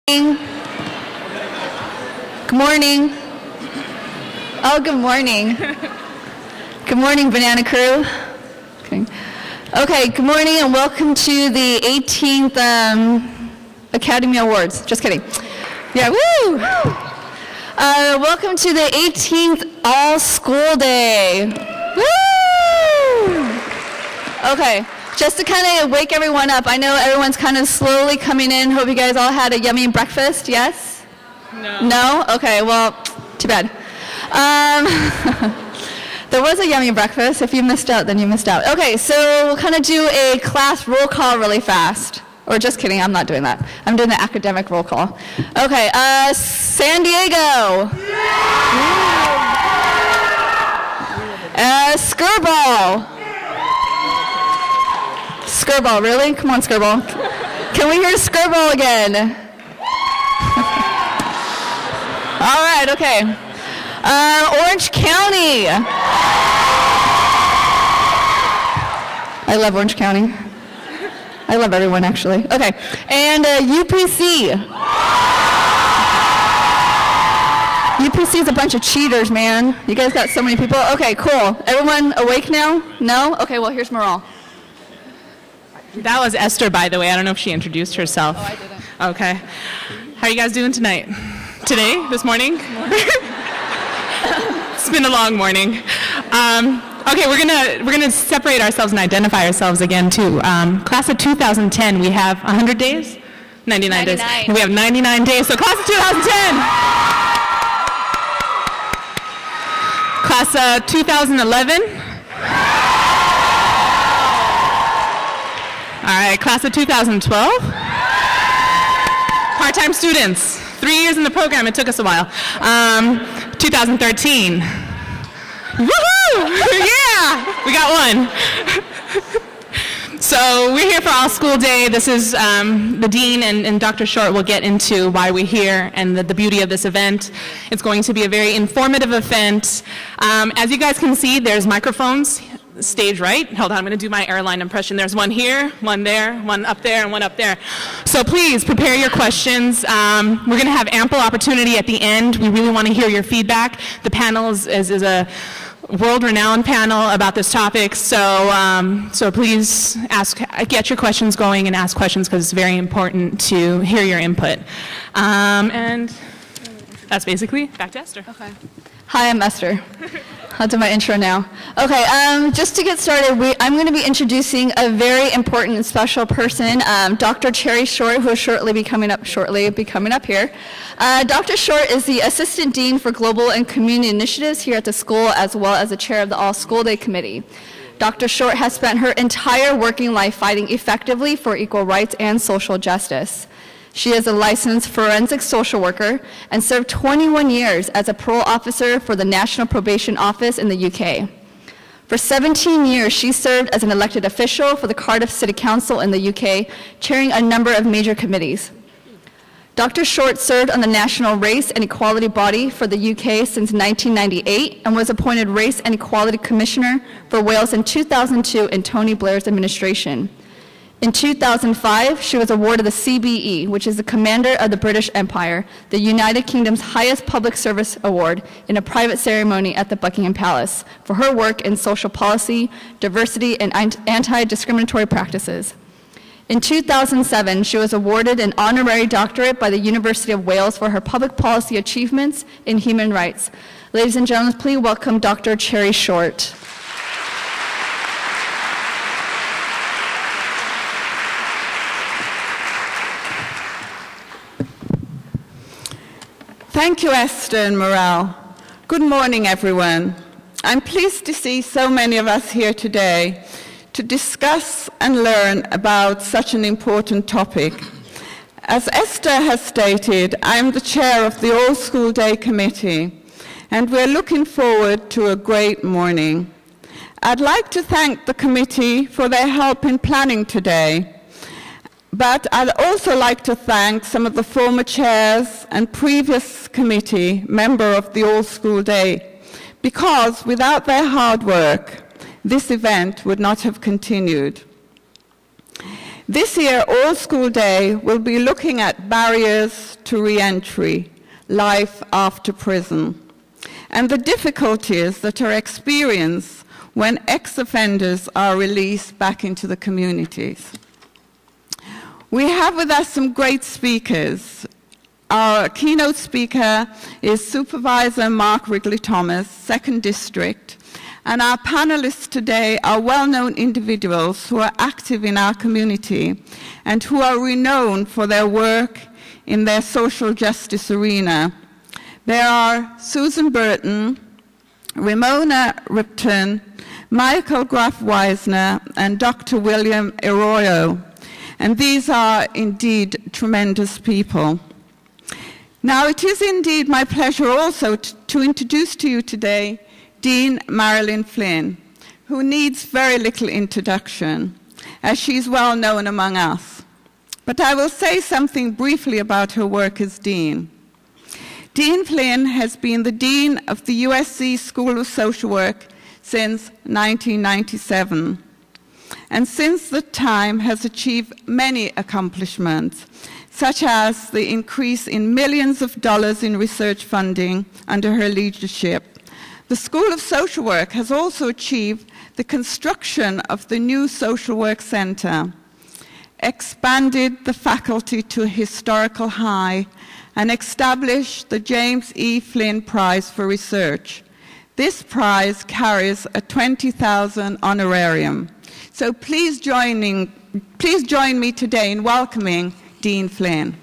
Good morning. Oh, good morning. Good morning, Banana Crew. Okay, good morning and welcome to the 18th Academy Awards. Just kidding. Yeah, woo! Welcome to the 18th All School Day. Woo! Okay. Just to kind of wake everyone up, I know everyone's kind of slowly coming in. Hope you guys all had a yummy breakfast, yes? No. No? Okay, well, too bad. There was a yummy breakfast. If you missed out, then you missed out. Okay, so we'll kind of do a class roll call really fast. Or just kidding, I'm not doing that. I'm doing the academic roll call. Okay, San Diego. Skirball. Skirball, really? Come on, Skirball. Can we hear Skirball again? All right, okay. Orange County. I love Orange County. I love everyone, actually. Okay, and UPC. UPC is a bunch of cheaters, man. You guys got so many people. Okay, cool. Everyone awake now? No? Okay, well, here's Moral. That was Esther, by the way. I don't know if she introduced herself. Oh, I didn't. Okay. How are you guys doing tonight? Today? This morning? It's been a long morning. Okay, we're gonna separate ourselves and identify ourselves again too. Class of 2010, we have 100 days? 99 days. We have 99 days. So class of 2010. Class of 2011. All right, class of 2012. Part-time students, 3 years in the program, it took us a while. 2013. Woohoo! Yeah, we got one. So we're here for All School Day. This is the Dean and Dr. Short will get into why we're here and the beauty of this event. It's going to be a very informative event. As you guys can see, there's microphones. Stage right. Hold on, I'm going to do my airline impression. There's one here, one there, one up there, and one up there. So please prepare your questions. We're going to have ample opportunity at the end. We really want to hear your feedback. The panel is a world-renowned panel about this topic. So please get your questions going and ask questions because it's very important to hear your input. And that's basically back to Esther. Okay. Hi, I'm Esther. I'll do my intro now. Okay, just to get started, I'm going to be introducing a very important and special person, Dr. Cherry Short, who will shortly be coming up here. Dr. Short is the Assistant Dean for Global and Community Initiatives here at the school, as well as the Chair of the All School Day Committee. Dr. Short has spent her entire working life fighting effectively for equal rights and social justice. She is a licensed forensic social worker and served 21 years as a parole officer for the National Probation Office in the UK. For 17 years, she served as an elected official for the Cardiff City Council in the UK, chairing a number of major committees. Dr. Short served on the National Race and Equality Body for the UK since 1998 and was appointed Race and Equality Commissioner for Wales in 2002 in Tony Blair's administration. In 2005, she was awarded the CBE, which is the Commander of the British Empire, the United Kingdom's highest public service award, in a private ceremony at the Buckingham Palace for her work in social policy, diversity, and anti-discriminatory practices. In 2007, she was awarded an honorary doctorate by the University of Wales for her public policy achievements in human rights. Ladies and gentlemen, please welcome Dr. Cherry Short. Thank you, Esther and Morale. Good morning, everyone. I'm pleased to see so many of us here today to discuss and learn about such an important topic. As Esther has stated, I am the chair of the All School Day Committee, and we're looking forward to a great morning. I'd like to thank the committee for their help in planning today. But I'd also like to thank some of the former chairs and previous committee member of the All School Day, because without their hard work, this event would not have continued. This year, All School Day will be looking at barriers to reentry, life after prison, and the difficulties that are experienced when ex-offenders are released back into the communities. We have with us some great speakers. Our keynote speaker is Supervisor Mark Wrigley-Thomas, 2nd District, and our panelists today are well-known individuals who are active in our community and who are renowned for their work in their social justice arena. There are Susan Burton, Ramona Ripston, Michael Graff-Weisner, and Dr. William Arroyo. And these are indeed tremendous people. Now, it is indeed my pleasure also to introduce to you today Dean Marilyn Flynn, who needs very little introduction, as she's well known among us. But I will say something briefly about her work as Dean. Dean Flynn has been the Dean of the USC School of Social Work since 1997, and since that time has achieved many accomplishments, such as the increase in millions of dollars in research funding under her leadership. The School of Social Work has also achieved the construction of the new Social Work Center, expanded the faculty to a historical high, and established the James E. Flynn Prize for Research. This prize carries a $20,000 honorarium. So please join me today in welcoming Dean Flynn.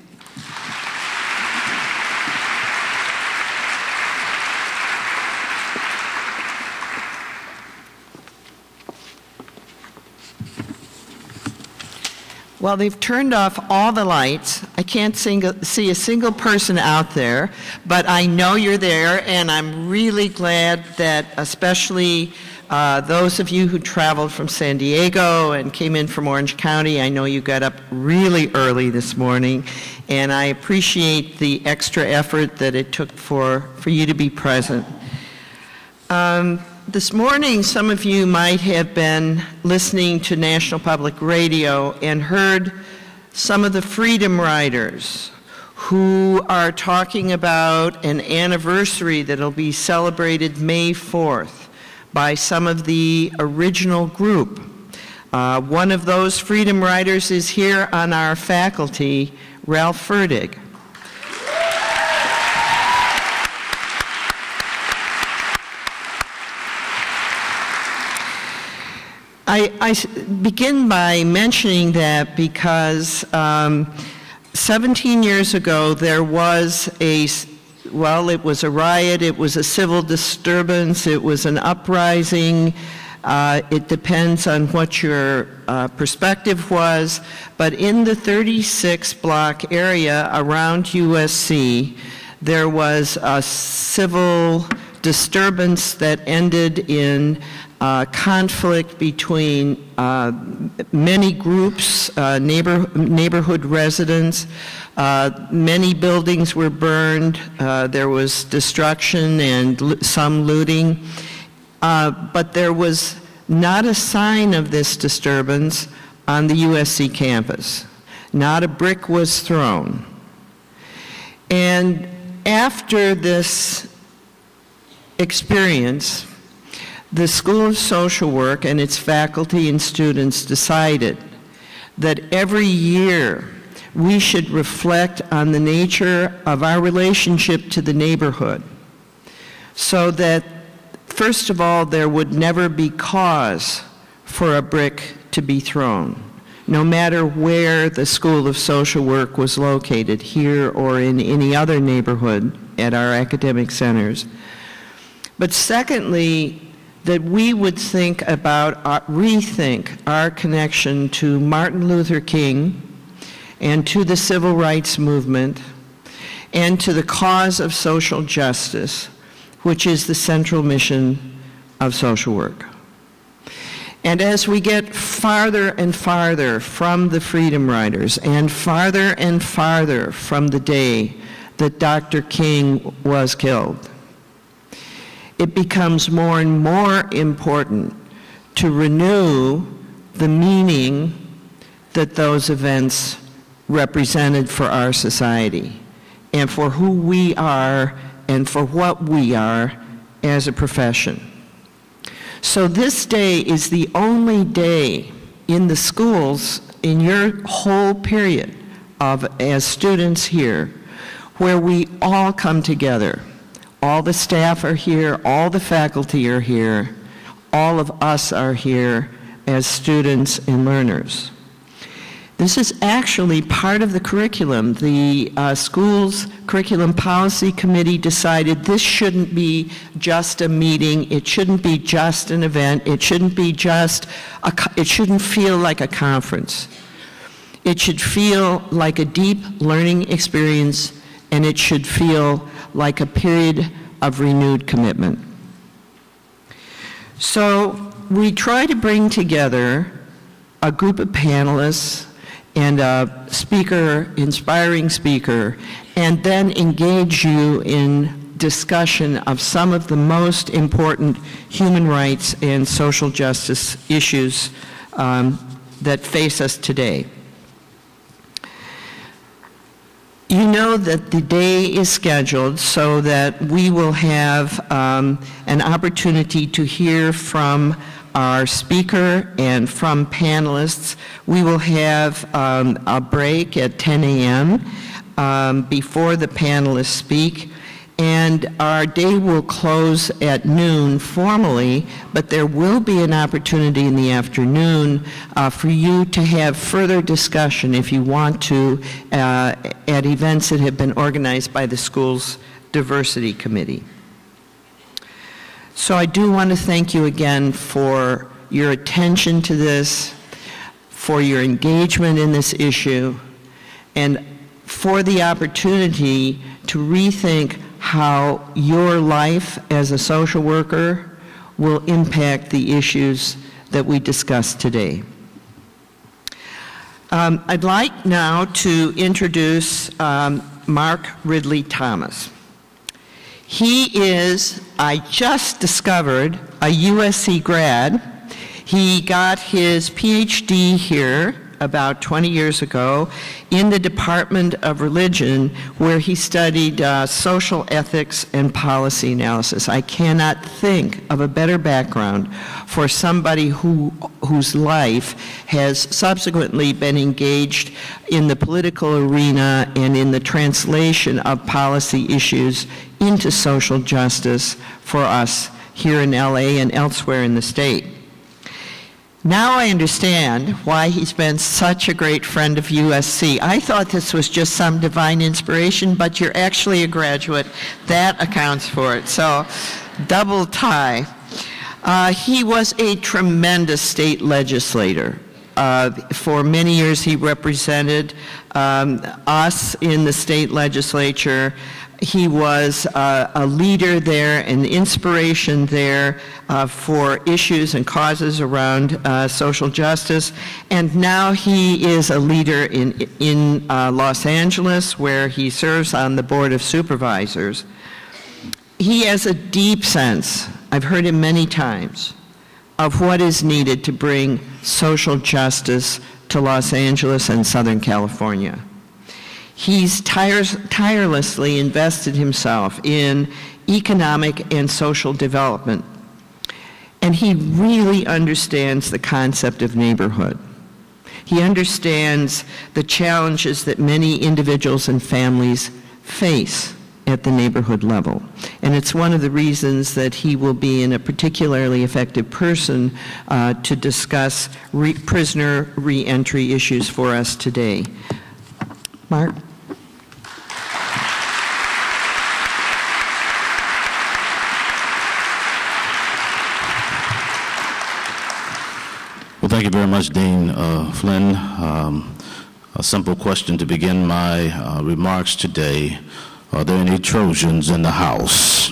Well, they've turned off all the lights. I can't see a single person out there, but I know you're there, and I'm really glad that especially those of you who traveled from San Diego and came in from Orange County, I know you got up really early this morning, and I appreciate the extra effort that it took for you to be present. This morning, some of you might have been listening to National Public Radio and heard some of the Freedom Riders who are talking about an anniversary that'll be celebrated May 4th by some of the original group. One of those Freedom Riders is here on our faculty, Ralph Ferdig. I begin by mentioning that because 17 years ago there was it was a riot, it was a civil disturbance, it was an uprising. It depends on what your perspective was, but in the 36 block area around USC, there was a civil disturbance that ended in conflict between many groups, neighborhood residents. Many buildings were burned. There was destruction and some looting. But there was not a sign of this disturbance on the USC campus. Not a brick was thrown. And after this experience, the School of Social Work and its faculty and students decided that every year we should reflect on the nature of our relationship to the neighborhood so that, first of all, there would never be cause for a brick to be thrown, no matter where the School of Social Work was located, here or in any other neighborhood at our academic centers. But secondly, that we would think about, rethink our connection to Martin Luther King and to the civil rights movement and to the cause of social justice, which is the central mission of social work. And as we get farther and farther from the Freedom Riders and farther from the day that Dr. King was killed, it becomes more and more important to renew the meaning, that those events represented for our society and for who we are and for what we are as a profession. So this day is the only day in the schools in your whole period as students here where we all come together. All the staff are here, all the faculty are here, all of us are here as students and learners. This is actually part of the curriculum. The school's curriculum policy committee decided this shouldn't be just a meeting, it shouldn't be just an event, it shouldn't be just, it shouldn't feel like a conference. It should feel like a deep learning experience, and it should feel like a period of renewed commitment. So we try to bring together a group of panelists and a speaker, inspiring speaker, and then engage you in discussion of some of the most important human rights and social justice issues that face us today. You know that the day is scheduled so that we will have an opportunity to hear from our speaker and from panelists. We will have a break at 10 a.m. Before the panelists speak, and our day will close at noon formally, but there will be an opportunity in the afternoon for you to have further discussion if you want to at events that have been organized by the school's diversity committee. So I do want to thank you again for your attention to this, for your engagement in this issue, and for the opportunity to rethink how your life as a social worker will impact the issues that we discussed today. I'd like now to introduce Mark Ridley Thomas. He is, I just discovered, a USC grad. He got his PhD here about 20 years ago in the Department of Religion, where he studied social ethics and policy analysis. I cannot think of a better background for somebody whose life has subsequently been engaged in the political arena and in the translation of policy issues into social justice for us here in LA and elsewhere in the state. Now I understand why he's been such a great friend of USC. I thought this was just some divine inspiration, but you're actually a graduate. That accounts for it. So, double tie. He was a tremendous state legislator. For many years he represented us in the state legislature. He was a leader there, an inspiration there for issues and causes around social justice. And now he is a leader in Los Angeles, where he serves on the Board of Supervisors. He has a deep sense, I've heard him many times, of what is needed to bring social justice to Los Angeles and Southern California. He's tirelessly invested himself in economic and social development, and he really understands the concept of neighborhood. He understands the challenges that many individuals and families face at the neighborhood level, and it's one of the reasons that he will be a particularly effective person to discuss prisoner reentry issues for us today. Mark? Well, thank you very much, Dean Flynn. A simple question to begin my remarks today. Are there any Trojans in the house?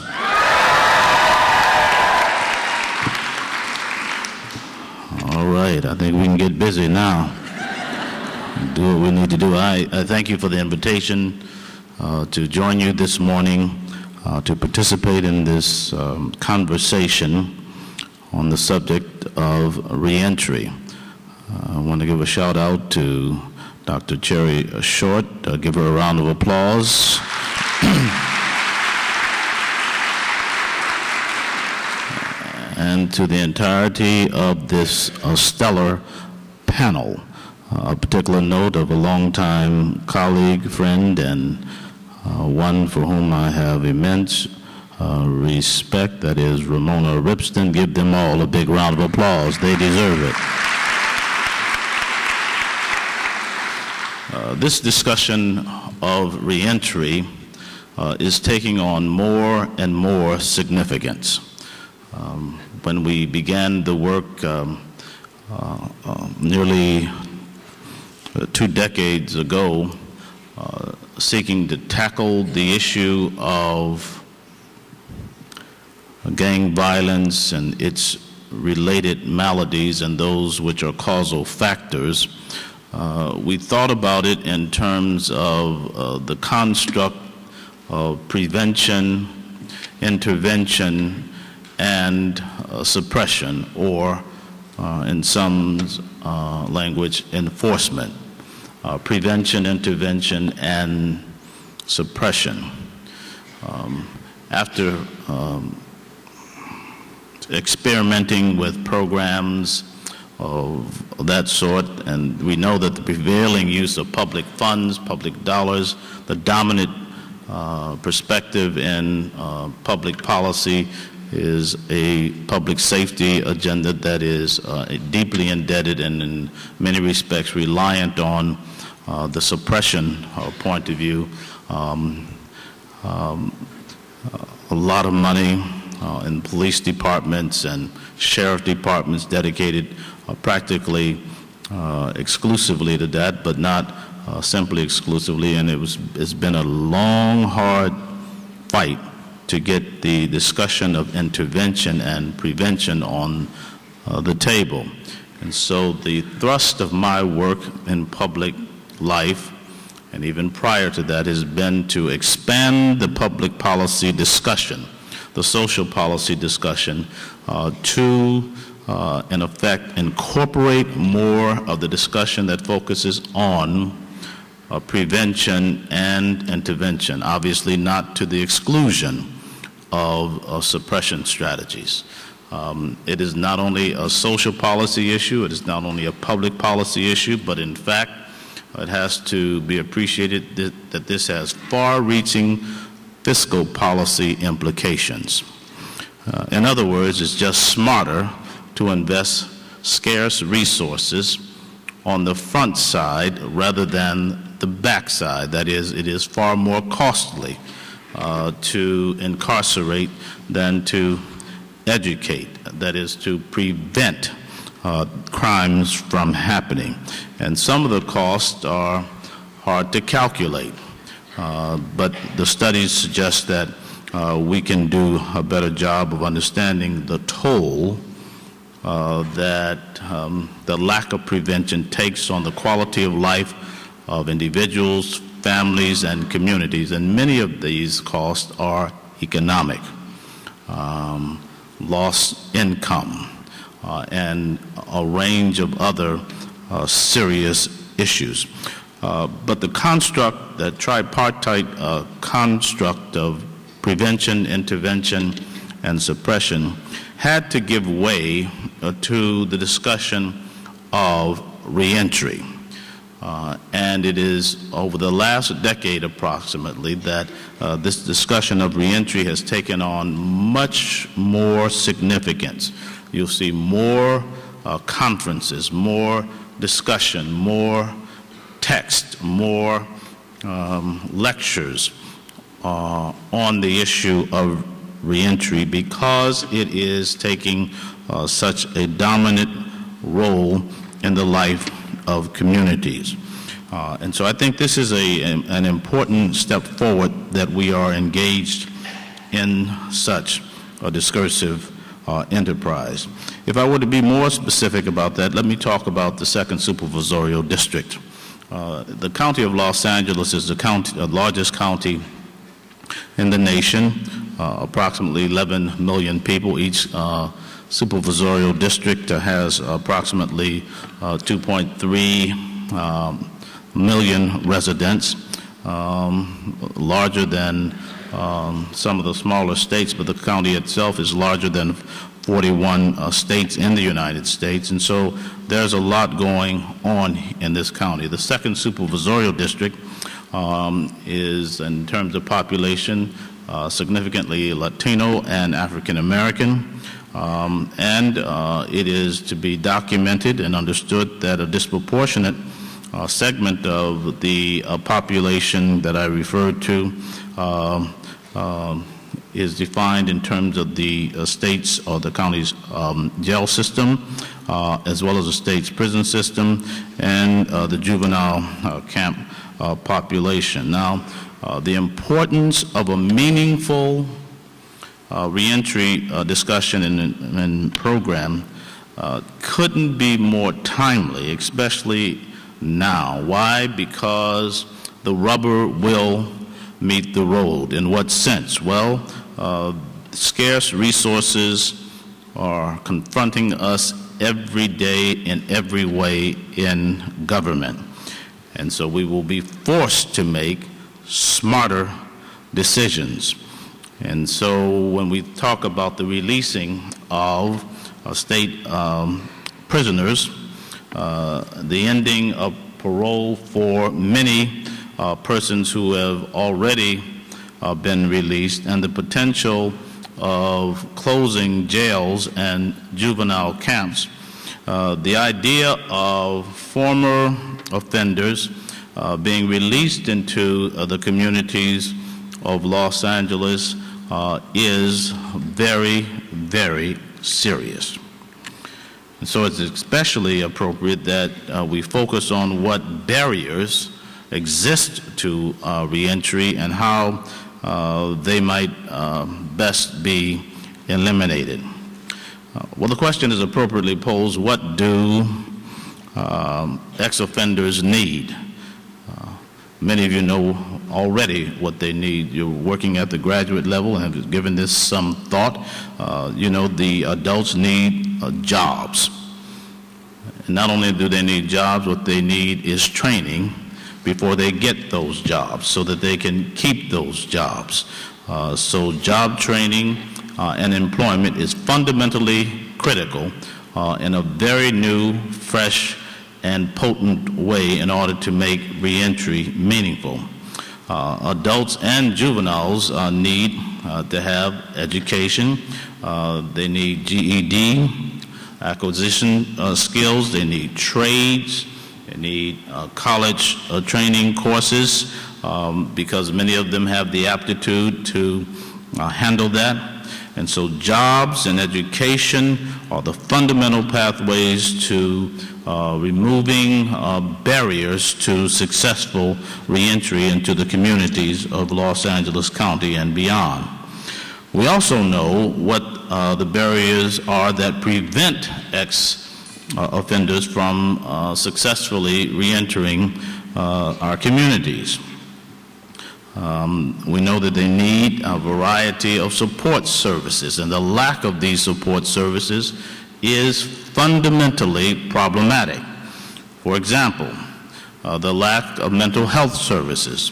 All right, I think we can get busy now. Do what we need to do. I thank you for the invitation to join you this morning to participate in this conversation on the subject of reentry. I want to give a shout out to Dr. Cherry Short. Give her a round of applause. And to the entirety of this stellar panel. A particular note of a longtime colleague, friend, and one for whom I have immense respect, that is Ramona Ripston. Give them all a big round of applause. They deserve it. This discussion of reentry is taking on more and more significance. When we began the work nearly 2 decades ago, seeking to tackle the issue of gang violence and its related maladies and those which are causal factors, we thought about it in terms of the construct of prevention, intervention, and suppression, or in some language, enforcement. Prevention, intervention, and suppression. After experimenting with programs of that sort, and we know that the prevailing use of public funds, public dollars, the dominant perspective in public policy is a public safety agenda that is deeply indebted and in many respects reliant on the suppression point of view. A lot of money in police departments and sheriff departments dedicated practically exclusively to that, but not simply exclusively, and it's been a long, hard fight to get the discussion of intervention and prevention on the table. And so the thrust of my work in public life, and even prior to that, has been to expand the public policy discussion, the social policy discussion, to, in effect, incorporate more of the discussion that focuses on prevention and intervention, obviously not to the exclusion of suppression strategies. It is not only a social policy issue, it is not only a public policy issue, but in fact, it has to be appreciated that this has far-reaching fiscal policy implications. In other words, it's just smarter to invest scarce resources on the front side rather than the back side. That is, it is far more costly to incarcerate than to educate, that is, to prevent crimes from happening. And some of the costs are hard to calculate, but the studies suggest that we can do a better job of understanding the toll that the lack of prevention takes on the quality of life of individuals, families, and communities. And many of these costs are economic, lost income, and a range of other serious issues. But the construct, the tripartite construct of prevention, intervention, and suppression had to give way to the discussion of reentry. And it is over the last decade approximately that this discussion of reentry has taken on much more significance. You'll see more conferences, more discussion, more text, more lectures on the issue of reentry, because it is taking such a dominant role in the life of communities. And so I think this is an important step forward that we are engaged in such a discursive enterprise. If I were to be more specific about that, let me talk about the 2nd Supervisorial District. The County of Los Angeles is the largest county in the nation, approximately 11 million people, each supervisorial district has approximately 2.3 million residents, larger than some of the smaller states, but the county itself is larger than 41 states in the United States, and so there's a lot going on in this county. The second supervisorial district is, in terms of population, significantly Latino and African American, and it is to be documented and understood that a disproportionate segment of the population that I referred to is defined in terms of the state's or the county's jail system, as well as the state's prison system and the juvenile camp population. Now, the importance of a meaningful reentry discussion and program couldn't be more timely, especially now. Why? Because the rubber will meet the road. In what sense? Well, scarce resources are confronting us every day in every way in government. And so we will be forced to make smarter decisions. And so when we talk about the releasing of state prisoners, the ending of parole for many persons who have already been released, and the potential of closing jails and juvenile camps, the idea of former offenders being released into the communities of Los Angeles is very, very serious. And so it's especially appropriate that we focus on what barriers exist to reentry and how they might best be eliminated. Well, the question is appropriately posed: what do ex-offenders need? Many of you know already what they need. You're working at the graduate level and have given this some thought. You know, the adults need jobs. And not only do they need jobs, what they need is training before they get those jobs so that they can keep those jobs. So job training and employment is fundamentally critical in a very new, fresh, and potent way in order to make reentry meaningful. Adults and juveniles need to have education. They need GED, acquisition skills. They need trades. They need college training courses because many of them have the aptitude to handle that. And so jobs and education are the fundamental pathways to removing barriers to successful reentry into the communities of Los Angeles County and beyond. We also know what the barriers are that prevent ex-offenders from successfully reentering our communities. We know that they need a variety of support services, and the lack of these support services is fundamentally problematic. For example, the lack of mental health services,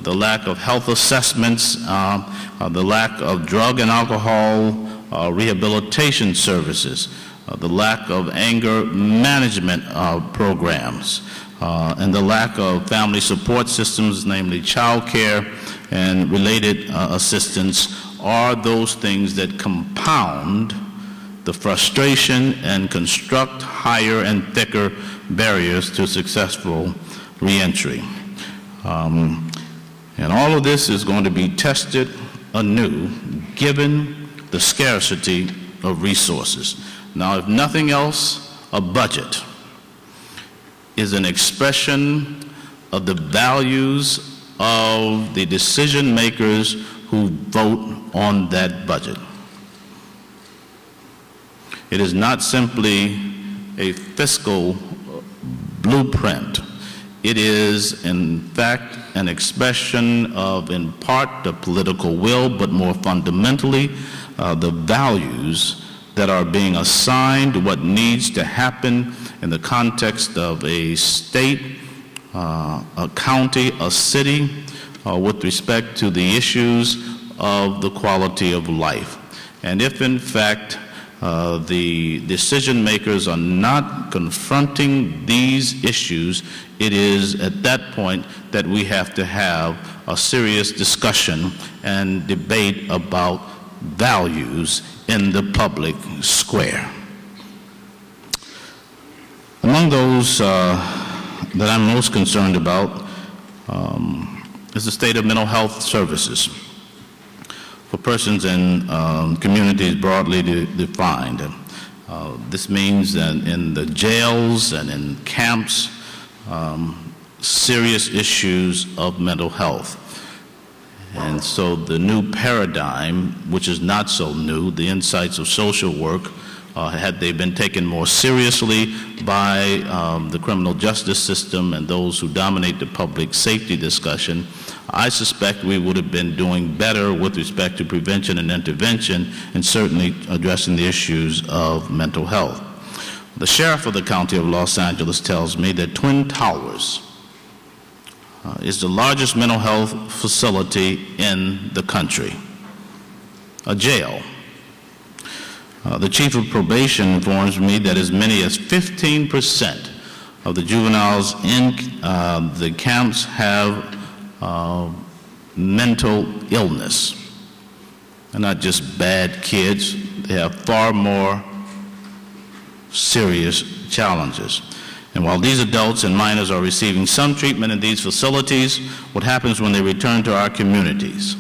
the lack of health assessments, the lack of drug and alcohol rehabilitation services, the lack of anger management programs, and the lack of family support systems, namely child care and related assistance, are those things that compound the frustration and construct higher and thicker barriers to successful reentry. And all of this is going to be tested anew given the scarcity of resources. Now, if nothing else, a budget is an expression of the values of the decision makers who vote on that budget. It is not simply a fiscal blueprint. It is, in fact, an expression of, in part, the political will, but more fundamentally, the values that are being assigned, what needs to happen in the context of a state, a county, a city, with respect to the issues of the quality of life. And if in fact the decision makers are not confronting these issues, it is at that point that we have to have a serious discussion and debate about values in the public square. Among those that I'm most concerned about is the state of mental health services for persons in communities broadly defined. This means that in the jails and in camps, serious issues of mental health. And so the new paradigm, which is not so new, the insights of social work, had they been taken more seriously by the criminal justice system and those who dominate the public safety discussion, I suspect we would have been doing better with respect to prevention and intervention, and certainly addressing the issues of mental health. The sheriff of the County of Los Angeles tells me that Twin Towers is the largest mental health facility in the country, a jail. The chief of probation informs me that as many as 15% of the juveniles in the camps have mental illness. They're not just bad kids, they have far more serious challenges. And while these adults and minors are receiving some treatment in these facilities, what happens when they return to our communities?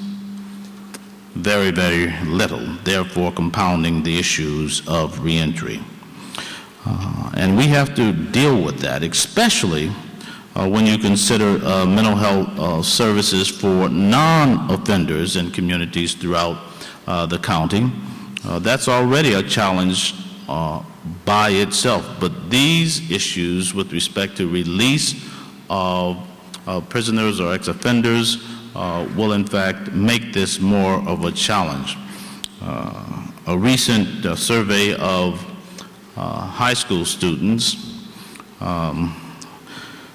Very, very little, therefore compounding the issues of reentry. And we have to deal with that, especially when you consider mental health services for non-offenders in communities throughout the county. That's already a challenge by itself, but these issues with respect to release of prisoners or ex-offenders will in fact make this more of a challenge. A recent survey of high school students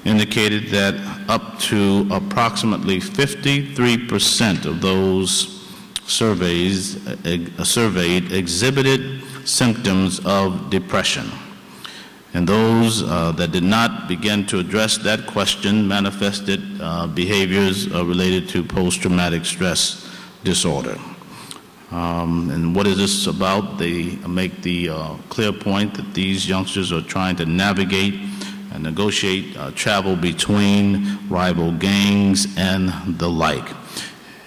indicated that up to approximately 53% of those surveyed exhibited symptoms of depression. And those that did not begin to address that question manifested behaviors related to post-traumatic stress disorder. And what is this about? They make the clear point that these youngsters are trying to navigate and negotiate travel between rival gangs and the like.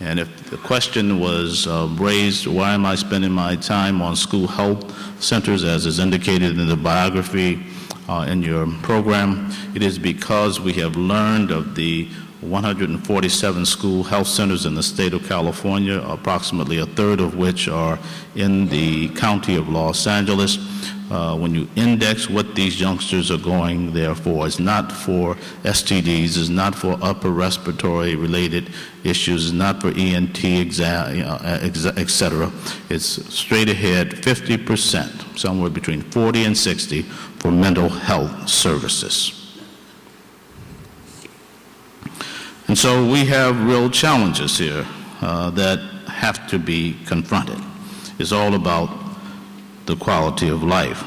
And if the question was raised, why am I spending my time on school health centers, as is indicated in the biography in your program, it is because we have learned of the 147 school health centers in the state of California, approximately a third of which are in the county of Los Angeles. When you index what these youngsters are going there for, it's not for STDs, it's not for upper respiratory related issues, it's not for ENT, etc. It's straight ahead 50%, somewhere between 40 and 60 for mental health services. And so we have real challenges here that have to be confronted. It's all about the quality of life.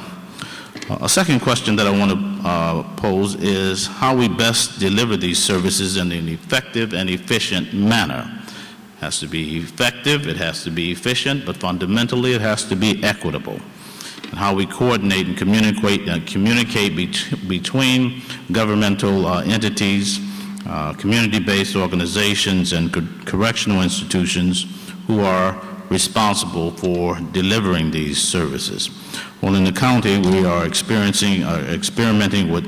A second question that I want to pose is how we best deliver these services in an effective and efficient manner. It has to be effective, it has to be efficient, but fundamentally it has to be equitable. And how we coordinate and communicate between governmental entities, community-based organizations, and correctional institutions who are responsible for delivering these services. Well, in the county, we are experimenting with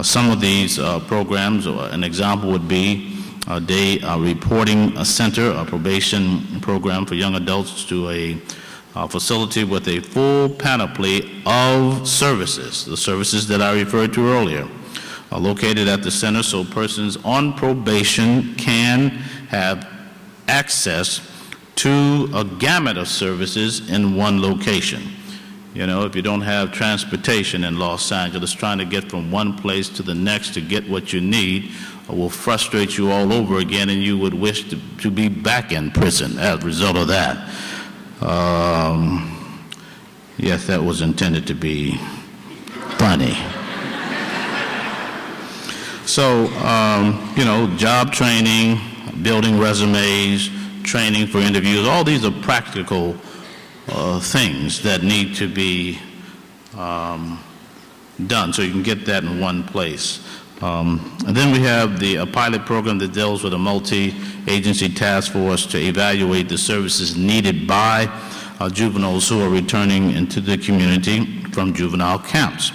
some of these programs. An example would be a day reporting center, a probation program for young adults, to a facility with a full panoply of services, the services that I referred to earlier, located at the center so persons on probation can have access to a gamut of services in one location. You know, if you don't have transportation in Los Angeles, trying to get from one place to the next to get what you need will frustrate you all over again, and you would wish to be back in prison as a result of that. Yes, that was intended to be funny. So, you know, job training, building resumes, training for interviews, all these are practical things that need to be done, so you can get that in one place. And then we have a pilot program that deals with a multi-agency task force to evaluate the services needed by juveniles who are returning into the community from juvenile camps.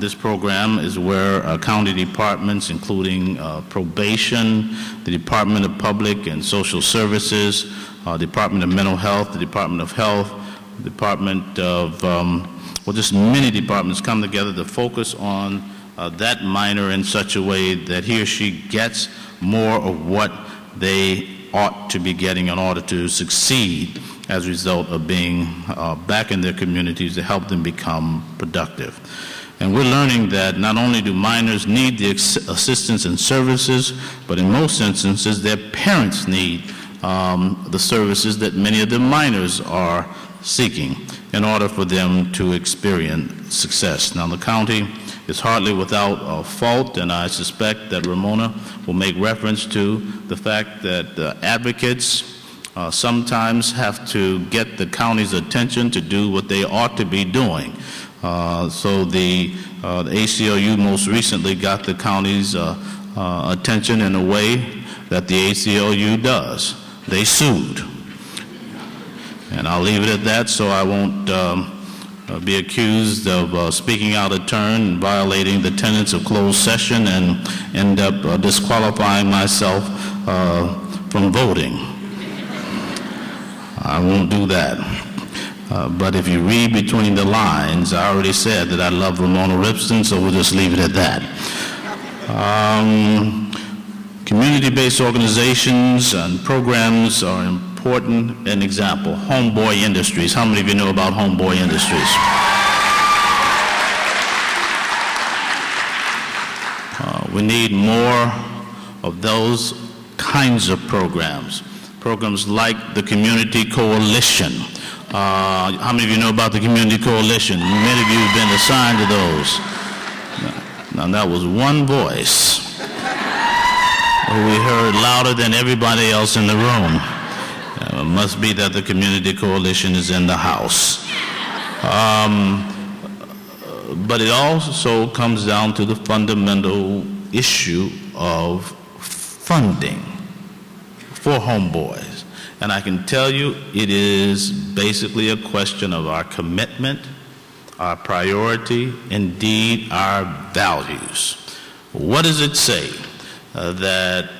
This program is where county departments, including probation, the Department of Public and Social Services, Department of Mental Health, the Department of Health, Department of, well, just many departments come together to focus on that minor in such a way that he or she gets more of what they ought to be getting in order to succeed as a result of being back in their communities to help them become productive. And we're learning that not only do minors need the assistance and services, but in most instances their parents need the services that many of the minors are seeking in order for them to experience success. Now, the county is hardly without fault, and I suspect that Ramona will make reference to the fact that advocates sometimes have to get the county's attention to do what they ought to be doing. So the ACLU most recently got the county's attention in a way that the ACLU does. They sued. And I'll leave it at that, so I won't be accused of speaking out of turn and violating the tenets of closed session and end up disqualifying myself from voting. I won't do that. But if you read between the lines, I already said that I love Ramona Ripston, so we'll just leave it at that. Community-based organizations and programs are important. An example, Homeboy Industries. How many of you know about Homeboy Industries? We need more of those kinds of programs. Programs like the Community Coalition. How many of you know about the Community Coalition? Many of you have been assigned to those. Now that was one voice who we heard louder than everybody else in the room. It must be that the Community Coalition is in the house. But it also comes down to the fundamental issue of funding for homeboys. And I can tell you it is basically a question of our commitment, our priority, indeed our values. What does it say? That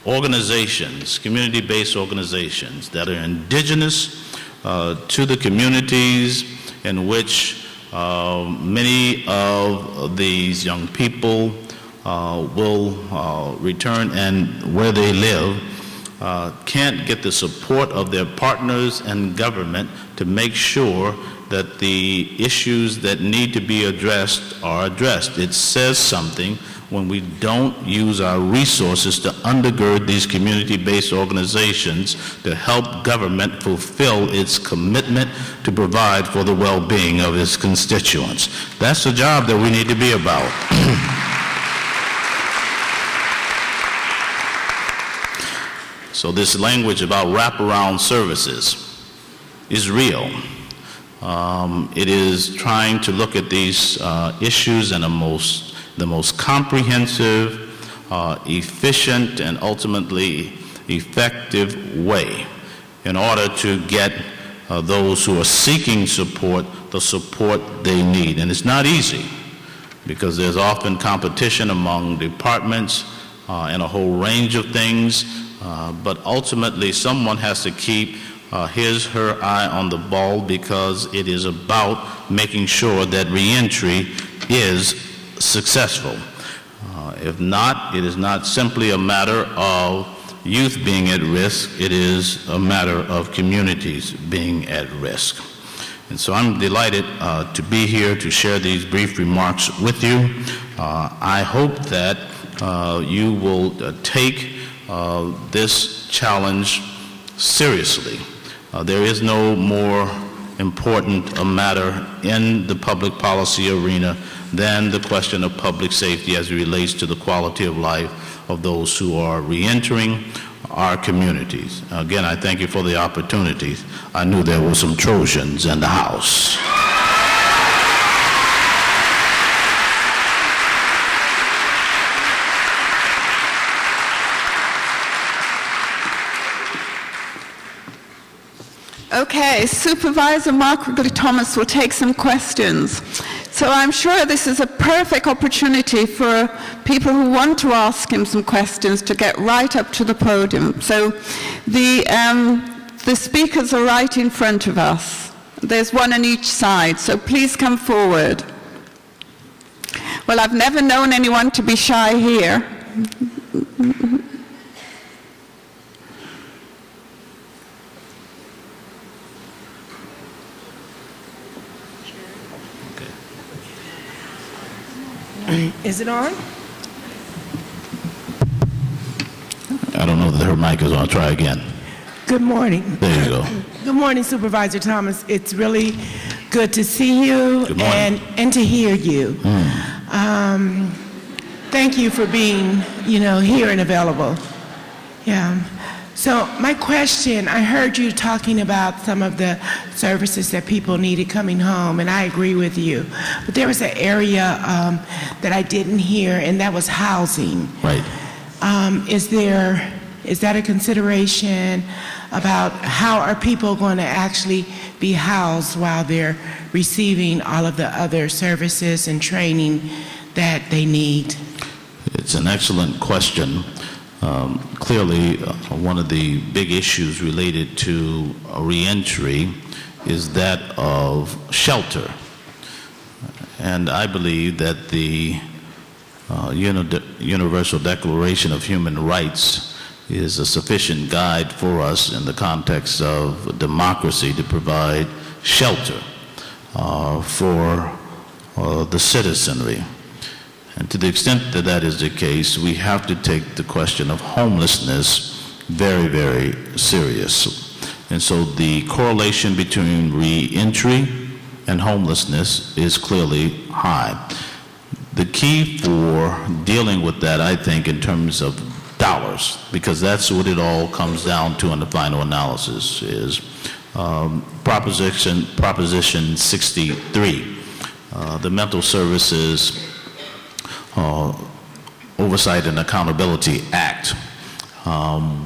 organizations, community-based organizations that are indigenous to the communities in which many of these young people will return and where they live, can't get the support of their partners and government to make sure that the issues that need to be addressed are addressed. It says something when we don't use our resources to undergird these community-based organizations to help government fulfill its commitment to provide for the well-being of its constituents. That's the job that we need to be about. So this language about wraparound services is real. It is trying to look at these issues in the most comprehensive, efficient, and ultimately effective way in order to get those who are seeking support the support they need. And it's not easy because there's often competition among departments and a whole range of things, but ultimately someone has to keep her eye on the ball because it is about making sure that reentry is successful. If not, it is not simply a matter of youth being at risk, it is a matter of communities being at risk. And so I'm delighted to be here to share these brief remarks with you. I hope that you will take this challenge seriously. There is no more important a matter in the public policy arena than the question of public safety as it relates to the quality of life of those who are reentering our communities. Again, I thank you for the opportunity. I knew there were some Trojans in the house. Okay, Supervisor Mark Thomas will take some questions. So I'm sure this is a perfect opportunity for people who want to ask him some questions to get right up to the podium. So the speakers are right in front of us. There's one on each side, so please come forward. Well, I've never known anyone to be shy here. Is it on? I don't know that her mic is on. Try again. Good morning. There you go. Good morning, Supervisor Thomas. It's really good to see you and to hear you. Thank you for being, here and available. Yeah. So my question, I heard you talking about some of the services that people needed coming home, and I agree with you. But there was an area that I didn't hear, and that was housing. Right. Is that a consideration about how are people going to actually be housed while they're receiving all of the other services and training that they need? It's an excellent question. Clearly, one of the big issues related to reentry is that of shelter. And I believe that the Universal Declaration of Human Rights is a sufficient guide for us in the context of democracy to provide shelter for the citizenry. And to the extent that that is the case, we have to take the question of homelessness very, very serious. And so the correlation between reentry and homelessness is clearly high. The key for dealing with that, I think, in terms of dollars, because that's what it all comes down to in the final analysis, is Proposition 63, the Mental Services Oversight and Accountability Act,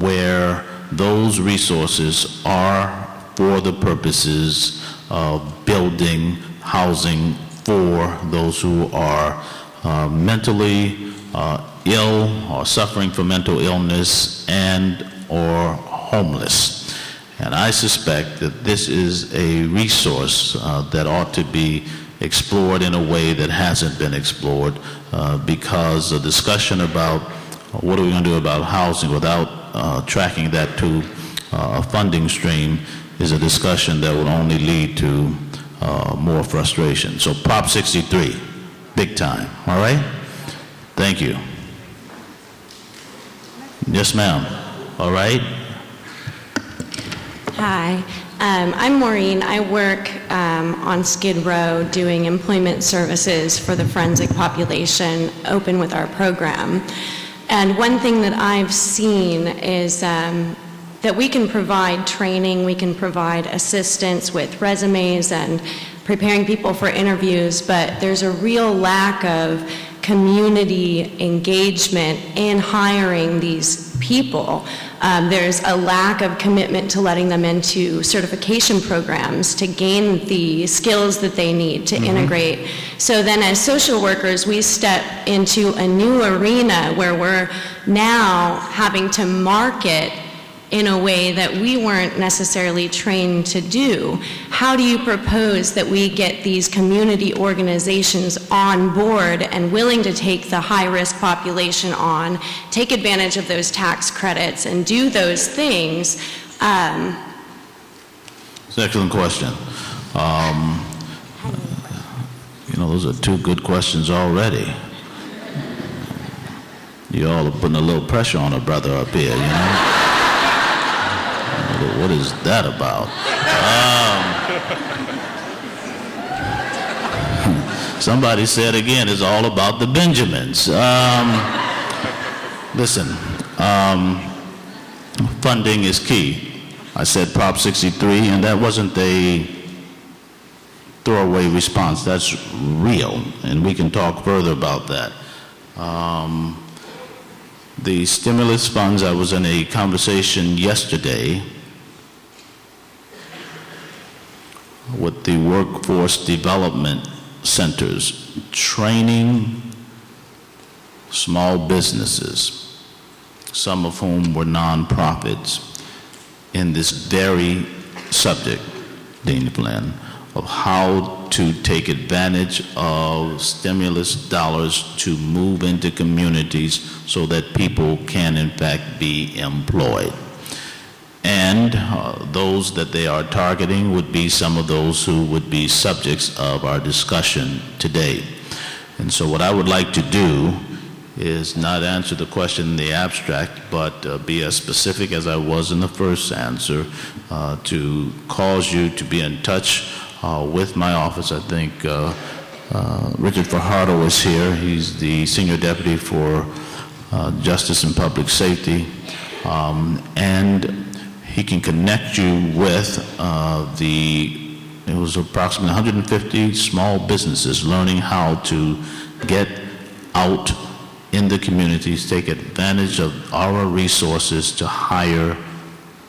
where those resources are for the purposes of building housing for those who are mentally ill or suffering from mental illness and or homeless. And I suspect that this is a resource that ought to be explored in a way that hasn't been explored, because the discussion about what are we going to do about housing without tracking that to a funding stream is a discussion that will only lead to more frustration. So Prop 63, big time, all right? Thank you. Yes, ma'am. All right. Hi, I'm Maureen. I work on Skid Row doing employment services for the forensic population open with our program. And one thing that I've seen is that we can provide training, we can provide assistance with resumes and preparing people for interviews, but there's a real lack of community engagement in hiring these people. There's a lack of commitment to letting them into certification programs to gain the skills that they need to integrate. So then as social workers, we step into a new arena where we're now having to market in a way that we weren't necessarily trained to do. How do you propose that we get these community organizations on board and willing to take the high-risk population on, take advantage of those tax credits, and do those things? It's an excellent question. You know, those are two good questions already. You all are putting a little pressure on a brother up here, you know? What is that about? Somebody said again, it's all about the Benjamins. Listen, funding is key. I said Prop 63, and that wasn't a throwaway response. That's real, and we can talk further about that. The stimulus funds, I was in a conversation yesterday with the workforce development centers, training small businesses, some of whom were nonprofits, in this very subject, Dean Flynn, of how to take advantage of stimulus dollars to move into communities so that people can in fact be employed. And those that they are targeting would be some of those who would be subjects of our discussion today. And so what I would like to do is not answer the question in the abstract, but be as specific as I was in the first answer, to cause you to be in touch with my office. I think Richard Fajardo is here. He's the Senior Deputy for Justice and Public Safety. And he can connect you with it was approximately 150 small businesses learning how to get out in the communities, take advantage of our resources to hire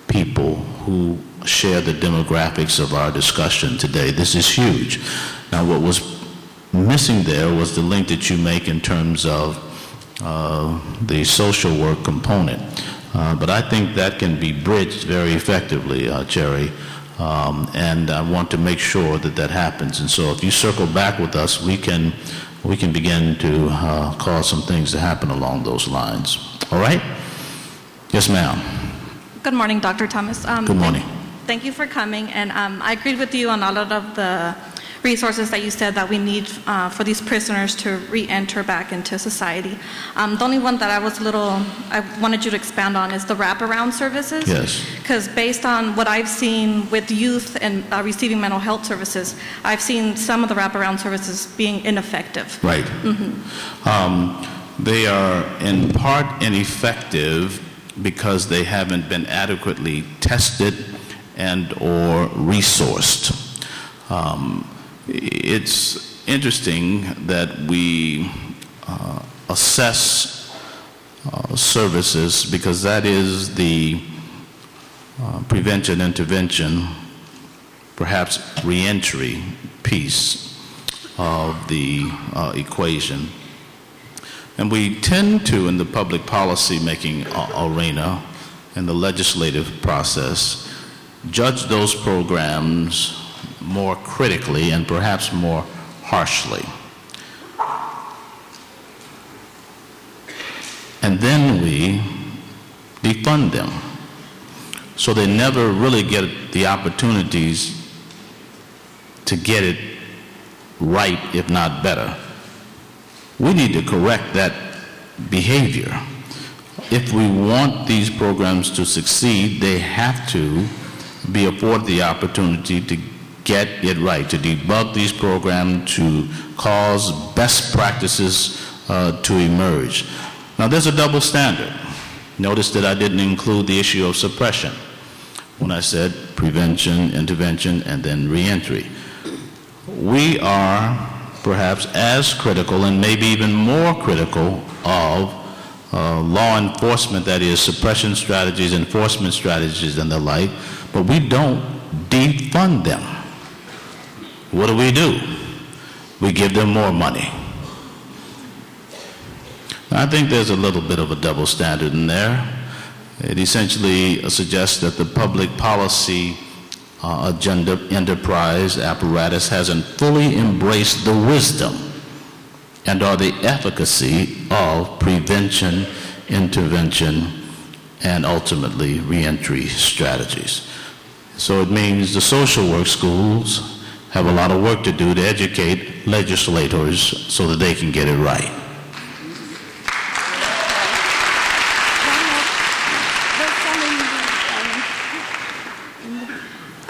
people who share the demographics of our discussion today. This is huge. Now, what was missing there was the link that you make in terms of the social work component. But I think that can be bridged very effectively, Cherry, and I want to make sure that that happens. And so if you circle back with us, we can begin to cause some things to happen along those lines. All right? Yes, ma'am. Good morning, Dr. Thomas. Good morning. Thank you for coming, and I agreed with you on a lot of the resources that you said that we need for these prisoners to re-enter back into society. The only one that I wanted you to expand on is the wraparound services. Yes. Because based on what I've seen with youth and receiving mental health services, I've seen some of the wraparound services being ineffective. Right. They are in part ineffective because they haven't been adequately tested and or resourced. It's interesting that we assess services, because that is the prevention, intervention, perhaps reentry piece of the equation. And we tend to, in the public policy making arena, in the legislative process, judge those programs more critically and perhaps more harshly. And then we defund them. So they never really get the opportunities to get it right, if not better. We need to correct that behavior. If we want these programs to succeed, they have to be afforded the opportunity to get it right, to debug these programs, to cause best practices to emerge. Now, there's a double standard. Notice that I didn't include the issue of suppression when I said prevention, intervention, and then reentry. We are perhaps as critical and maybe even more critical of law enforcement, that is suppression strategies, enforcement strategies, and the like, but we don't defund them. What do? We give them more money. I think there's a little bit of a double standard in there. It essentially suggests that the public policy agenda, enterprise, apparatus hasn't fully embraced the wisdom and or the efficacy of prevention, intervention, and ultimately reentry strategies. So it means the social work schools have a lot of work to do to educate legislators so that they can get it right.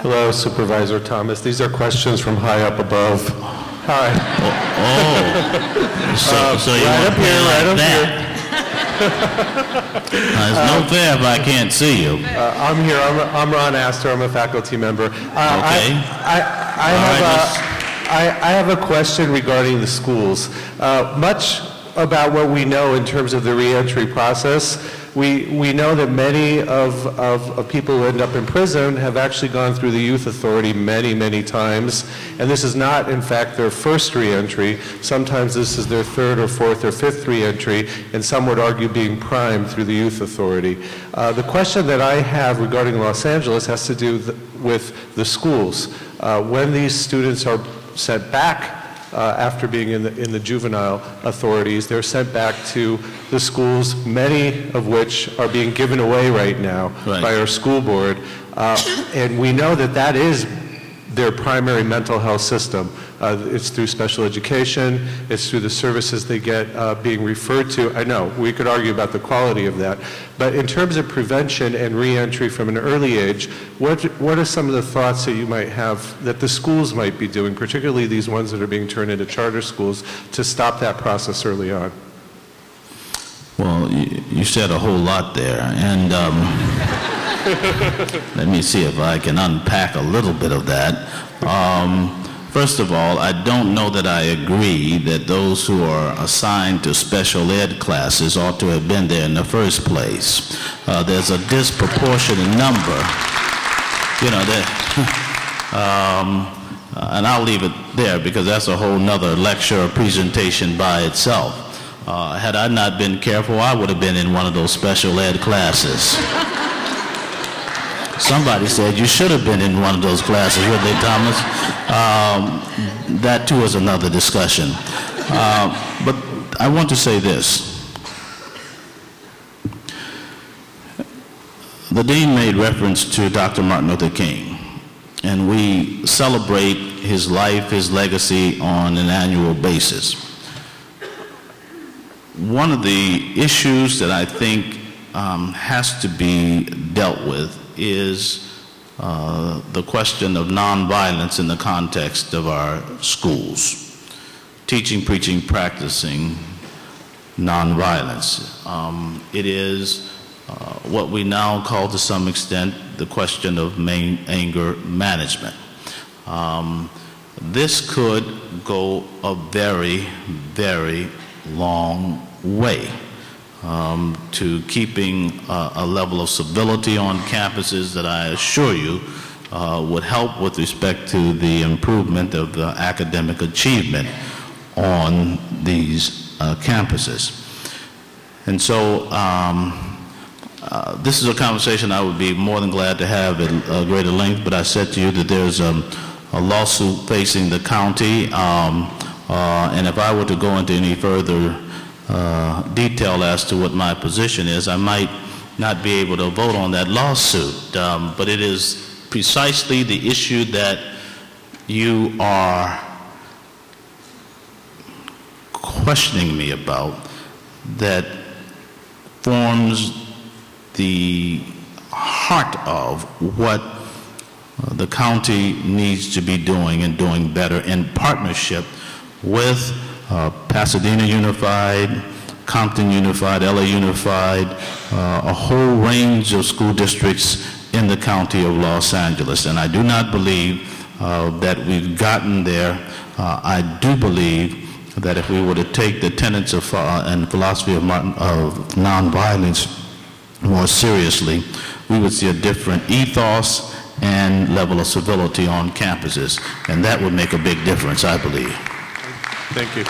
Hello, Supervisor Thomas. These are questions from high up above. Hi. So you right want up to play here, like right up that? here. It's no fair if I can't see you. I'm here. I'm Ron Astor. I'm a faculty member. Okay. I have a question regarding the schools. Much about what we know in terms of the reentry process. We know that many of people who end up in prison have actually gone through the youth authority many, many times, and this is not, in fact, their first reentry. Sometimes this is their third or fourth or fifth reentry, and some would argue being primed through the youth authority. The question that I have regarding Los Angeles has to do with the schools. When these students are sent back after being in the juvenile authorities, they're sent back to the schools, many of which are being given away right now by our school board. And we know that that is their primary mental health system. It's through special education, it's through the services they get being referred to. I know, we could argue about the quality of that. But in terms of prevention and reentry from an early age, what are some of the thoughts that you might have that the schools might be doing, particularly these ones that are being turned into charter schools, to stop that process early on? Well, you said a whole lot there, and let me see if I can unpack a little bit of that. First of all, I don't know that I agree that those who are assigned to special ed classes ought to have been there in the first place. There's a disproportionate number, you know, and I'll leave it there because that's a whole nother lecture or presentation by itself. Had I not been careful, I would have been in one of those special ed classes. Somebody said you should have been in one of those classes, would they, Thomas? That too is another discussion. But I want to say this. The Dean made reference to Dr. Martin Luther King, and we celebrate his life, his legacy on an annual basis. One of the issues that I think has to be dealt with is the question of nonviolence in the context of our schools. Teaching, preaching, practicing nonviolence. It is what we now call to some extent the question of anger management. This could go a very, very long way to keeping a level of civility on campuses that I assure you would help with respect to the improvement of the academic achievement on these campuses. And so this is a conversation I would be more than glad to have at greater length, but I said to you that there's a lawsuit facing the county, and if I were to go into any further detail as to what my position is, I might not be able to vote on that lawsuit. But it is precisely the issue that you are questioning me about that forms the heart of what the county needs to be doing and doing better in partnership with Pasadena Unified, Compton Unified, LA Unified, a whole range of school districts in the county of Los Angeles. And I do not believe that we've gotten there. I do believe that if we were to take the tenets of and philosophy of nonviolence more seriously, we would see a different ethos and level of civility on campuses. And that would make a big difference, I believe. Thank you.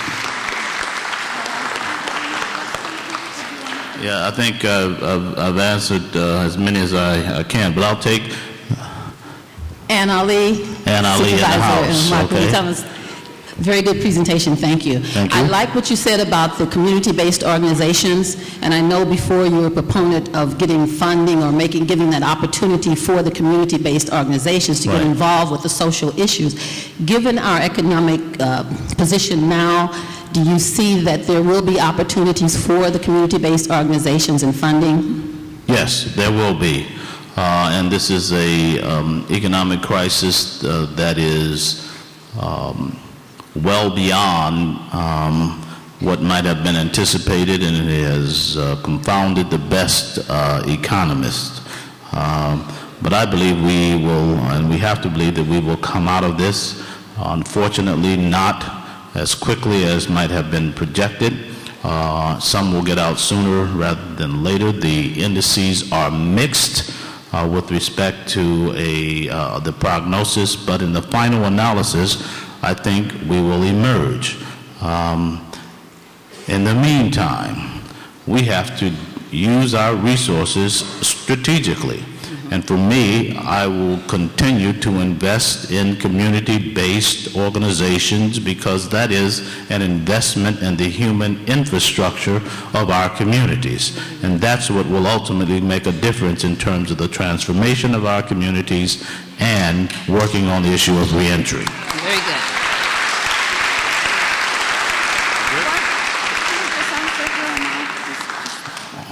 Yeah, I think I've answered as many as I can, but I'll take Ann Ali. Ann Ali in the House. Okay. Thomas. Very good presentation, thank you. Thank you. I like what you said about the community-based organizations, and I know before you were a proponent of getting funding or giving that opportunity for the community-based organizations to get Right. involved with the social issues. Given our economic position now, do you see that there will be opportunities for the community-based organizations and funding? Yes, there will be. And this is a economic crisis that is well beyond what might have been anticipated, and it has confounded the best economists. But I believe we will, and we have to believe that we will come out of this, unfortunately not as quickly as might have been projected. Some will get out sooner rather than later. The indices are mixed with respect to the prognosis, but in the final analysis, I think we will emerge. In the meantime, we have to use our resources strategically. And for me, I will continue to invest in community-based organizations because that is an investment in the human infrastructure of our communities. And that's what will ultimately make a difference in terms of the transformation of our communities and working on the issue of reentry. Very good.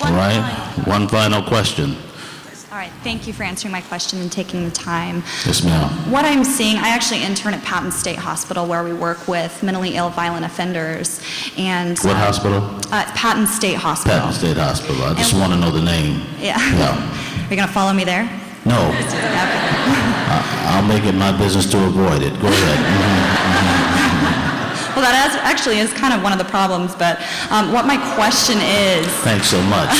All right, one final question. All right, thank you for answering my question and taking the time. Yes, ma'am. What I'm seeing, I actually intern at Patton State Hospital where we work with mentally ill violent offenders. And What hospital? Patton State Hospital. Patton State Hospital. I just want to know the name. Yeah. Yeah. Are you going to follow me there? No. Okay. I'll make it my business to avoid it. Go ahead. Well, that actually is kind of one of the problems, but what my question is... Thanks so much.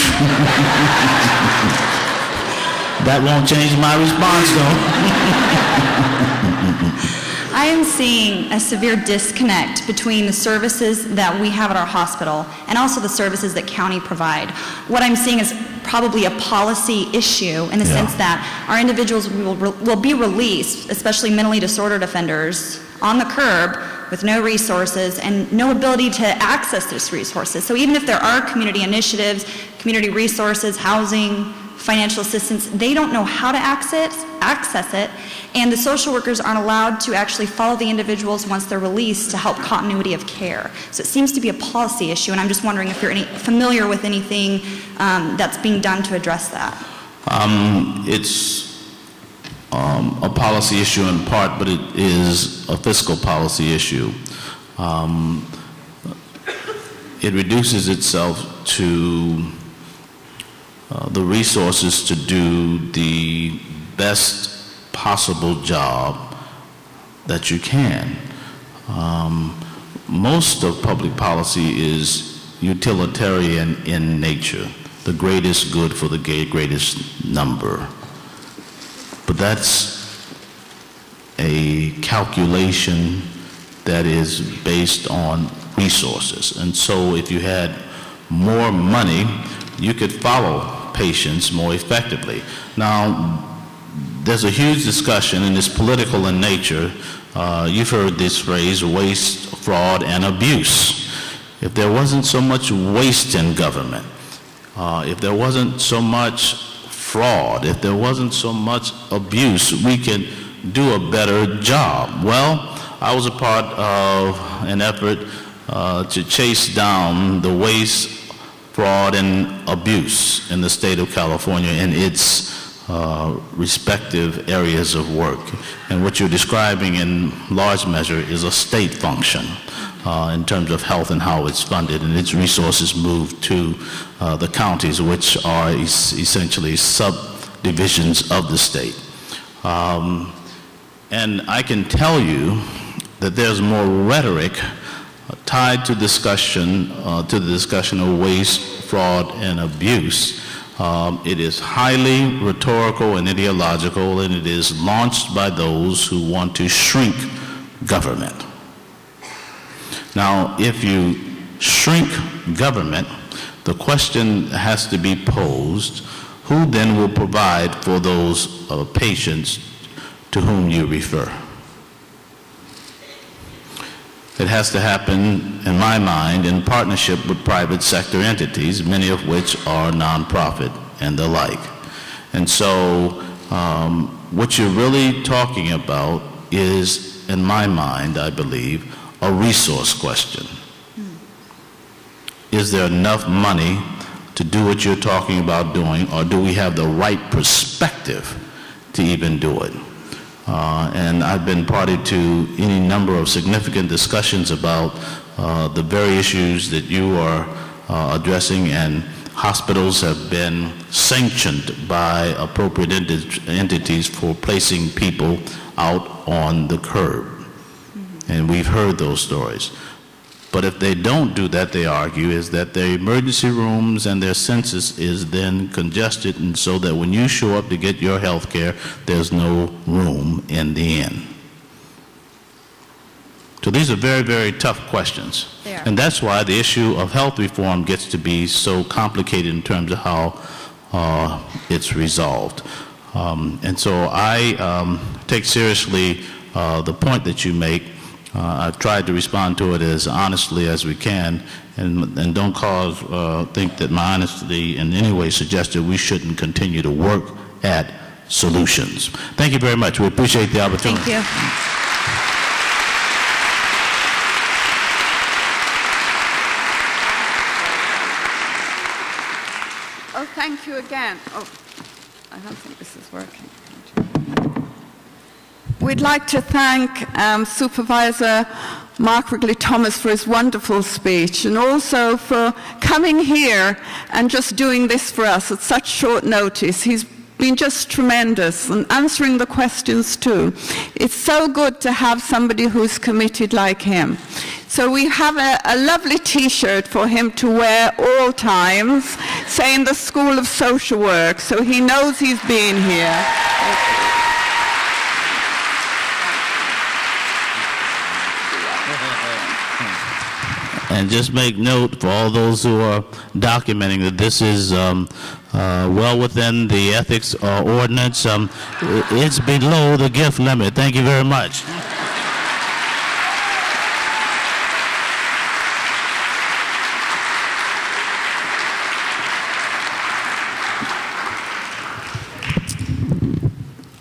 That won't change my response, though. I am seeing a severe disconnect between the services that we have at our hospital and also the services that county provide. What I'm seeing is probably a policy issue in the sense that our individuals will be released, especially mentally disordered offenders, on the curb with no resources and no ability to access those resources. So even if there are community initiatives, community resources, housing, financial assistance, they don't know how to access it, and the social workers aren't allowed to actually follow the individuals once they're released to help continuity of care. So it seems to be a policy issue, and I'm just wondering if you're familiar with anything that's being done to address that. It's a policy issue in part, but it is a fiscal policy issue. It reduces itself to the resources to do the best possible job that you can. Most of public policy is utilitarian in nature, the greatest good for the greatest number. But that's a calculation that is based on resources. And so if you had more money, you could follow patients more effectively. Now, there's a huge discussion, and it's political in nature. You've heard this phrase, waste, fraud, and abuse. If there wasn't so much waste in government, if there wasn't so much fraud, if there wasn't so much abuse, we could do a better job. Well, I was a part of an effort to chase down the waste, fraud, and abuse in the state of California in its respective areas of work. And what you're describing in large measure is a state function in terms of health and how it's funded, and its resources move to the counties, which are essentially subdivisions of the state. And I can tell you that there's more rhetoric tied to discussion, to the discussion of waste, fraud, and abuse. It is highly rhetorical and ideological, and it is launched by those who want to shrink government. Now, if you shrink government, the question has to be posed, who then will provide for those patients to whom you refer? it has to happen, in my mind, in partnership with private sector entities, many of which are nonprofit and the like. And so what you're really talking about is, in my mind, I believe, a resource question. Is there enough money to do what you're talking about doing, or do we have the right perspective to even do it? And I've been party to any number of significant discussions about the very issues that you are addressing, and hospitals have been sanctioned by appropriate entities for placing people out on the curb. And we've heard those stories. But if they don't do that, they argue, is that their emergency rooms and their census is then congested, and so that when you show up to get your health care, there's no room in the inn. So these are very, very tough questions. And that's why the issue of health reform gets to be so complicated in terms of how it's resolved. And so I take seriously the point that you make. I've tried to respond to it as honestly as we can, and don't think that my honesty in any way suggests that we shouldn't continue to work at solutions. Thank you very much. We appreciate the opportunity. Thank you. Oh, thank you again. Oh, I don't think this is working. We'd like to thank Supervisor Mark Wrigley-Thomas for his wonderful speech, and also for coming here and just doing this for us at such short notice. He's been just tremendous, and answering the questions too. It's so good to have somebody who's committed like him. So we have a lovely t-shirt for him to wear all times, saying the School of Social Work, so he knows he's been here. And just make note for all those who are documenting that this is well within the ethics ordinance. It's below the gift limit. Thank you very much.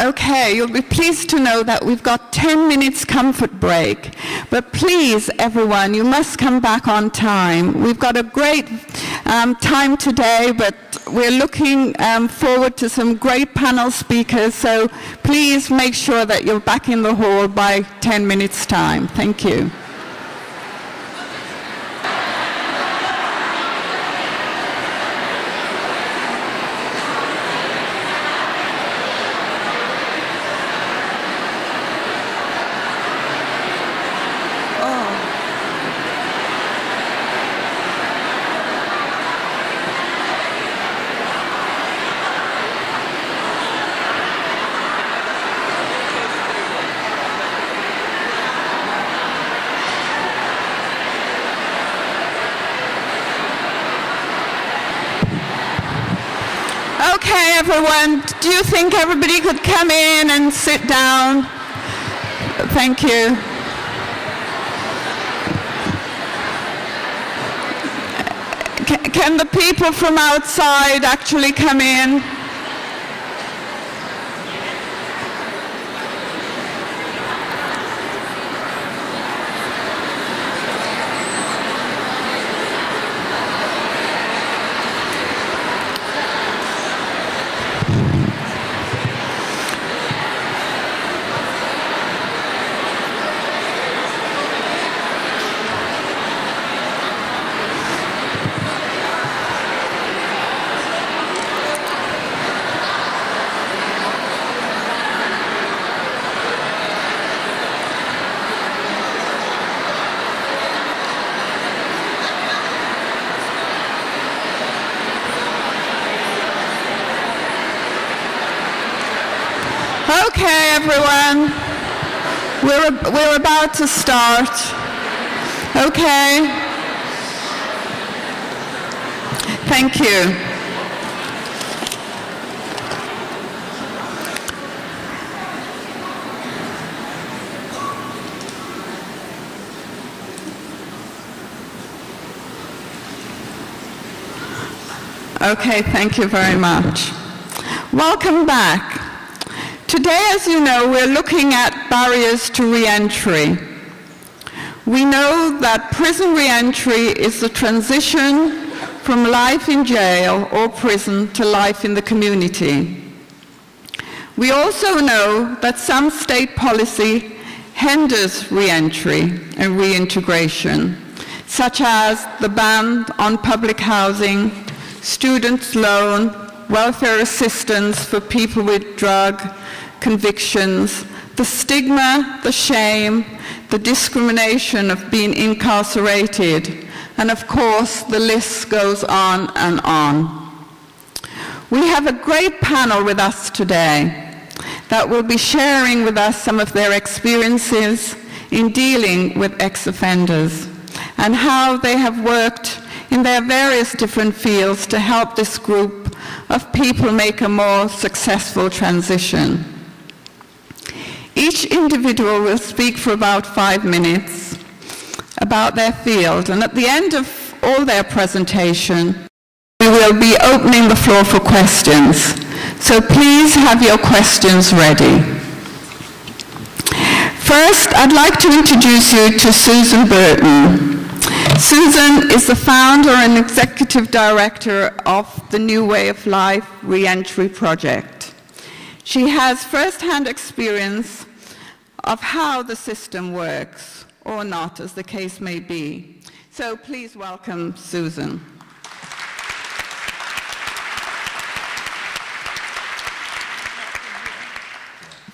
Okay, you'll be pleased to know that we've got 10 minutes comfort break. But please, everyone, you must come back on time. We've got a great time today, but we're looking forward to some great panel speakers, so please make sure that you're back in the hall by 10 minutes' time. Thank you. Okay, everyone, do you think everybody could come in and sit down? Thank you. Can the people from outside actually come in? Okay, everyone, we're about to start. Okay. Thank you. Okay, thank you very much. Welcome back. Today, as you know, we're looking at barriers to reentry. We know that prison reentry is the transition from life in jail or prison to life in the community. We also know that some state policy hinders reentry and reintegration, such as the ban on public housing, student loan, welfare assistance for people with drug convictions, the stigma, the shame, the discrimination of being incarcerated, and of course, the list goes on and on. We have a great panel with us today that will be sharing with us some of their experiences in dealing with ex-offenders and how they have worked in their various different fields to help this group of people make a more successful transition. Each individual will speak for about 5 minutes about their field, and at the end of all their presentation, we will be opening the floor for questions. So please have your questions ready. First, I'd like to introduce you to Susan Burton. Susan is the founder and executive director of the New Way of Life Reentry Project. She has first-hand experience of how the system works, or not, as the case may be. So please welcome Susan.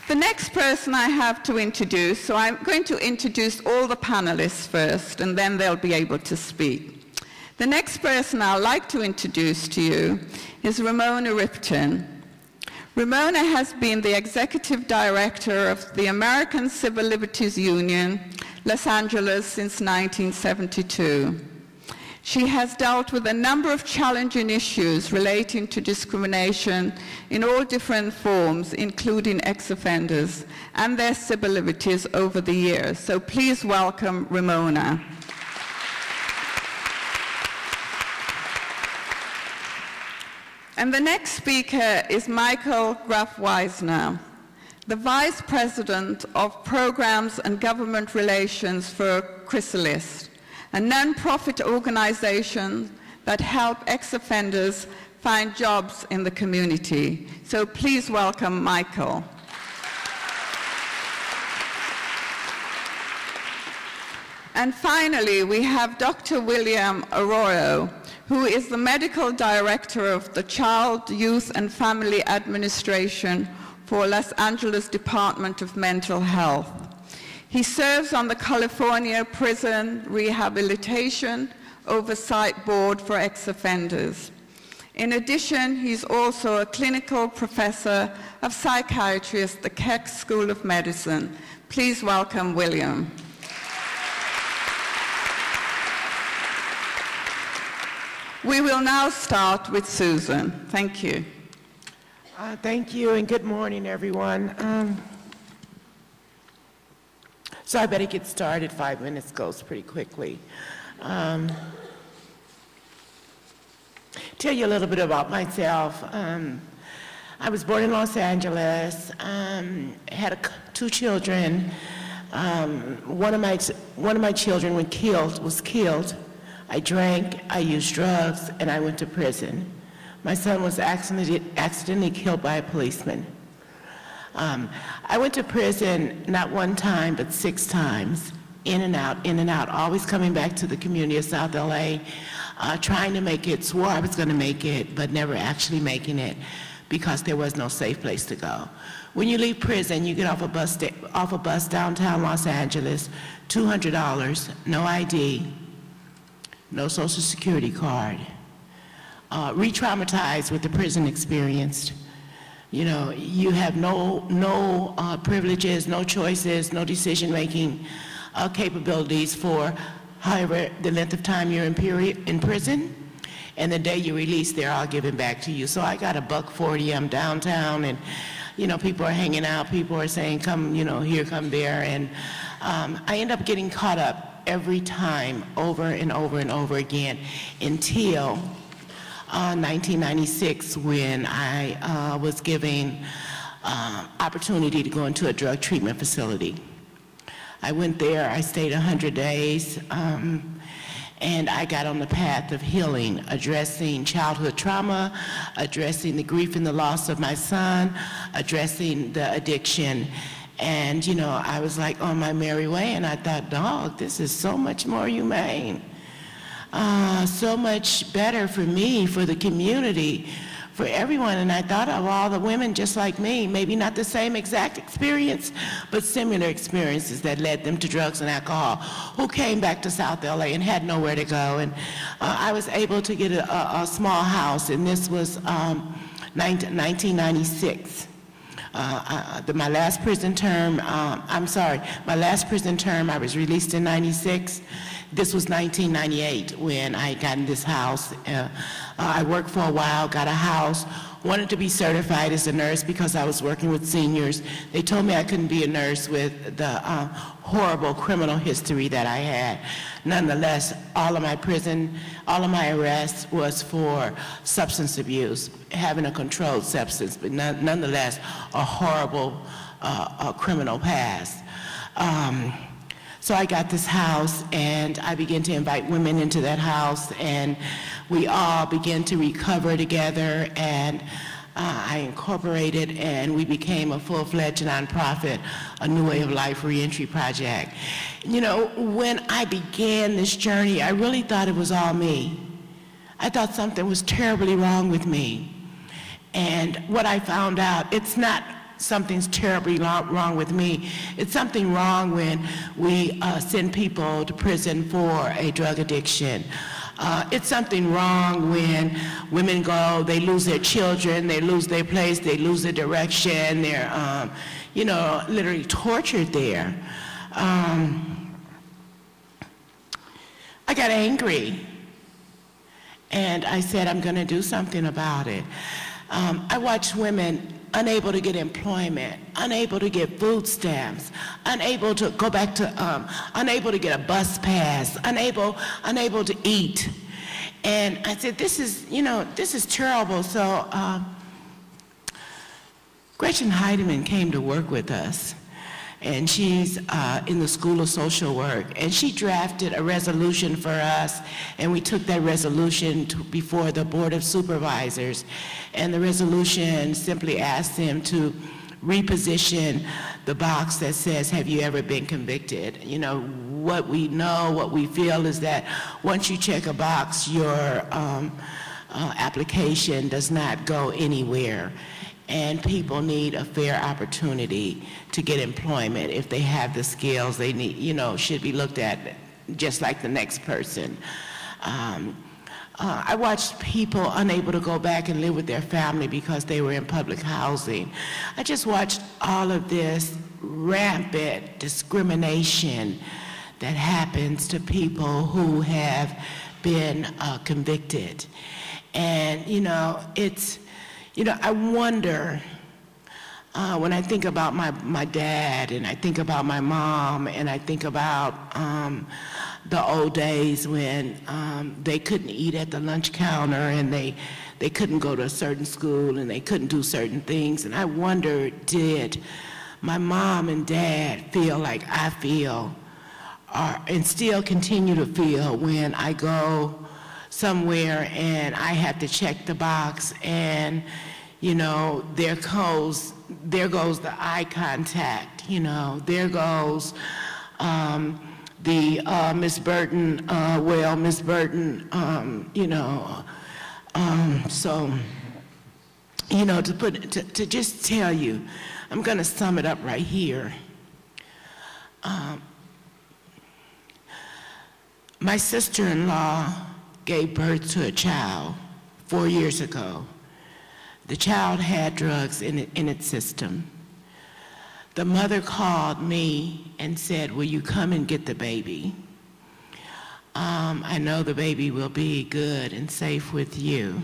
The next person I have to introduce, so I'm going to introduce all the panelists first, and then they'll be able to speak. The next person I'd like to introduce to you is Ramona Ripston. Ramona has been the executive director of the American Civil Liberties Union, Los Angeles, since 1972. She has dealt with a number of challenging issues relating to discrimination in all different forms, including ex-offenders and their civil liberties over the years. So please welcome Ramona. And the next speaker is Michael Graff-Weisner, the Vice President of Programs and Government Relations for Chrysalis, a non-profit organization that helps ex-offenders find jobs in the community. So please welcome Michael. And finally, we have Dr. William Arroyo, who is the medical director of the Child, Youth, and Family Administration for Los Angeles Department of Mental Health. He serves on the California Prison Rehabilitation Oversight Board for ex-offenders. In addition, he's also a clinical professor of psychiatry at the Keck School of Medicine. Please welcome William. We will now start with Susan. Thank you. Thank you, and good morning, everyone. So I better get started. 5 minutes goes pretty quickly. Tell you a little bit about myself. I was born in Los Angeles, had 2 children. One of my children was killed. I drank, I used drugs, and I went to prison. My son was accidentally killed by a policeman. I went to prison not 1 time, but 6 times, in and out, always coming back to the community of South LA, trying to make it, swore I was gonna make it, but never actually making it because there was no safe place to go. When you leave prison, you get off a bus downtown Los Angeles, $200, no ID, no social security card, re-traumatized with the prison experience. You know, you have no privileges, no choices, no decision-making capabilities for however the length of time you're in prison, and the day you release, they're all given back to you. So I got $1.40, I'm downtown, and you know, people are hanging out, people are saying, come, you know, here, come there, and I end up getting caught up every time, over and over and over again, until 1996 when I was given opportunity to go into a drug treatment facility. I went there, I stayed 100 days, and I got on the path of healing, addressing childhood trauma, addressing the grief and the loss of my son, addressing the addiction. And, you know, I was like on my merry way, and I thought, dog, this is so much more humane. So much better for me, for the community, for everyone. And I thought of all the women just like me, maybe not the same exact experience, but similar experiences that led them to drugs and alcohol, who came back to South LA and had nowhere to go. And I was able to get a small house, and this was 1996. My last prison term, my last prison term, I was released in 96. This was 1998 when I got in this house. I worked for a while, got a house, wanted to be certified as a nurse because I was working with seniors. They told me I couldn't be a nurse with the horrible criminal history that I had. Nonetheless, all of my arrests was for substance abuse, having a controlled substance, but nonetheless, a horrible criminal past. So I got this house, and I began to invite women into that house, and we all began to recover together, and I incorporated, and we became a full-fledged nonprofit, a New Way of Life Reentry project. You know, when I began this journey, I really thought it was all me. I thought something was terribly wrong with me. And what I found out, it's not something's terribly wrong with me. It's something wrong when we send people to prison for a drug addiction. It's something wrong when women go, they lose their children, they lose their place, they lose their direction, they're, you know, literally tortured there. I got angry, and I said, I'm gonna do something about it. I watched women unable to get employment, unable to get food stamps, unable to go back to, unable to get a bus pass, unable to eat. And I said, this is, you know, this is terrible. So Gretchen Heidemann came to work with us, and she's in the School of Social Work, and she drafted a resolution for us, and we took that resolution before the Board of Supervisors, and the resolution simply asked them to reposition the box that says, have you ever been convicted? You know, what we know, what we feel is that once you check a box, your application does not go anywhere. And people need a fair opportunity to get employment. If they have the skills they need, you know, should be looked at just like the next person. I watched people unable to go back and live with their family because they were in public housing. I just watched all of this rampant discrimination that happens to people who have been convicted. And, you know, it's, you know, I wonder, when I think about my dad, and I think about my mom, and I think about the old days when they couldn't eat at the lunch counter, and they couldn't go to a certain school, and they couldn't do certain things, and I wonder, did my mom and dad feel like I feel, and still continue to feel when I go somewhere and I have to check the box, and you know, there goes the eye contact, you know, there goes Miss Burton, Miss Burton, you know, so, you know, to just tell you, I'm gonna sum it up right here. My sister-in-law gave birth to a child 4 years ago. The child had drugs in its system. The mother called me and said, will you come and get the baby? I know the baby will be good and safe with you.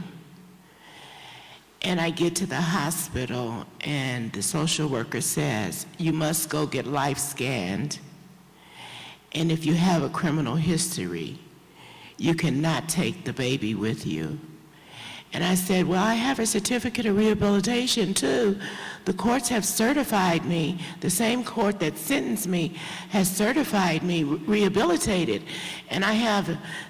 And I get to the hospital, and the social worker says, you must go get life scanned. And if you have a criminal history, you cannot take the baby with you. And I said, well, I have a certificate of rehabilitation too. The courts have certified me. The same court that sentenced me has certified me rehabilitated. And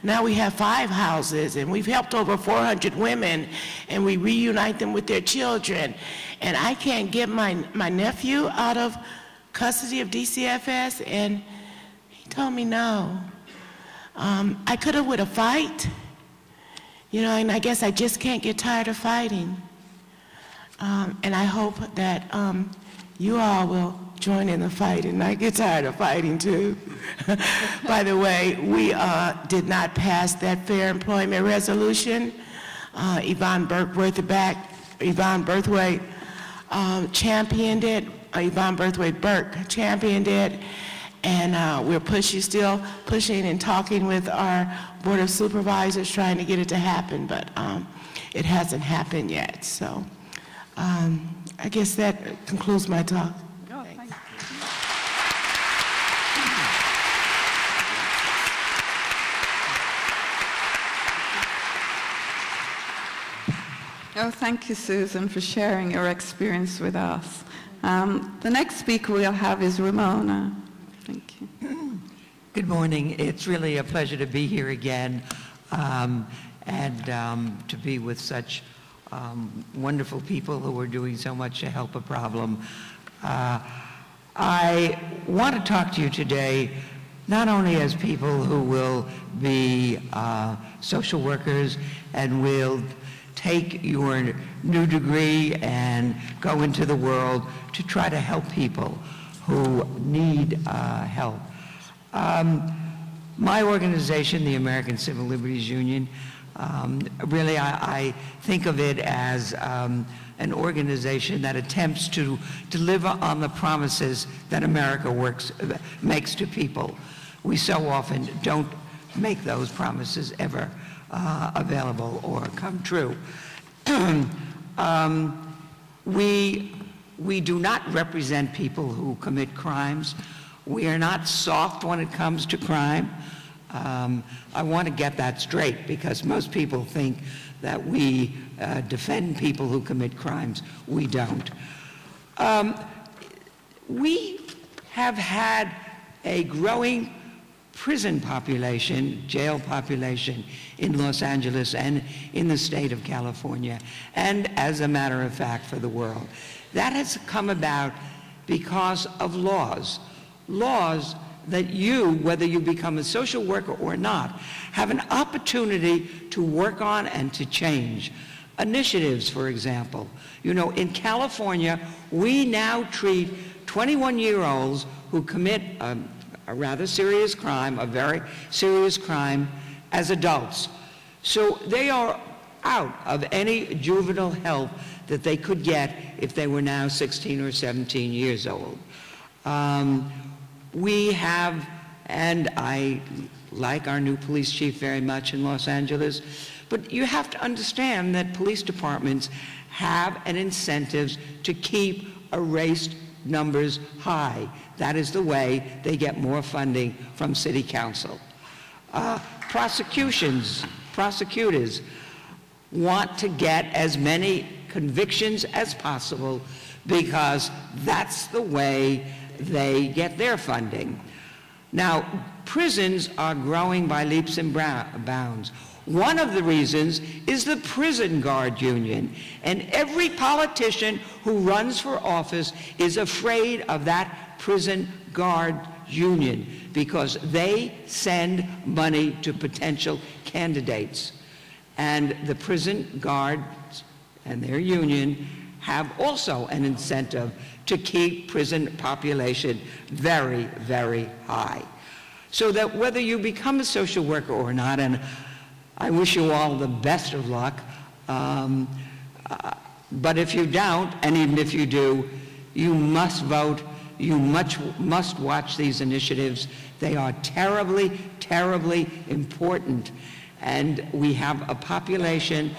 now we have 5 houses, and we've helped over 400 women, and we reunite them with their children. And I can't get my nephew out of custody of DCFS, and he told me no. I could have with a fight. You know, and I guess I just can't get tired of fighting. And I hope that you all will join in the fight and not get tired of fighting too. By the way, we did not pass that fair employment resolution. Yvonne Birthway championed it. Yvonne Birthway Burke championed it. And we're still pushing and talking with our Board of Supervisors trying to get it to happen, but it hasn't happened yet. So I guess that concludes my talk. Oh, thank you. Oh, thank you, Susan, for sharing your experience with us. The next speaker we'll have is Ramona. Thank you. Good morning. It's really a pleasure to be here again and to be with such wonderful people who are doing so much to help a problem. I want to talk to you today not only as people who will be social workers and will take your new degree and go into the world to try to help people who need help. My organization, the American Civil Liberties Union, really I think of it as an organization that attempts to deliver on the promises that America makes to people. We so often don't make those promises ever available or come true. We do not represent people who commit crimes. We are not soft when it comes to crime. I want to get that straight because most people think that we defend people who commit crimes. We don't. We have had a growing prison population, jail population in Los Angeles and in the state of California, and as a matter of fact for the world. That has come about because of laws. Laws that you, whether you become a social worker or not, have an opportunity to work on and to change. Initiatives, for example. You know, in California, we now treat 21-year-olds who commit a rather serious crime, a very serious crime, as adults. So they are out of any juvenile help that they could get if they were now 16 or 17 years old. We have, and I like our new police chief very much in Los Angeles, but you have to understand that police departments have an incentive to keep arrest numbers high. That is the way they get more funding from city council. Prosecutors want to get as many convictions as possible because that's the way they get their funding. Now, prisons are growing by leaps and bounds. One of the reasons is the prison guard union, and every politician who runs for office is afraid of that prison guard union because they send money to potential candidates. And the prison guards and their union have also an incentive to keep prison population very, very high. So that whether you become a social worker or not, and I wish you all the best of luck, but if you don't, and even if you do, you must vote, you must watch these initiatives. They are terribly, terribly important. And we have a population,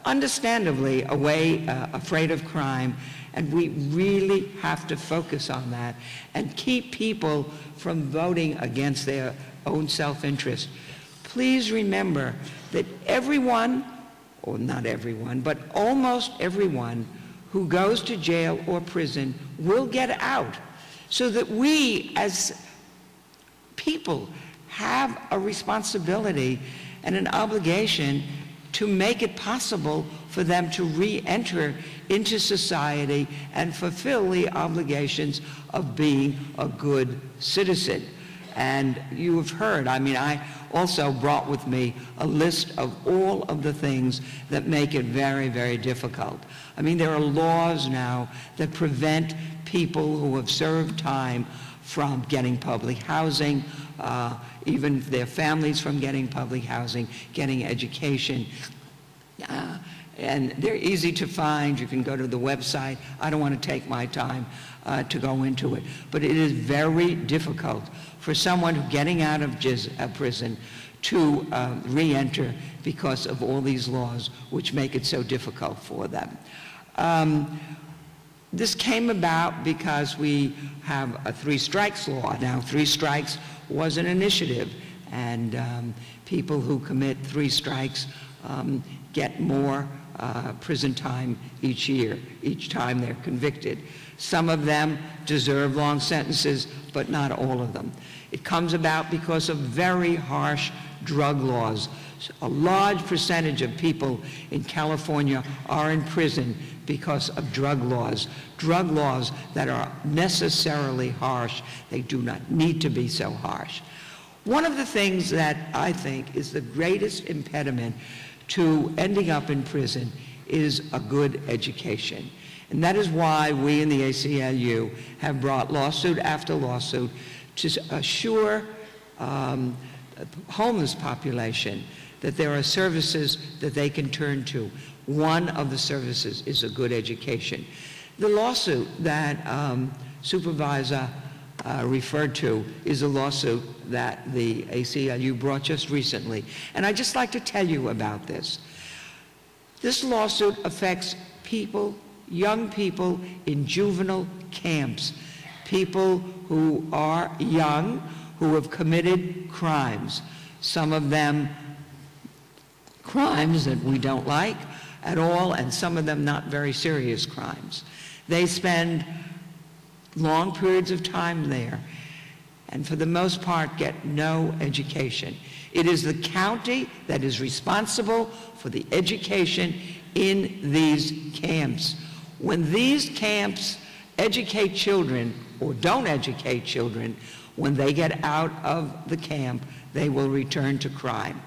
understandably, afraid of crime, and we really have to focus on that and keep people from voting against their own self-interest. Please remember that everyone or not everyone, but almost everyone who goes to jail or prison will get out, so that we as people have a responsibility and an obligation to make it possible for them to re-enter into society and fulfill the obligations of being a good citizen. And you have heard, I mean, I also brought with me a list of all of the things that make it very, very difficult. I mean, there are laws now that prevent people who have served time from getting public housing, even their families from getting public housing, getting education. And they're easy to find. You can go to the website. I don't want to take my time to go into it. But it is very difficult for someone who's getting out of prison to re-enter because of all these laws which make it so difficult for them. This came about because we have a 3 strikes law. Now, 3 strikes was an initiative, and people who commit 3 strikes get more prison time each year, each time they're convicted. Some of them deserve long sentences, but not all of them. It comes about because of very harsh drug laws. A large percentage of people in California are in prison because of drug laws that are necessarily harsh. They do not need to be so harsh. One of the things that I think is the greatest impediment to ending up in prison is a good education. And that is why we in the ACLU have brought lawsuit after lawsuit to assure the homeless population that there are services that they can turn to. One of the services is a good education. The lawsuit that Supervisor referred to is a lawsuit that the ACLU brought just recently. And I'd just like to tell you about this. This lawsuit affects people, young people in juvenile camps, people who are young, who have committed crimes, some of them crimes that we don't like at all, and some of them not very serious crimes. They spend long periods of time there, and for the most part get no education. It is the county that is responsible for the education in these camps. When these camps educate children or don't educate children, when they get out of the camp, they will return to crime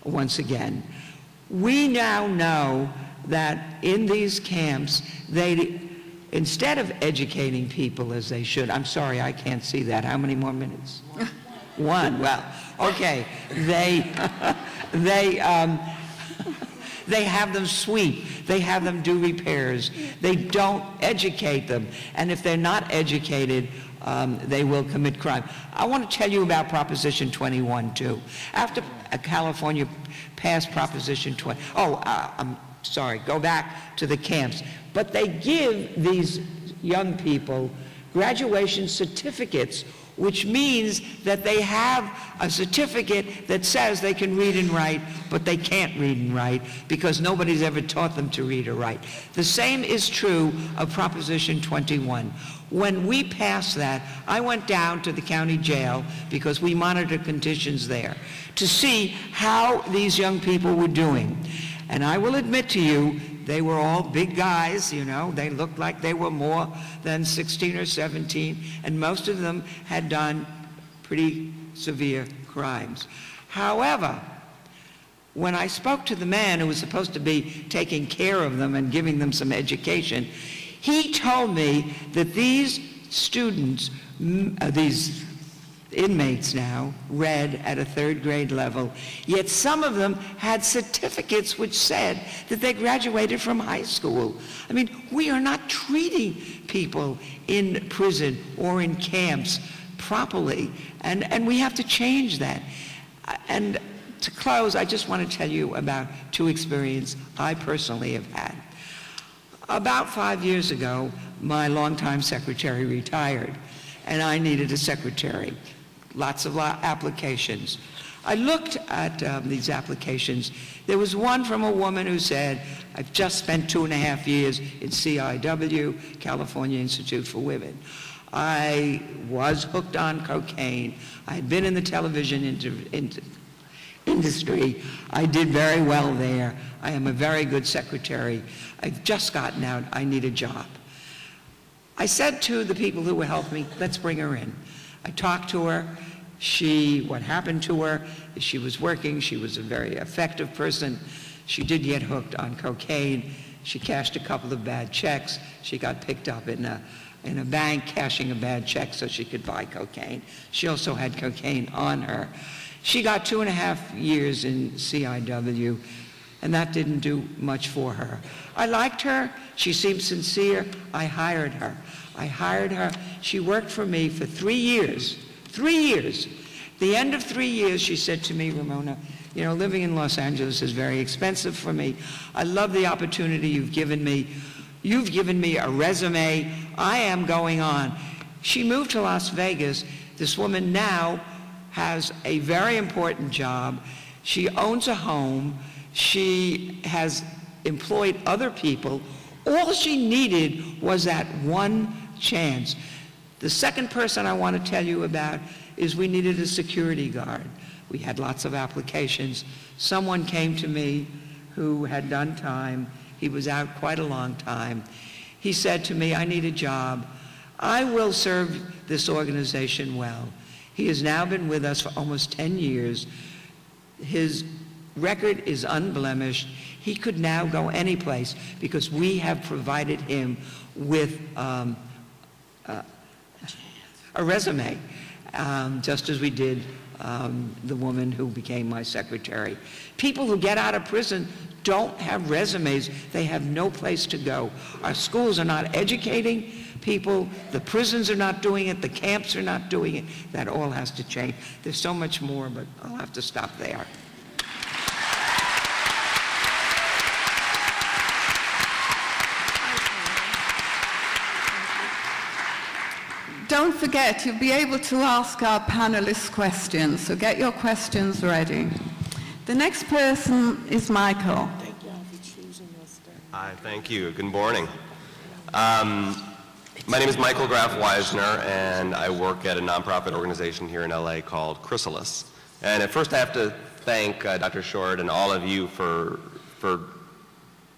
once again. We now know that in these camps, instead of educating people as they should, I'm sorry, I can't see that. How many more minutes? 1, well, okay. They have them sweep. They have them do repairs. They don't educate them. And if they're not educated, they will commit crime. I want to tell you about Proposition 21, too. After California passed Proposition 20, I'm sorry, go back to the camps. But they give these young people graduation certificates, which means that they have a certificate that says they can read and write, but they can't read and write because nobody's ever taught them to read or write. The same is true of Proposition 21. When we passed that, I went down to the county jail because we monitor conditions there to see how these young people were doing. And I will admit to you, they were all big guys, you know. They looked like they were more than 16 or 17, and most of them had done pretty severe crimes. However, when I spoke to the man who was supposed to be taking care of them and giving them some education, he told me that these students, these inmates now, read at a 3rd grade level, yet some of them had certificates which said that they graduated from high school. I mean, we are not treating people in prison or in camps properly, and we have to change that. And to close, I just want to tell you about 2 experiences I personally have had. About 5 years ago, my longtime secretary retired, and I needed a secretary. Lots of applications. I looked at these applications. There was one from a woman who said, I've just spent 2.5 years in CIW, California Institute for Women. I was hooked on cocaine. I had been in the television industry. I did very well there. I am a very good secretary. I've just gotten out. I need a job. I said to the people who were helping me, let's bring her in. I talked to her. What happened to her is she was working. She was a very effective person. She did get hooked on cocaine. She cashed a couple of bad checks. She got picked up in a bank cashing a bad check so she could buy cocaine. She also had cocaine on her. She got 2.5 years in CIW, and that didn't do much for her. I liked her. She seemed sincere. I hired her. She worked for me for 3 years. 3 years. The end of 3 years, she said to me, Ramona, you know, living in Los Angeles is very expensive for me. I love the opportunity you've given me. You've given me a resume. I am going on. She moved to Las Vegas. This woman now has a very important job. She owns a home. She has employed other people. All she needed was that one chance. The second person I want to tell you about is we needed a security guard. We had lots of applications. Someone came to me who had done time. He was out quite a long time. He said to me, I need a job. I will serve this organization well. He has now been with us for almost 10 years. His record is unblemished. He could now go any place because we have provided him with a resume, just as we did the woman who became my secretary. People who get out of prison don't have resumes. They have no place to go. Our schools are not educating people. The prisons are not doing it. The camps are not doing it. That all has to change. There's so much more, but I'll have to stop there. Don't forget, you'll be able to ask our panelists questions, so get your questions ready. The next person is Michael. Hi, thank you. Good morning. My name is Michael Graff-Weisner, and I work at a nonprofit organization here in LA called Chrysalis. And at first I have to thank Dr. Short and all of you for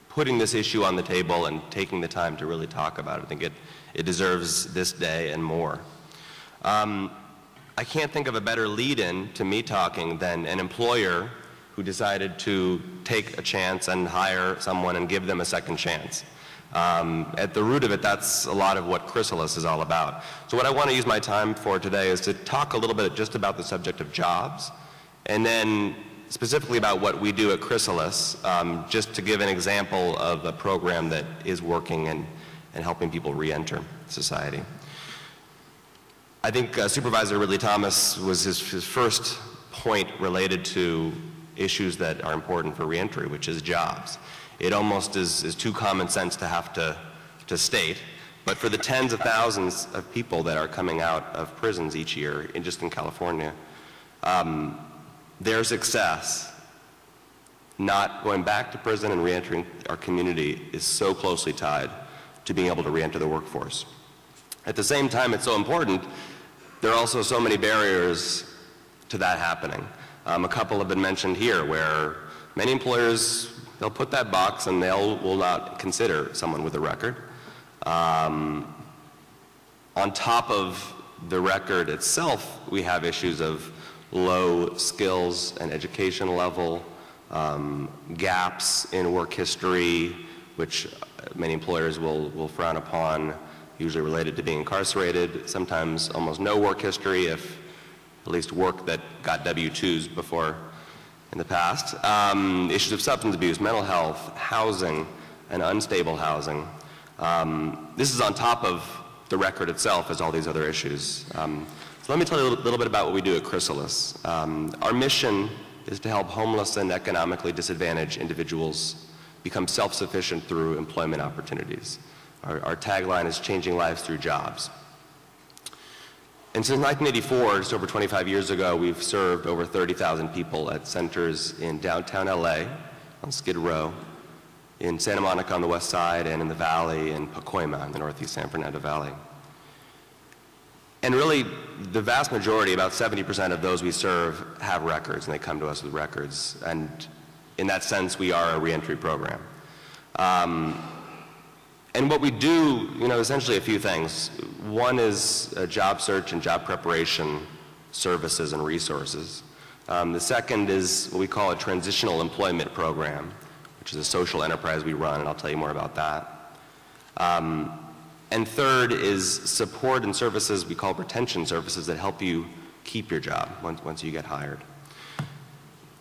putting this issue on the table and taking the time to really talk about it. I think it deserves this day and more. I can't think of a better lead-in to me talking than an employer who decided to take a chance and hire someone and give them a second chance. At the root of it, that's a lot of what Chrysalis is all about. So what I want to use my time for today is to talk a little bit just about the subject of jobs, and then specifically about what we do at Chrysalis, just to give an example of a program that is working and helping people re-enter society. I think Supervisor Ridley Thomas was his first point related to issues that are important for reentry, which is jobs. It almost is too common sense to have to state, but for the tens of thousands of people that are coming out of prisons each year, just in California, their success not going back to prison and reentering our community is so closely tied to being able to reenter the workforce. At the same time, it's so important, there are also so many barriers to that happening. A couple have been mentioned here where many employers, they'll put that box and will not consider someone with a record. On top of the record itself, we have issues of low skills and education level, gaps in work history, which many employers will frown upon, usually related to being incarcerated, sometimes almost no work history, if at least work that got W-2s before in the past. Issues of substance abuse, mental health, housing, and unstable housing. This is on top of the record itself as all these other issues. So let me tell you a little bit about what we do at Chrysalis. Our mission is to help homeless and economically disadvantaged individuals become self-sufficient through employment opportunities. Our tagline is changing lives through jobs. And since 1984, just over 25 years ago, we've served over 30,000 people at centers in downtown LA, on Skid Row, in Santa Monica on the west side, and in the valley in Pacoima in the northeast San Fernando Valley. And really, the vast majority, about 70% of those we serve, have records, and they come to us with records. And in that sense, we are a reentry program. And what we do, essentially a few things. One is job search and job preparation services and resources. The second is what we call a transitional employment program, which is a social enterprise we run, and I'll tell you more about that. And third is support and services we call retention services that help you keep your job once you get hired.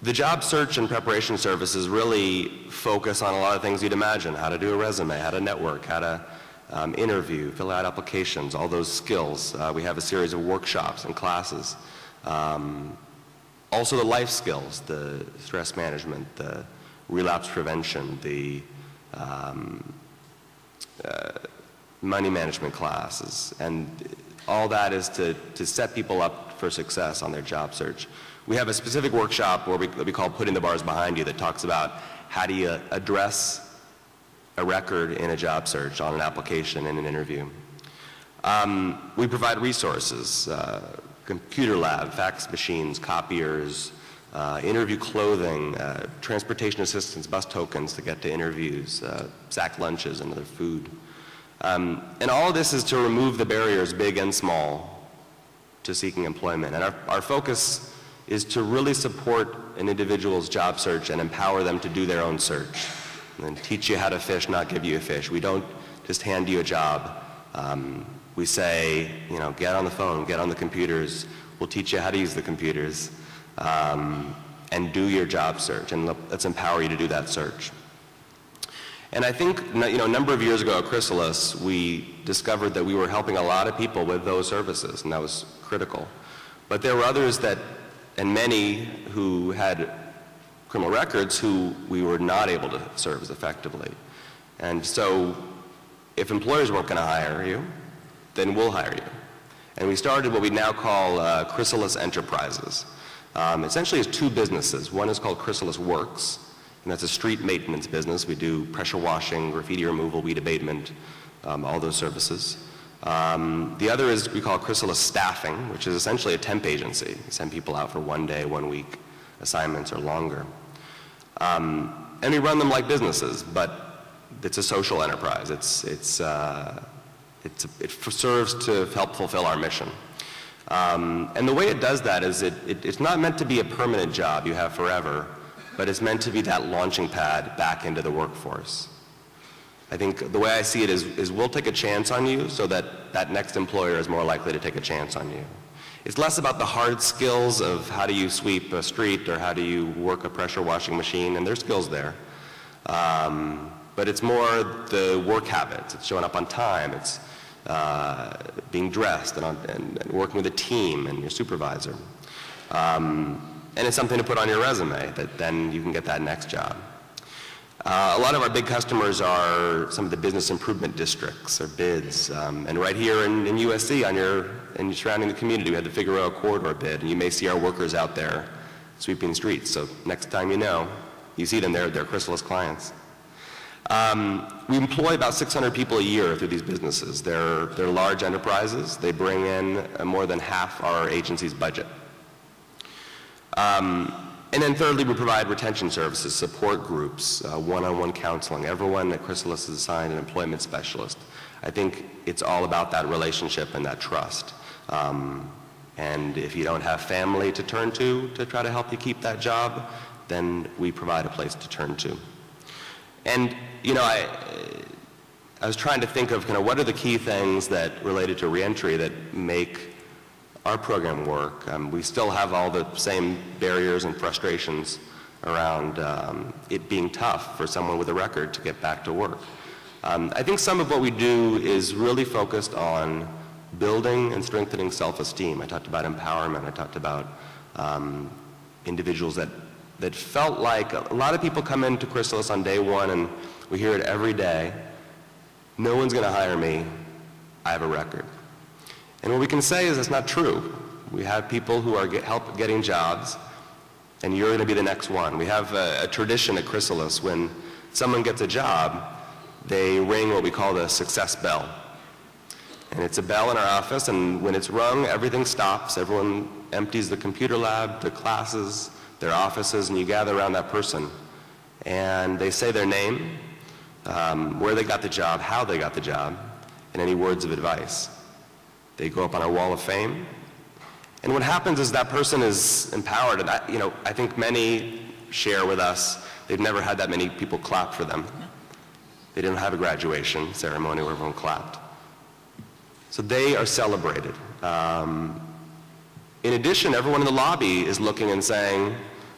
The job search and preparation services really focus on a lot of things you'd imagine: how to do a resume, how to network, how to interview, fill out applications, all those skills. We have a series of workshops and classes. Also the life skills, the stress management, the relapse prevention, the money management classes, and all that is to set people up for success on their job search. We have a specific workshop where we call Putting the Bars Behind You that talks about how do you address a record in a job search, on an application, in an interview. We provide resources, computer lab, fax machines, copiers, interview clothing, transportation assistance, bus tokens to get to interviews, sack lunches and other food. And all of this is to remove the barriers, big and small, to seeking employment. And our focus is to really support an individual's job search and empower them to do their own search. And then teach you how to fish, not give you a fish. We don't just hand you a job. We say, get on the phone, get on the computers. We'll teach you how to use the computers and do your job search. And let's empower you to do that search. And I think, a number of years ago at Chrysalis, we discovered that we were helping a lot of people with those services, and that was critical. But there were others and many who had criminal records who we were not able to serve as effectively. And so if employers weren't going to hire you, then we'll hire you. And we started what we now call Chrysalis Enterprises. Essentially it's two businesses. One is called Chrysalis Works, and that's a street maintenance business. We do pressure washing, graffiti removal, weed abatement, all those services. The other is we call Chrysalis Staffing, which is essentially a temp agency. We send people out for 1 day, 1 week assignments or longer. And we run them like businesses, but it's a social enterprise. It serves to help fulfill our mission. And the way it does that is it's not meant to be a permanent job you have forever, but it's meant to be that launching pad back into the workforce. I think the way I see it is we'll take a chance on you so that that next employer is more likely to take a chance on you. It's less about the hard skills of how do you sweep a street or how do you work a pressure washing machine, and there's skills there. But it's more the work habits. It's showing up on time. It's being dressed and working with a team and your supervisor. And it's something to put on your resume that then you can get that next job. A lot of our big customers are some of the business improvement districts or bids. And right here in USC and surrounding the community, we had the Figueroa Corridor bid, and you may see our workers out there sweeping streets. So next time you see them, they're Chrysalis clients. We employ about 600 people a year through these businesses. They're large enterprises. They bring in more than half our agency's budget. And then thirdly, we provide retention services, support groups, one-on-one counseling. Everyone at Chrysalis is assigned an employment specialist. I think it's all about that relationship and that trust. And if you don't have family to turn to try to help you keep that job, then we provide a place to turn to. And, I was trying to think of what are the key things that related to reentry that make our program work. We still have all the same barriers and frustrations around it being tough for someone with a record to get back to work. I think some of what we do is really focused on building and strengthening self-esteem. I talked about empowerment. I talked about individuals that felt like a lot of people come into Chrysalis on day one and we hear it every day. No one's going to hire me. I have a record. And what we can say is it's not true. We have people who are getting jobs, and you're going to be the next one. We have a tradition at Chrysalis. When someone gets a job, they ring what we call the success bell. And it's a bell in our office, and when it's rung, everything stops. Everyone empties the computer lab, their classes, their offices, and you gather around that person. And they say their name, where they got the job, how they got the job, and any words of advice. They go up on our wall of fame. And what happens is that person is empowered. And I think many share with us, they've never had that many people clap for them. They didn't have a graduation ceremony where everyone clapped. So they are celebrated. In addition, everyone in the lobby is looking and saying,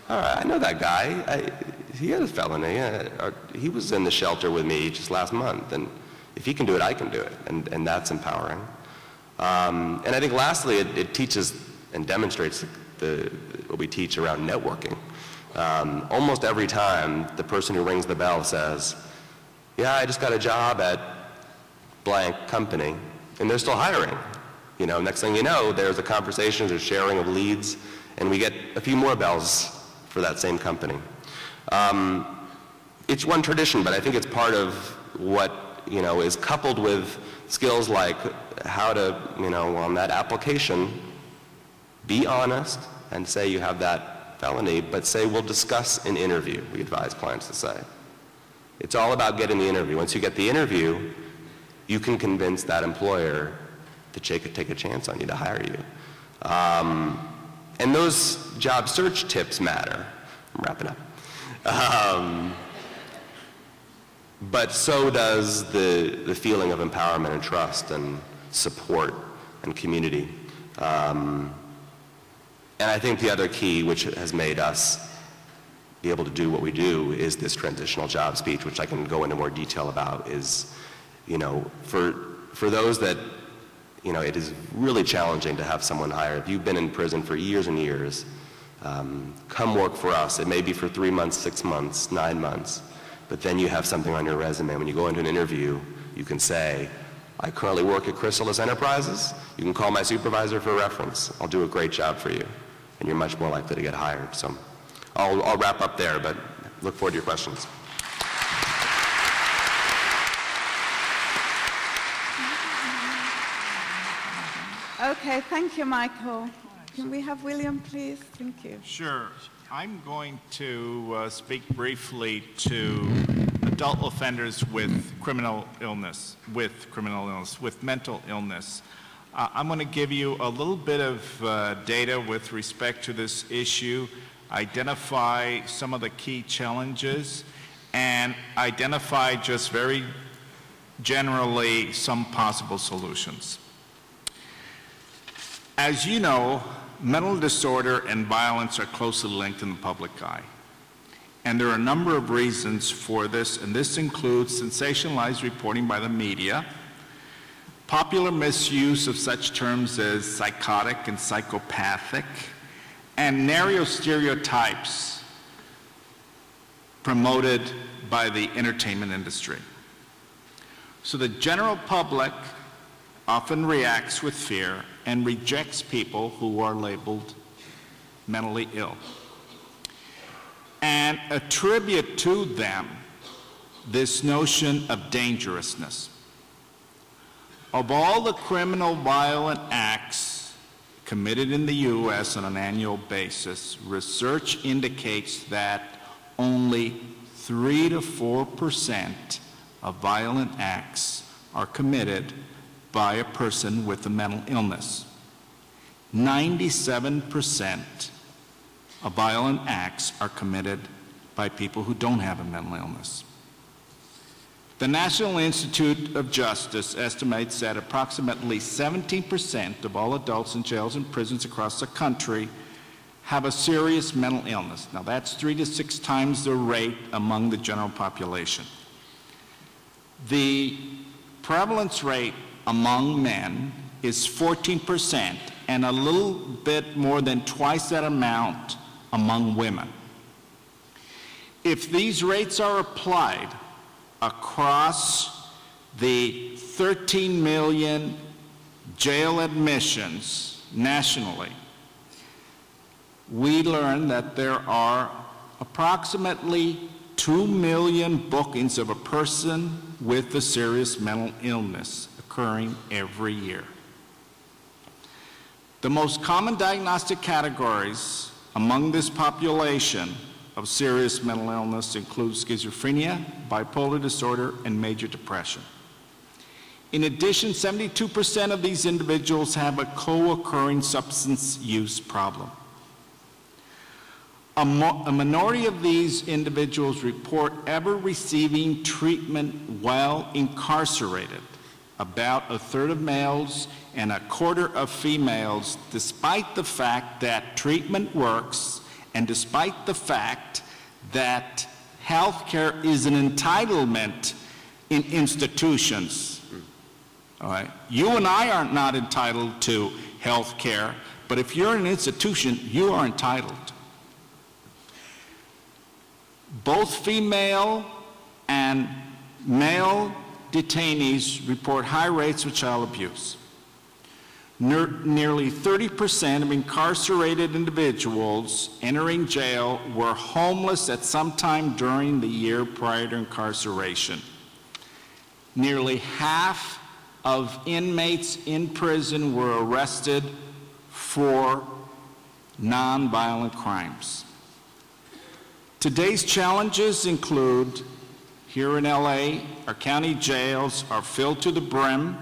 all right, I know that guy. He had a felony. He was in the shelter with me just last month. And if he can do it, I can do it. And that's empowering. And I think lastly, it teaches and demonstrates what we teach around networking. Almost every time the person who rings the bell says, yeah, I just got a job at blank company, and they're still hiring. Next thing you know, there's a conversation, there's sharing of leads, and we get a few more bells for that same company. It's one tradition, but I think it's part of what, is coupled with skills like how to, on that application, be honest and say you have that felony, but say we'll discuss an interview, we advise clients to say. It's all about getting the interview. Once you get the interview, you can convince that employer to take a chance on you, to hire you. And those job search tips matter. I'm wrapping up. But so does the feeling of empowerment and trust and support and community. And I think the other key, which has made us be able to do what we do, is this transitional job speech, which I can go into more detail about, is, for those that, it is really challenging to have someone hired. If you've been in prison for years and years, come work for us. It may be for 3 months, 6 months, 9 months, but then you have something on your resume. When you go into an interview, you can say, I currently work at Chrysalis Enterprises. You can call my supervisor for reference. I'll do a great job for you, and you're much more likely to get hired. So I'll wrap up there, but look forward to your questions. Okay, thank you, Michael. Can we have William, please? Thank you. Sure. I'm going to speak briefly to adult offenders with mental illness. I'm going to give you a little bit of data with respect to this issue, identify some of the key challenges, and identify just very generally some possible solutions. As you know, mental disorder and violence are closely linked in the public eye. And there are a number of reasons for this, and this includes sensationalized reporting by the media, popular misuse of such terms as psychotic and psychopathic, and narrow stereotypes promoted by the entertainment industry. So the general public often reacts with fear and rejects people who are labeled mentally ill, and attribute to them this notion of dangerousness. Of all the criminal violent acts committed in the U.S. on an annual basis, research indicates that only 3 to 4% of violent acts are committed by a person with a mental illness. 97% of violent acts are committed by people who don't have a mental illness. The National Institute of Justice estimates that approximately 17% of all adults in jails and prisons across the country have a serious mental illness. Now that's 3 to 6 times the rate among the general population. The prevalence rate among men is 14%, and a little bit more than twice that amount among women. If these rates are applied across the 13 million jail admissions nationally, we learned that there are approximately 2 million bookings of a person with a serious mental illness occurring every year. The most common diagnostic categories among this population of serious mental illness include schizophrenia, bipolar disorder, and major depression. In addition, 72% of these individuals have a co-occurring substance use problem. A minority of these individuals report ever receiving treatment while incarcerated. About a third of males and a quarter of females, despite the fact that treatment works and despite the fact that health care is an entitlement in institutions. All right? You and I are not entitled to health care, but if you're in an institution, you are entitled. Both female and male detainees report high rates of child abuse. Nearly 30% of incarcerated individuals entering jail were homeless at some time during the year prior to incarceration. Nearly half of inmates in prison were arrested for nonviolent crimes. Today's challenges include, here in LA, our county jails are filled to the brim.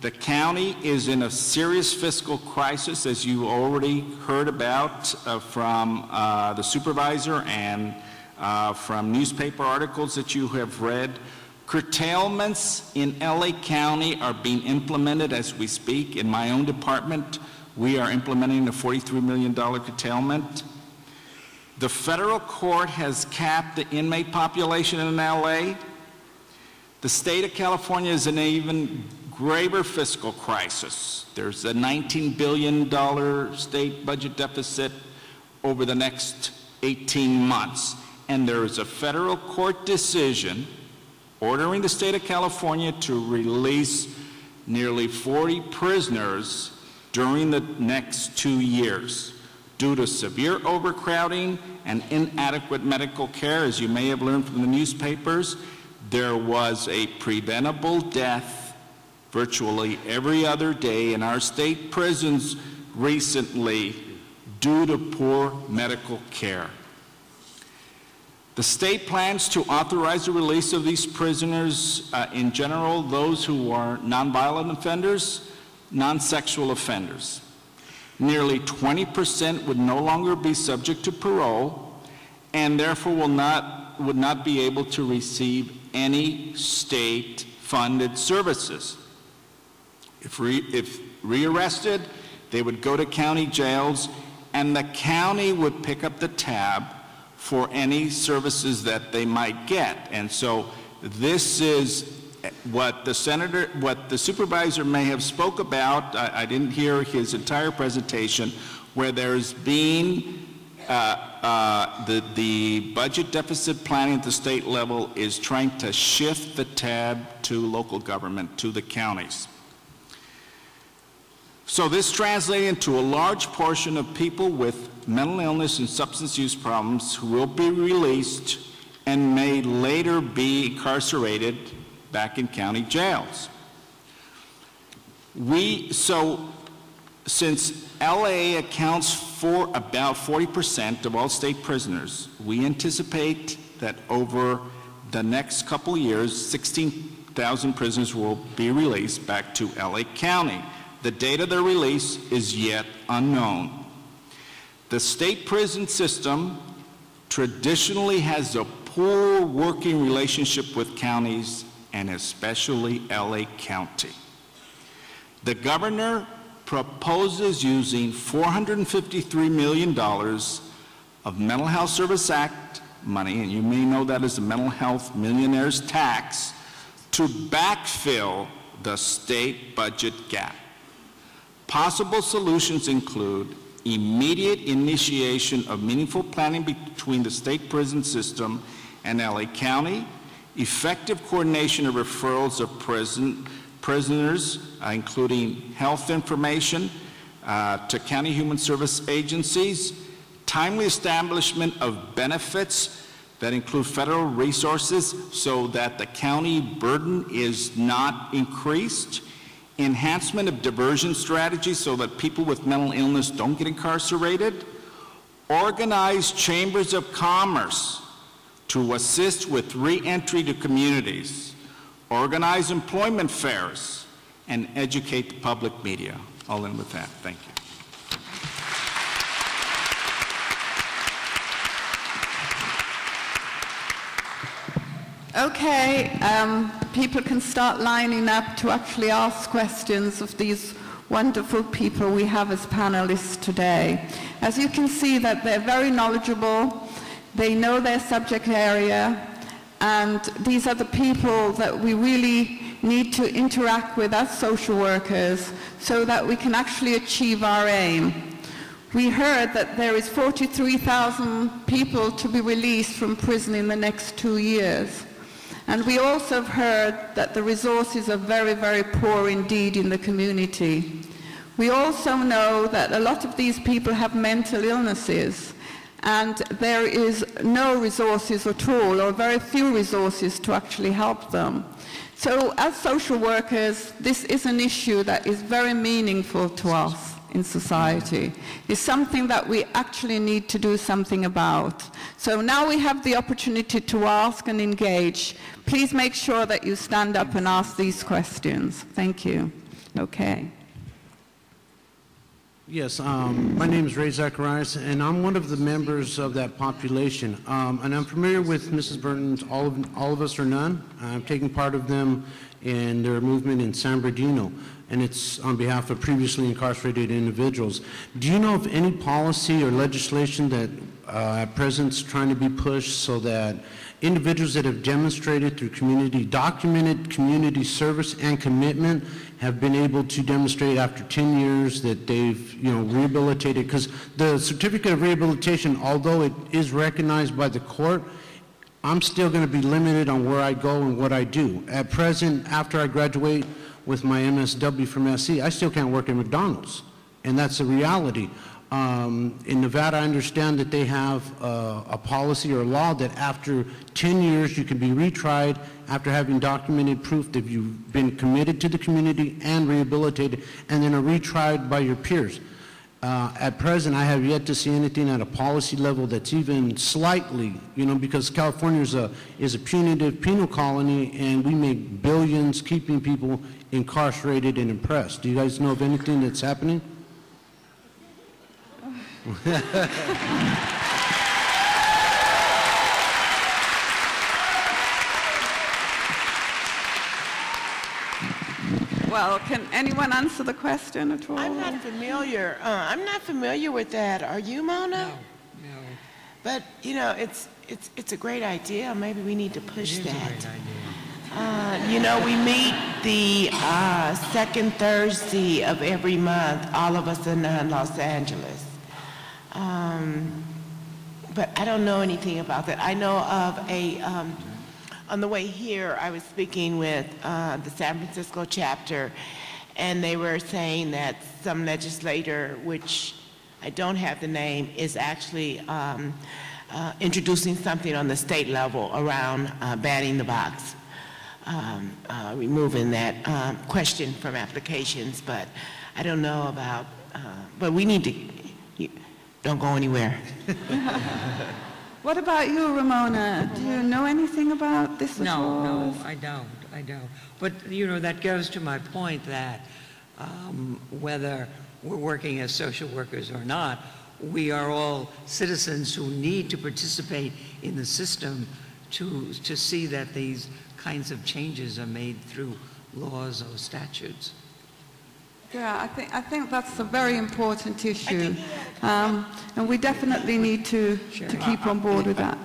The county is in a serious fiscal crisis, as you already heard about from the supervisor and from newspaper articles that you have read. Curtailments in LA County are being implemented as we speak. In my own department, we are implementing a $43 million curtailment. The federal court has capped the inmate population in LA. The state of California is in an even graver fiscal crisis. There's a $19 billion state budget deficit over the next 18 months. And there is a federal court decision ordering the state of California to release nearly 40 prisoners during the next 2 years. Due to severe overcrowding and inadequate medical care, as you may have learned from the newspapers, there was a preventable death virtually every other day in our state prisons recently due to poor medical care. The state plans to authorize the release of these prisoners, in general, those who are nonviolent offenders, non-sexual offenders. Nearly 20% would no longer be subject to parole and therefore would not be able to receive any state-funded services. If rearrested, they would go to county jails and the county would pick up the tab for any services that they might get. And so this is what the supervisor may have spoke about. I didn't hear his entire presentation, where there's been the budget deficit planning at the state level is trying to shift the tab to local government, to the counties. So this translates into a large portion of people with mental illness and substance use problems who will be released and may later be incarcerated back in county jails. Since LA accounts for about 40% of all state prisoners, we anticipate that over the next couple years, 16,000 prisoners will be released back to LA County. The date of their release is yet unknown. The state prison system traditionally has a poor working relationship with counties, and especially LA County. The governor proposes using $453 million of Mental Health Service Act money, and you may know that as the Mental Health Millionaire's Tax, to backfill the state budget gap. Possible solutions include immediate initiation of meaningful planning between the state prison system and LA County, effective coordination of referrals of prisoners, including health information to county human service agencies, timely establishment of benefits that include federal resources so that the county burden is not increased, enhancement of diversion strategies so that people with mental illness don't get incarcerated, organize chambers of commerce to assist with re-entry to communities, organize employment fairs, and educate the public media. I'll end with that. Thank you. Okay, people can start lining up to actually ask questions of these wonderful people we have as panelists today. As you can see that they're very knowledgeable, they know their subject area, and these are the people that we really need to interact with as social workers so that we can actually achieve our aim. We heard that there is 43,000 people to be released from prison in the next 2 years. And we also have heard that the resources are very, very poor indeed in the community. We also know that a lot of these people have mental illnesses, and there is no resources at all, or very few resources to actually help them. So as social workers, this is an issue that is very meaningful to us in society. It's something that we actually need to do something about. So now we have the opportunity to ask and engage. Please make sure that you stand up and ask these questions. Thank you. Okay. Yes, my name is Ray Zacharias, and I'm one of the members of that population. And I'm familiar with Mrs. Burton's All of Us or None. I'm taking part of them in their movement in San Bernardino, and it's on behalf of previously incarcerated individuals. Do you know of any policy or legislation that at present is trying to be pushed so that individuals that have demonstrated through documented community service and commitment have been able to demonstrate after 10 years that they've, rehabilitated? Because the certificate of rehabilitation, although it is recognized by the court, I'm still going to be limited on where I go and what I do. At present, after I graduate with my MSW from SC, I still can't work at McDonald's, and that's a reality. In Nevada, I understand that they have a policy or a law that after 10 years you can be retried after having documented proof that you've been committed to the community and rehabilitated, and then are retried by your peers. At present, I have yet to see anything at a policy level that's even slightly, because California is a punitive penal colony, and we make billions keeping people incarcerated and oppressed. Do you guys know of anything that's happening? Well, can anyone answer the question at all? I'm not familiar. I'm not familiar with that. Are you, Mona? No. But it's a great idea. Maybe we need to push that. It is a great idea. We meet the second Thursday of every month, all of us in Los Angeles. But I don't know anything about that. I know of on the way here, I was speaking with the San Francisco chapter, and they were saying that some legislator, which I don't have the name, is actually introducing something on the state level around banning the box, removing that question from applications. But I don't know about, but we need to, don't go anywhere. What about you, Ramona? Do you know anything about this at all? No, I don't. But, that goes to my point that whether we're working as social workers or not, we are all citizens who need to participate in the system to see that these kinds of changes are made through laws or statutes. Yeah, I think that's a very important issue, and we definitely need to keep on board with that.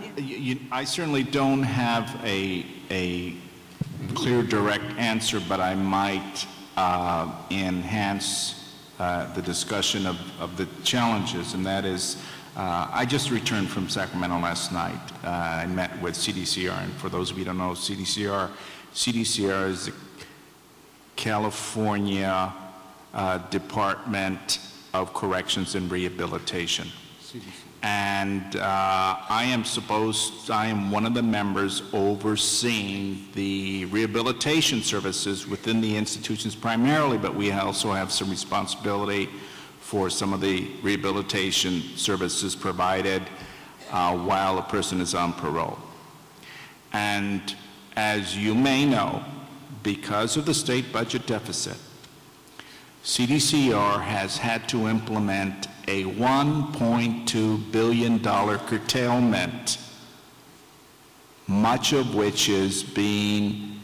I certainly don't have a clear, direct answer, but I might enhance the discussion of the challenges, and that is, I just returned from Sacramento last night. I met with CDCR, and for those of you who don't know, CDCR is the California Department of Corrections and Rehabilitation. And I am one of the members overseeing the rehabilitation services within the institutions primarily, but we also have some responsibility for some of the rehabilitation services provided while a person is on parole. And as you may know, because of the state budget deficit, CDCR has had to implement a $1.2 billion curtailment, much of which is being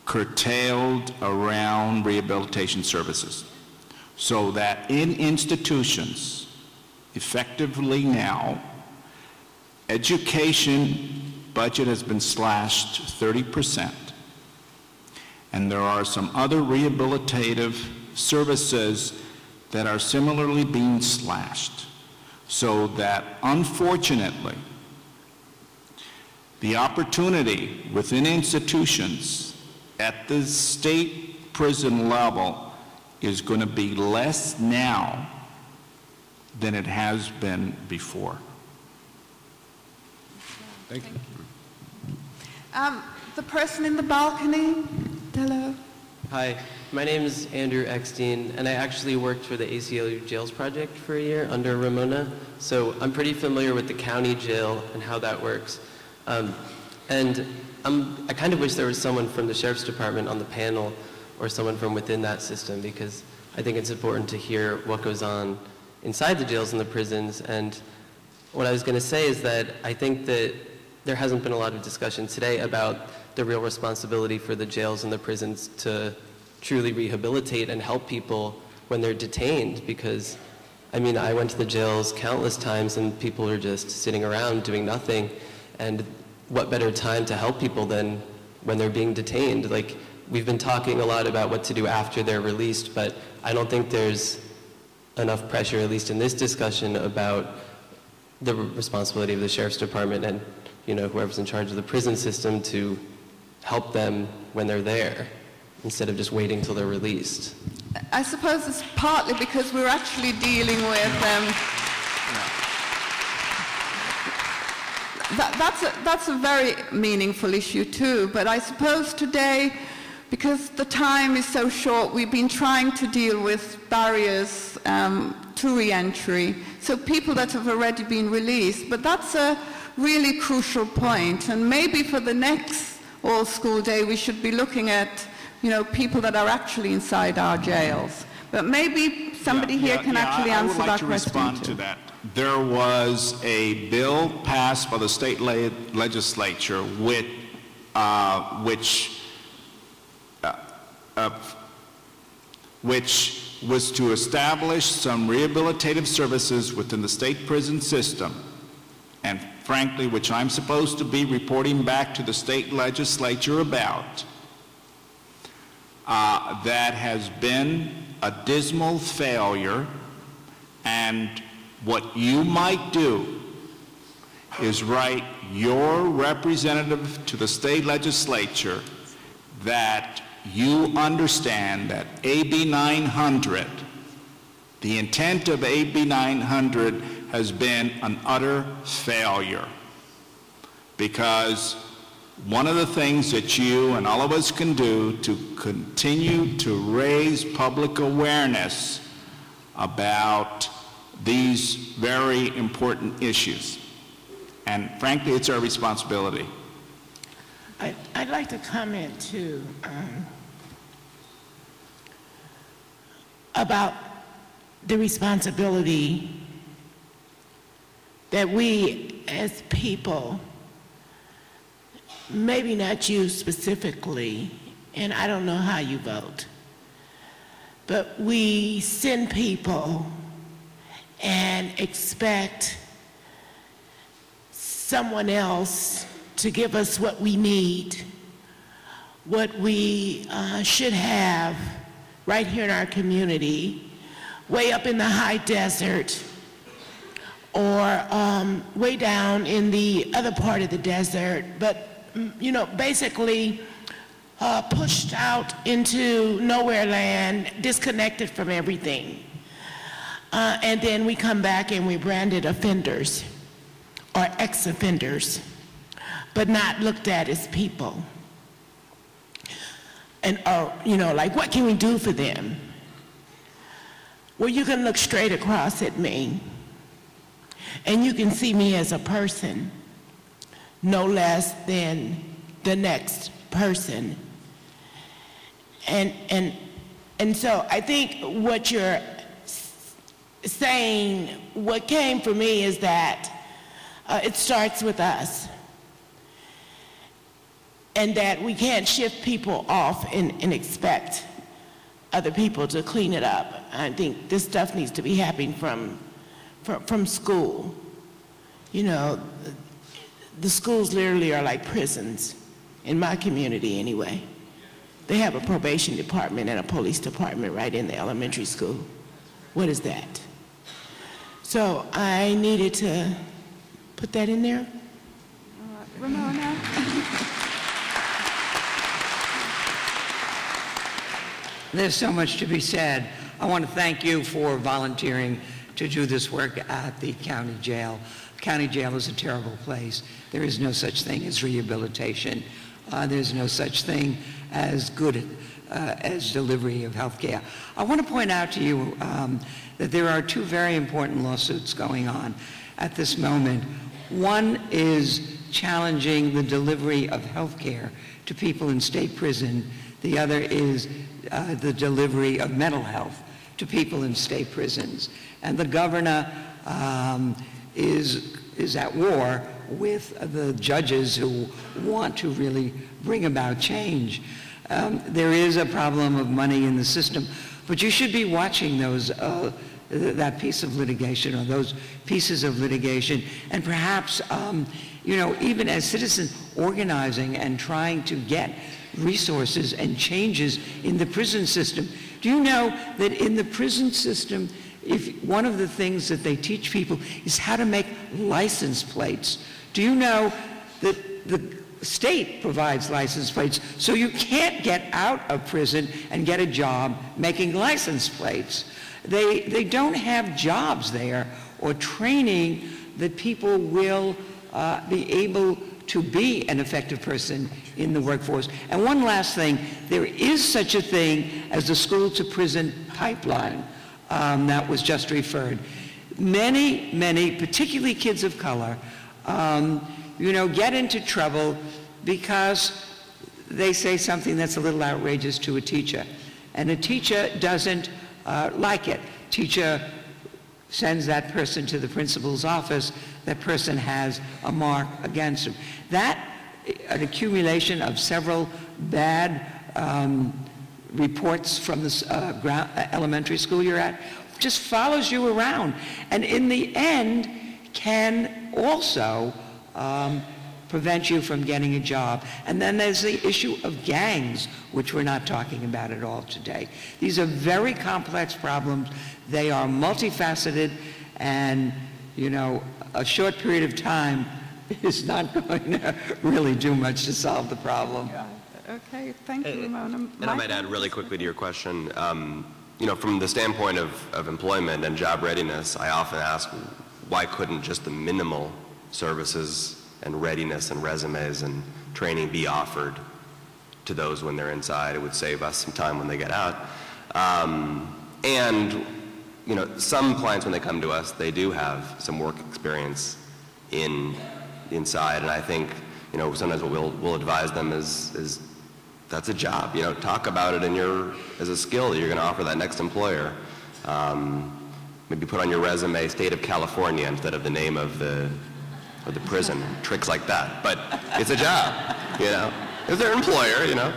curtailed around rehabilitation services. So that in institutions, effectively now, education budget has been slashed 30%. And there are some other rehabilitative services that are similarly being slashed, so that unfortunately the opportunity within institutions at the state prison level is going to be less now than it has been before. Thank you. The person in the balcony. Hello. Hi, my name is Andrew Eckstein, and I actually worked for the ACLU Jails Project for a year under Ramona, so I'm pretty familiar with the county jail and how that works. And I kind of wish there was someone from the Sheriff's Department on the panel or someone from within that system, because I think it's important to hear what goes on inside the jails and the prisons. And what I was going to say is that I think that there hasn't been a lot of discussion today about the real responsibility for the jails and the prisons to truly rehabilitate and help people when they're detained, because I mean, I went to the jails countless times and people are just sitting around doing nothing, and what better time to help people than when they're being detained? Like, we've been talking a lot about what to do after they're released, but I don't think there's enough pressure, at least in this discussion, about the responsibility of the Sheriff's Department and, you know, whoever's in charge of the prison system to help them when they're there, instead of just waiting till they're released. I suppose it's partly because we're actually dealing with that's a very meaningful issue too, but I suppose today, because the time is so short, we've been trying to deal with barriers to re-entry, so people that have already been released, but that's a really crucial point, and maybe for the next all-school day we should be looking at, you know, people that are actually inside our jails. But maybe somebody here can actually answer that question. I would like to respond to that. There was a bill passed by the state legislature which was to establish some rehabilitative services within the state prison system, and frankly, which I'm supposed to be reporting back to the state legislature about, that has been a dismal failure. And what you might do is write your representative to the state legislature that you understand that AB 900, the intent of AB 900 has been an utter failure, because one of the things that you and all of us can do to continue to raise public awareness about these very important issues, and frankly, it's our responsibility. I'd like to comment too about the responsibility that we as people, maybe not you specifically, and I don't know how you vote, but we send people and expect someone else to give us what we need, what we should have right here in our community, way up in the high desert, or way down in the other part of the desert, but you know, basically pushed out into nowhere land, disconnected from everything. And then we come back and we branded offenders or ex-offenders, but not looked at as people. And, you know, like, what can we do for them? Well, you can look straight across at me, and you can see me as a person, no less than the next person. And so I think what you're saying, what came for me is that it starts with us, and that we can't shift people off and expect other people to clean it up. I think this stuff needs to be happening from school. You know, the schools literally are like prisons, in my community anyway. They have a probation department and a police department right in the elementary school. What is that? So I needed to put that in there. Ramona. There's so much to be said. I want to thank you for volunteering to do this work at the county jail. County jail is a terrible place. There is no such thing as rehabilitation. There's no such thing as good as delivery of health care. I want to point out to you that there are two very important lawsuits going on at this moment. One is challenging the delivery of health care to people in state prison. The other is the delivery of mental health to people in state prisons. And the governor is at war with the judges who want to really bring about change. There is a problem of money in the system, but you should be watching those, that piece of litigation or those pieces of litigation, and perhaps, you know, even as citizens organizing and trying to get resources and changes in the prison system. Do you know that in the prison system, if one of the things that they teach people is how to make license plates? Do you know that the state provides license plates, so you can't get out of prison and get a job making license plates? They don't have jobs there or training that people will be able to be an effective person in the workforce. And one last thing, there is such a thing as the school to prison pipeline that was just referred. Many, particularly kids of color, you know, get into trouble because they say something that's a little outrageous to a teacher. And a teacher doesn't like it. Teacher sends that person to the principal's office. That person has a mark against him. That, an accumulation of several bad reports from the elementary school you're at, just follows you around. And in the end, can also prevent you from getting a job. And then there's the issue of gangs, which we're not talking about at all today. These are very complex problems. They are multifaceted, and, you know, a short period of time is not going to really do much to solve the problem. Okay, thank you, Ramona. And I might add really quickly to your question, you know, from the standpoint of employment and job readiness, I often ask, why couldn't just the minimal services and readiness and resumes and training be offered to those when they're inside? It would save us some time when they get out. And, you know, some clients, when they come to us, they do have some work experience inside, and I think, you know, sometimes what we'll advise them is that's a job. You know, talk about it as a skill that you're going to offer that next employer. Maybe put on your resume State of California instead of the name of the prison, tricks like that. But it's a job, you know. It's their employer, you know.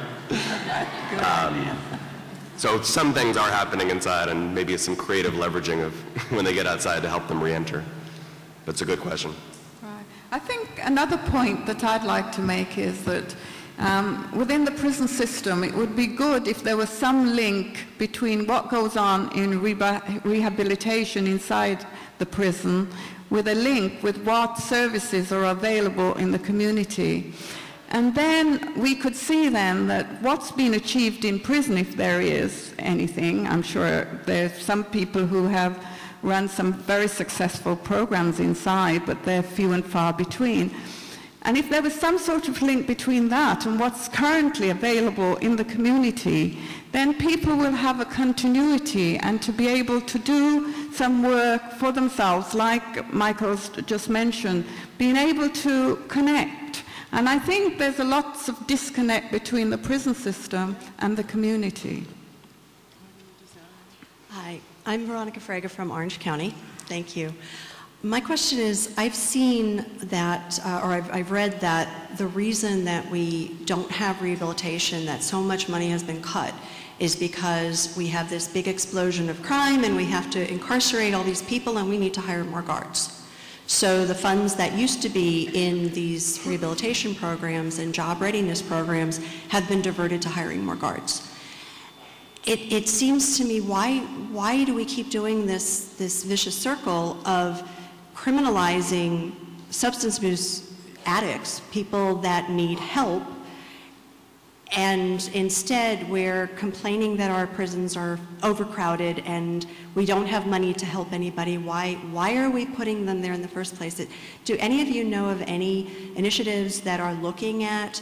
So some things are happening inside, and maybe it's some creative leveraging of when they get outside to help them re-enter. But it's a good question. Right. I think another point that I'd like to make is that within the prison system, it would be good if there was some link between what goes on in rehabilitation inside the prison with a link with what services are available in the community. And then we could see then that what's been achieved in prison, if there is anything, I'm sure there's some people who have run some very successful programs inside, but they're few and far between. And if there was some sort of link between that and what's currently available in the community, then people will have a continuity and to be able to do some work for themselves, like Michael's just mentioned, being able to connect. And I think there's a lot of disconnect between the prison system and the community. Hi, I'm Veronica Fraga from Orange County. Thank you. My question is, I've seen that, or I've read that the reason that we don't have rehabilitation, that so much money has been cut, is because we have this big explosion of crime and we have to incarcerate all these people and we need to hire more guards. So the funds that used to be in these rehabilitation programs and job readiness programs have been diverted to hiring more guards. It seems to me, why do we keep doing this vicious circle of criminalizing substance abuse addicts, people that need help, and instead we're complaining that our prisons are overcrowded and we don't have money to help anybody? Why are we putting them there in the first place? Do any of you know of any initiatives that are looking at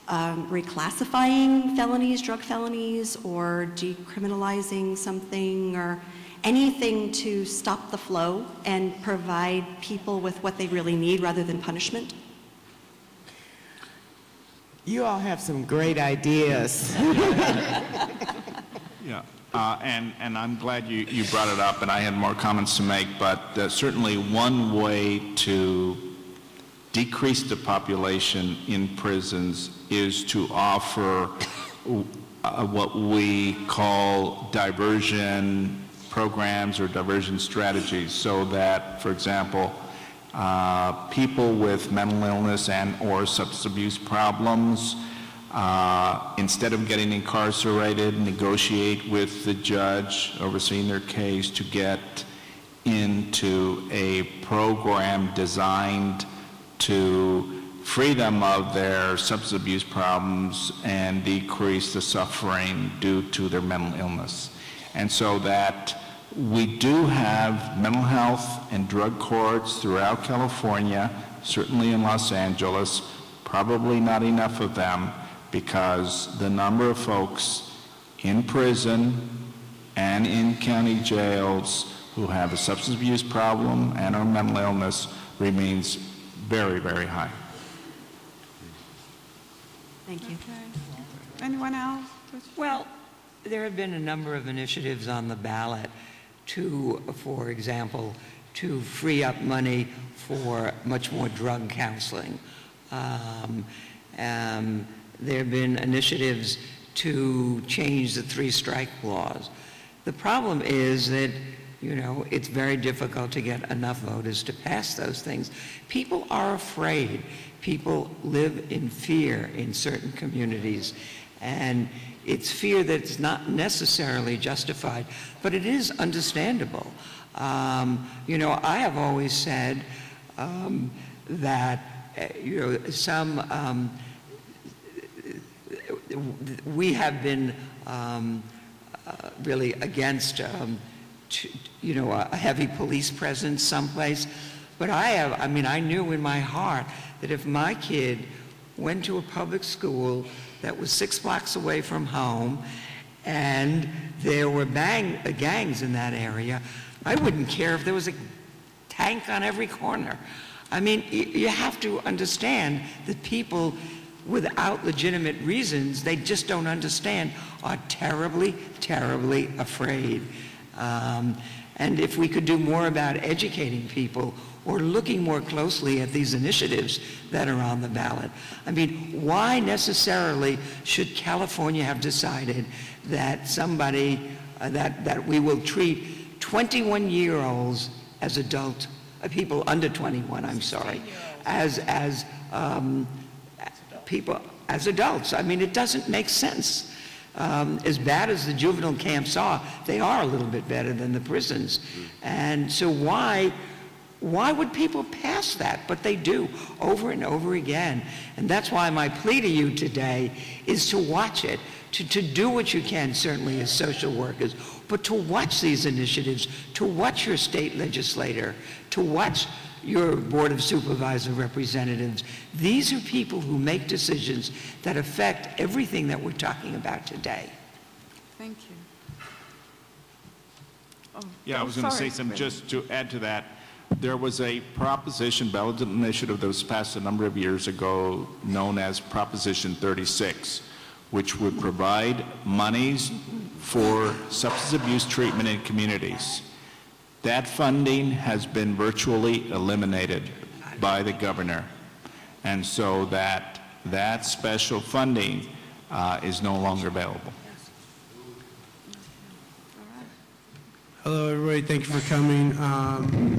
reclassifying felonies, drug felonies, or decriminalizing something, or anything to stop the flow and provide people with what they really need rather than punishment? You all have some great ideas. Yeah, and I'm glad you brought it up, and I had more comments to make, but certainly one way to decrease the population in prisons is to offer what we call diversion programs or diversion strategies, so that, for example, people with mental illness and or substance abuse problems, instead of getting incarcerated, negotiate with the judge overseeing their case to get into a program designed to free them of their substance abuse problems and decrease the suffering due to their mental illness. And so that we do have mental health and drug courts throughout California, certainly in Los Angeles, probably not enough of them, because the number of folks in prison and in county jails who have a substance abuse problem and or mental illness remains very, very high. Thank you. Okay. Anyone else? Well, there have been a number of initiatives on the ballot to, for example, to free up money for much more drug counseling. There have been initiatives to change the three-strike laws. The problem is that, you know, it's very difficult to get enough voters to pass those things. People are afraid. People live in fear in certain communities, and it's fear that's not necessarily justified, but it is understandable. You know, I have always said that, you know, we have been really against, you know, a heavy police presence someplace, but I knew in my heart that if my kid went to a public school that was 6 blocks away from home and there were gangs in that area, I wouldn't care if there was a tank on every corner. I mean, you have to understand that people without legitimate reasons, they just don't understand, are terribly, terribly afraid. And if we could do more about educating people or looking more closely at these initiatives that are on the ballot. I mean, why necessarily should California have decided that somebody, that we will treat 21-year-olds as adult, people under 21, I'm sorry, as people, as adults? I mean, it doesn't make sense. As bad as the juvenile camps are, they are a little bit better than the prisons. And so why Why would people pass that? But they do, over and over again. And that's why my plea to you today is to watch it, to do what you can, certainly as social workers, but to watch these initiatives, to watch your state legislator, to watch your Board of Supervisor representatives. These are people who make decisions that affect everything that we're talking about today. Thank you. Oh, Yeah, I was going to say something just to add to that. There was a proposition, ballot initiative that was passed a number of years ago known as Proposition 36, which would provide monies for substance abuse treatment in communities. That funding has been virtually eliminated by the governor. And so that special funding is no longer available. Hello, everybody. Thank you for coming.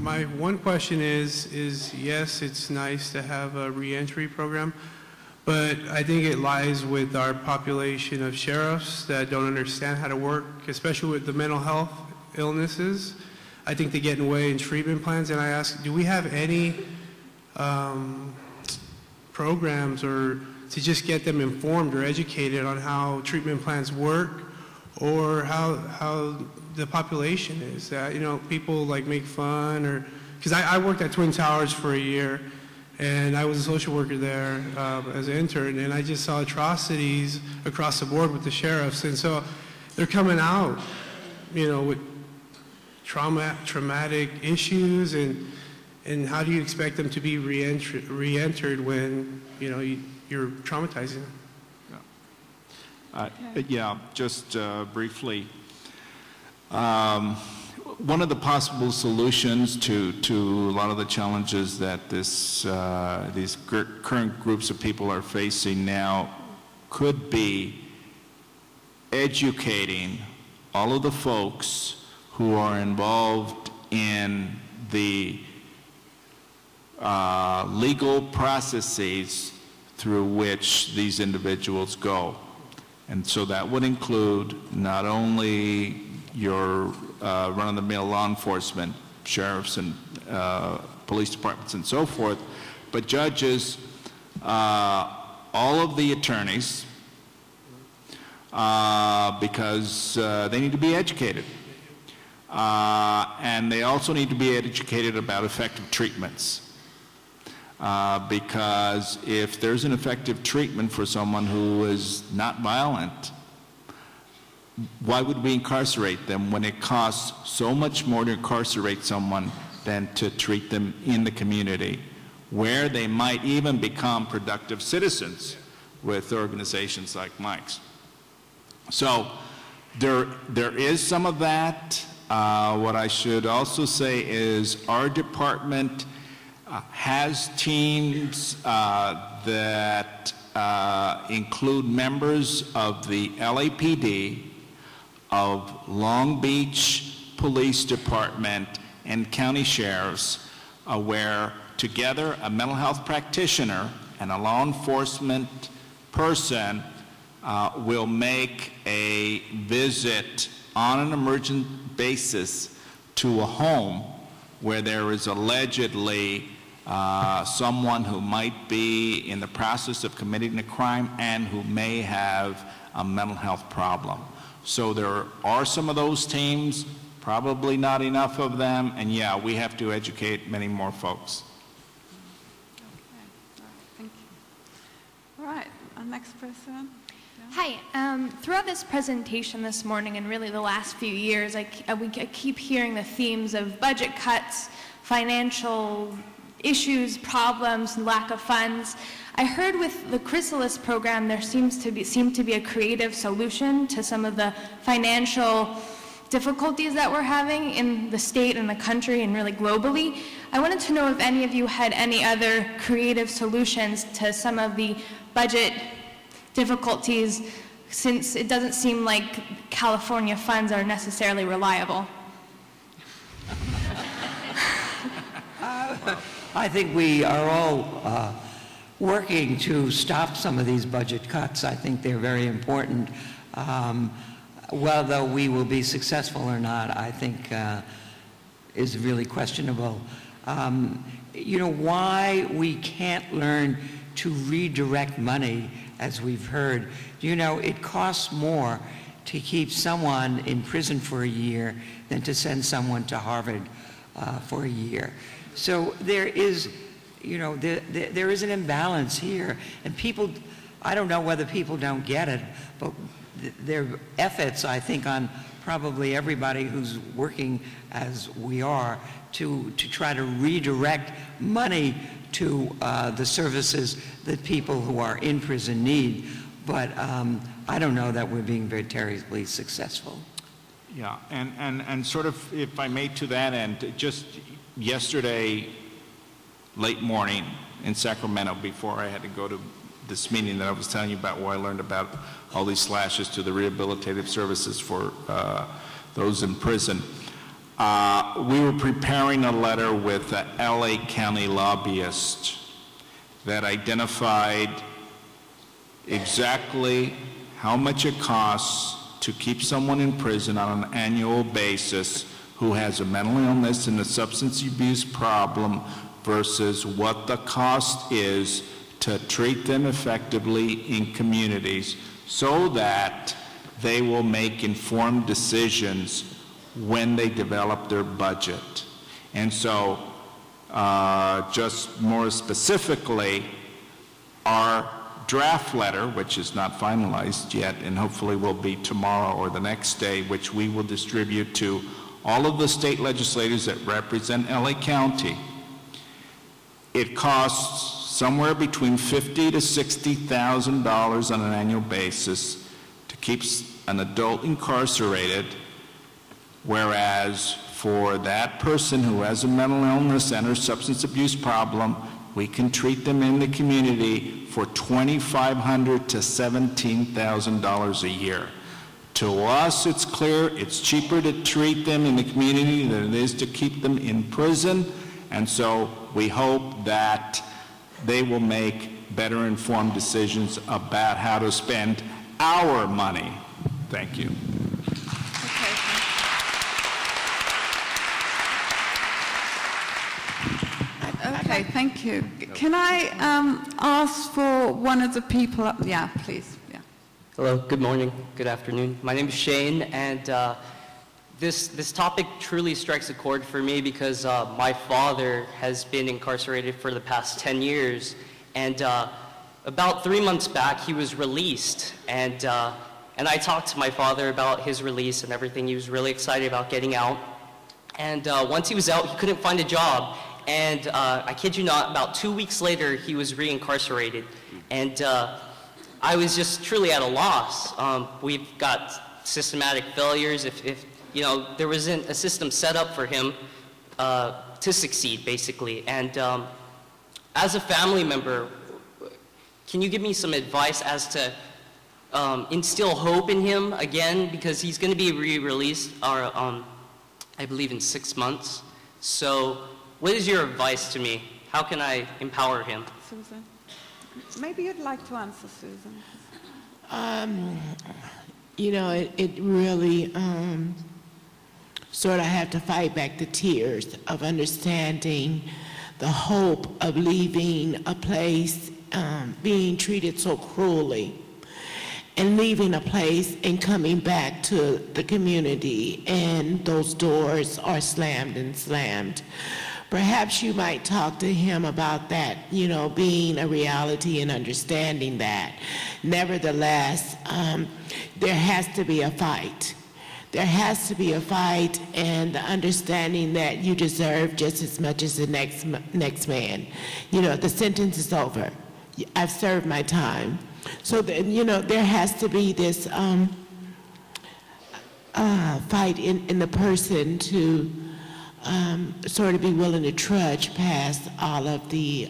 My one question is yes, it's nice to have a reentry program, but I think it lies with our population of sheriffs that don't understand how to work, especially with the mental health illnesses. I think they get in the way in treatment plans, and I ask, do we have any programs or to just get them informed or educated on how treatment plans work, or how the population is? That, you know, people like make fun, or because I worked at Twin Towers for a year, and I was a social worker there as an intern, and I just saw atrocities across the board with the sheriffs, and so they're coming out, you know, with traumatic issues, and how do you expect them to be re-entered when, you know, you're traumatizing them? Yeah, just briefly. One of the possible solutions to a lot of the challenges that these current groups of people are facing now could be educating all of the folks who are involved in the legal processes through which these individuals go. And so that would include not only your run-of-the-mill law enforcement, sheriffs and police departments and so forth, but judges, all of the attorneys, because they need to be educated. And they also need to be educated about effective treatments. Because if there's an effective treatment for someone who is not violent, why would we incarcerate them when it costs so much more to incarcerate someone than to treat them in the community, where they might even become productive citizens with organizations like Mike's? So there is some of that. What I should also say is our department has teams that include members of the LAPD, of Long Beach Police Department, and county sheriffs, where together a mental health practitioner and a law enforcement person will make a visit on an emergent basis to a home where there is allegedly someone who might be in the process of committing a crime and who may have a mental health problem. So there are some of those teams, probably not enough of them, and yeah, we have to educate many more folks. Thank you. All right, our next person. Hi. Throughout this presentation this morning and really the last few years, I keep hearing the themes of budget cuts, financial issues, problems, and lack of funds. I heard with the Chrysalis program there seemed to be a creative solution to some of the financial difficulties that we're having in the state and the country and really globally. I wanted to know if any of you had any other creative solutions to some of the budget difficulties, since it doesn't seem like California funds are necessarily reliable. I think we are all working to stop some of these budget cuts. I think they're very important. Whether we will be successful or not, I think is really questionable. You know, why we can't learn to redirect money, as we've heard. You know, it costs more to keep someone in prison for a year than to send someone to Harvard for a year. So there is, you know, there is an imbalance here. And people, I don't know whether people don't get it, but their efforts, I think, on probably everybody who's working as we are, to try to redirect money to the services that people who are in prison need. But I don't know that we're being very terribly successful. Yeah, and sort of, if I may, to that end, just yesterday, late morning in Sacramento, before I had to go to this meeting that I was telling you about, where I learned about all these slashes to the rehabilitative services for those in prison. We were preparing a letter with an LA County lobbyist that identified exactly how much it costs to keep someone in prison on an annual basis who has a mental illness and a substance abuse problem versus what the cost is to treat them effectively in communities so that they will make informed decisions when they develop their budget. And so, just more specifically, our draft letter, which is not finalized yet and hopefully will be tomorrow or the next day, which we will distribute to all of the state legislators that represent LA County, it costs somewhere between $50,000 to $60,000 on an annual basis to keep an adult incarcerated, whereas for that person who has a mental illness and or substance abuse problem, we can treat them in the community for $2,500 to $17,000 a year. To us, it's clear it's cheaper to treat them in the community than it is to keep them in prison, and so we hope that they will make better informed decisions about how to spend our money. Thank you. Okay, thank you. Can I ask for one of the people up? Yeah, please. Yeah. Hello, good morning, good afternoon. My name is Shane, and this topic truly strikes a chord for me because my father has been incarcerated for the past 10 years, and about 3 months back he was released, and I talked to my father about his release and everything. He was really excited about getting out, and once he was out, he couldn't find a job. And I kid you not, about 2 weeks later, he was reincarcerated. And I was just truly at a loss. We've got systematic failures. If you know, there wasn't a system set up for him to succeed, basically. And as a family member, can you give me some advice as to instill hope in him again? Because he's going to be re-released, I believe, in 6 months. So what is your advice to me? How can I empower him? Susan? Maybe you'd like to answer, Susan. You know, it really sort of have to fight back the tears of understanding the hope of leaving a place being treated so cruelly and leaving a place and coming back to the community and those doors are slammed and slammed. Perhaps you might talk to him about that, you know, being a reality and understanding that. Nevertheless, there has to be a fight. There has to be a fight and the understanding that you deserve just as much as the next man. You know, the sentence is over. I've served my time. So, you know, there has to be this fight in the person to sort of be willing to trudge past all of the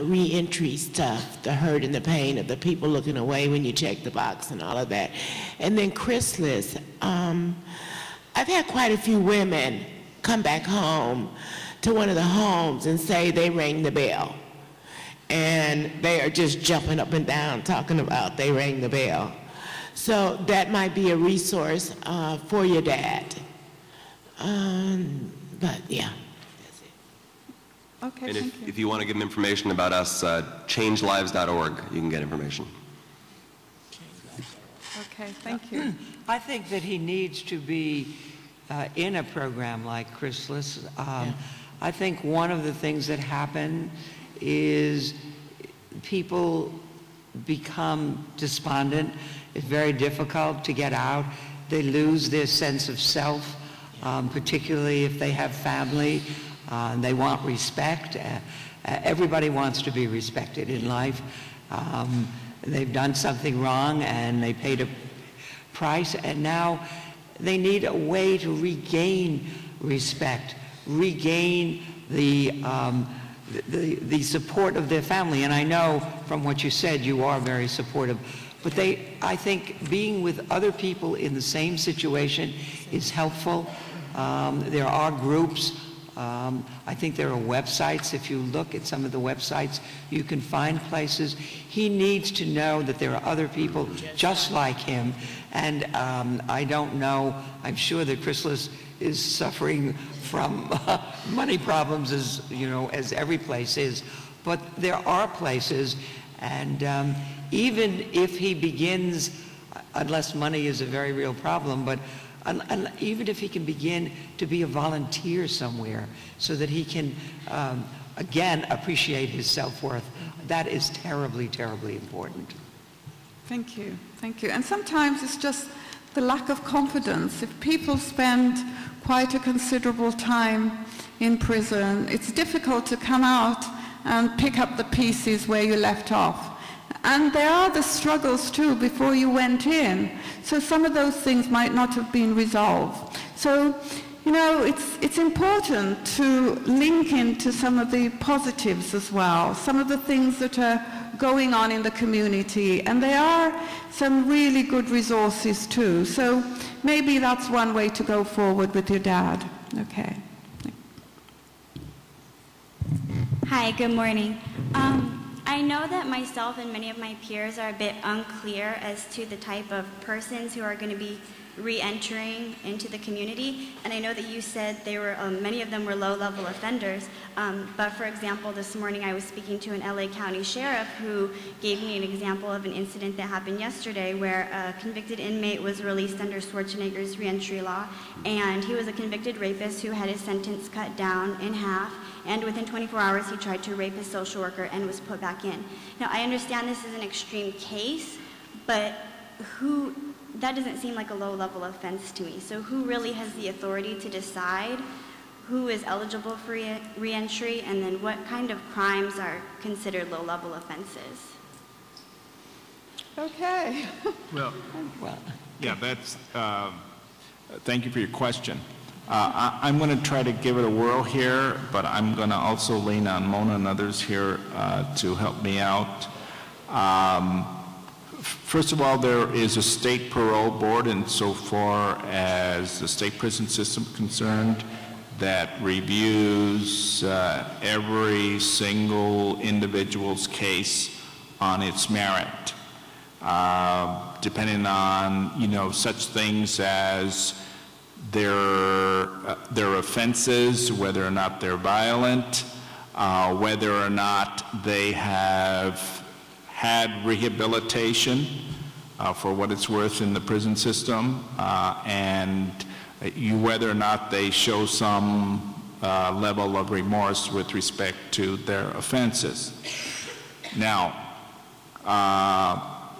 reentry stuff, the hurt and the pain of the people looking away when you check the box and all of that. And then Chrysalis, I've had quite a few women come back home to one of the homes and say they rang the bell. And they are just jumping up and down talking about they rang the bell. So that might be a resource for your dad. But yeah. Okay, And thank you. if you want to give them information about us, changelives.org, you can get information. Okay, thank you. I think that he needs to be in a program like Chrysalis. I think one of the things that happen is people become despondent. It's very difficult to get out. They lose their sense of self, particularly if they have family. They want respect. Everybody wants to be respected in life. They've done something wrong and they paid a price, and now they need a way to regain respect, regain the support of their family. And I know from what you said, you are very supportive. But I think being with other people in the same situation is helpful. There are groups. I think there are websites. If you look at some of the websites, you can find places. He needs to know that there are other people just like him. And I don't know, I'm sure that Chrysalis is suffering from money problems, as you know, as every place is. But there are places, and even if he begins, unless money is a very real problem, but even if he can begin to be a volunteer somewhere so that he can, again, appreciate his self-worth, that is terribly, terribly important. Thank you, thank you. And sometimes it's just the lack of confidence. If people spend quite a considerable time in prison, it's difficult to come out and pick up the pieces where you left off. And there are the struggles too before you went in. So some of those things might not have been resolved. So, you know, it's important to link into some of the positives as well, some of the things that are going on in the community. And there are some really good resources too. So maybe that's one way to go forward with your dad. Okay. Hi, good morning. I know that myself and many of my peers are a bit unclear as to the type of persons who are going to be re-entering into the community, and I know that you said they were many of them were low-level offenders, but for example, this morning I was speaking to an LA County sheriff who gave me an example of an incident that happened yesterday where a convicted inmate was released under Schwarzenegger's reentry law, and he was a convicted rapist who had his sentence cut down in half, and within 24 hours he tried to rape his social worker and was put back in. Now, I understand this is an extreme case, but that doesn't seem like a low-level offense to me. So who really has the authority to decide who is eligible for re-entry, and then what kind of crimes are considered low-level offenses? Okay. Well, yeah, that's, thank you for your question. I'm going to try to give it a whirl here, but I'm going to also lean on Mona and others here to help me out. First of all, there is a state parole board insofar as the state prison system is concerned that reviews every single individual's case on its merit, depending on, you know, such things as their offenses, whether or not they're violent, whether or not they have had rehabilitation for what it's worth in the prison system, and whether or not they show some level of remorse with respect to their offenses. Now,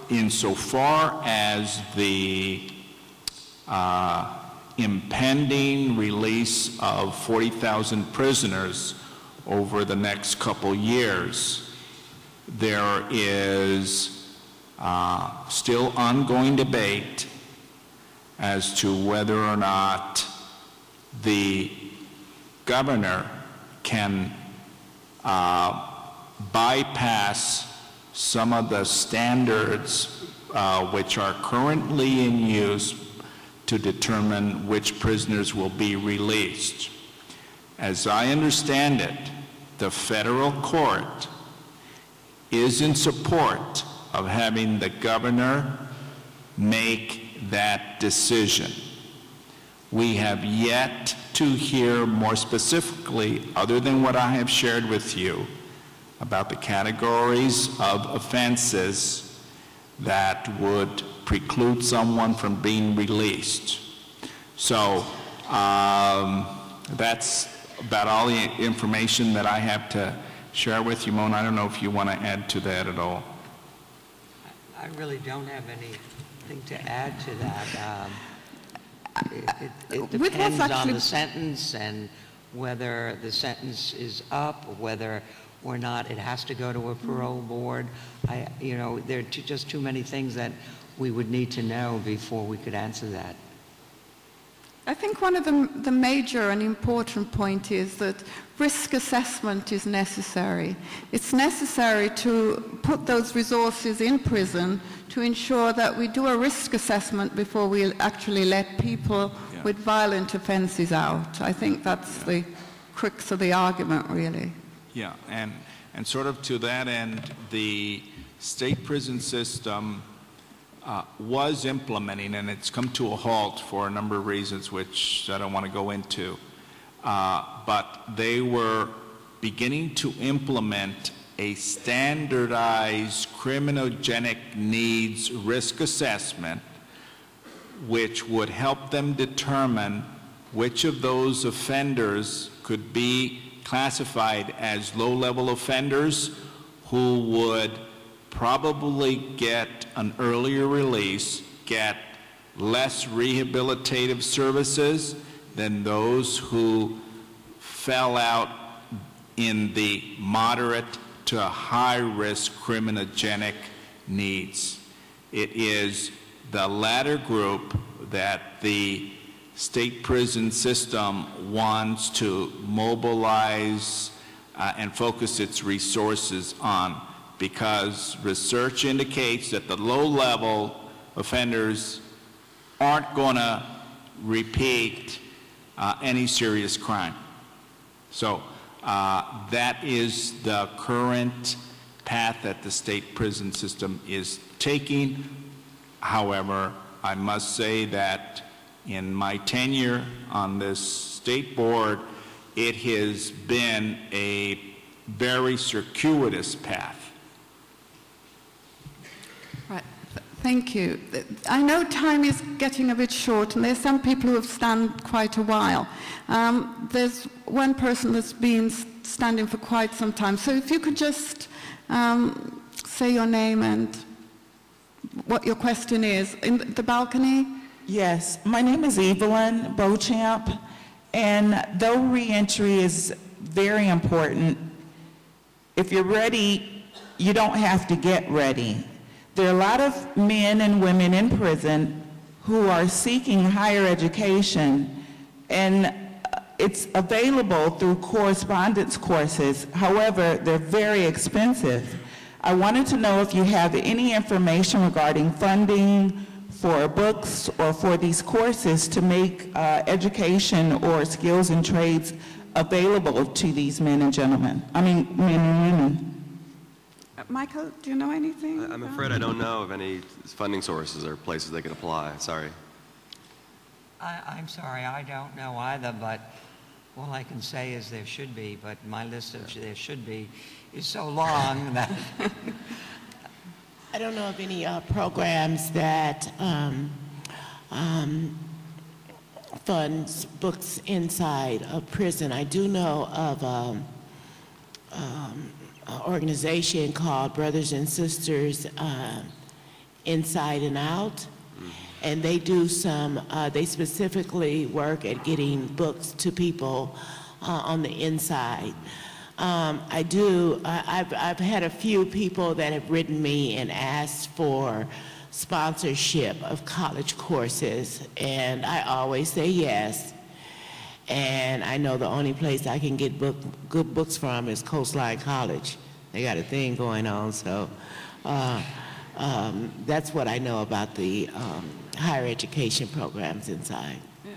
insofar as the impending release of 40,000 prisoners over the next couple years, there is still ongoing debate as to whether or not the governor can bypass some of the standards which are currently in use to determine which prisoners will be released. As I understand it, the federal court is in support of having the governor make that decision. We have yet to hear more specifically, other than what I have shared with you, about the categories of offenses that would preclude someone from being released. So that's about all the information that I have to share with you, Mona. I don't know if you want to add to that at all. I really don't have anything to add to that. It depends on the sentence and whether the sentence is up, or whether or not it has to go to a parole board. You know, there are just too many things that we would need to know before we could answer that. I think one of the major and important point is that risk assessment is necessary. It's necessary to put those resources in prison to ensure that we do a risk assessment before we actually let people with violent offenses out. I think that's the crux of the argument, really. Yeah, and sort of to that end, the state prison system was implementing, and it's come to a halt for a number of reasons which I don't want to go into, but they were beginning to implement a standardized criminogenic needs risk assessment which would help them determine which of those offenders could be classified as low-level offenders who would probably get an earlier release, get less rehabilitative services than those who fell out in the moderate to high-risk criminogenic needs. It is the latter group that the state prison system wants to mobilize and focus its resources on, because research indicates that the low-level offenders aren't going to repeat any serious crime. So that is the current path that the state prison system is taking. However, I must say that in my tenure on this state board, it has been a very circuitous path. Right. Thank you. I know time is getting a bit short, and there's some people who have stood quite a while. There's one person that's been standing for quite some time. So if you could just say your name and what your question is. In the balcony? Yes. My name is Evelyn Beauchamp, and though reentry is very important, if you're ready, you don't have to get ready. There are a lot of men and women in prison who are seeking higher education, and it's available through correspondence courses. However, they're very expensive. I wanted to know if you have any information regarding funding for books or for these courses to make education or skills and trades available to these men and gentlemen. I mean, men and women. Michael, do you know anything? I'm afraid I don't know of any funding sources or places they could apply. Sorry. I'm sorry, I don't know either, but all I can say is there should be, but my list of there should be is so long that... I don't know of any programs that funds books inside of prison. I do know of an organization called Brothers and Sisters Inside and Out, and they do some, they specifically work at getting books to people on the inside. I've had a few people that have written me and asked for sponsorship of college courses, and I always say yes. And I know the only place I can get good books from is Coastline College. They got a thing going on, so that's what I know about the higher education programs inside. Yeah,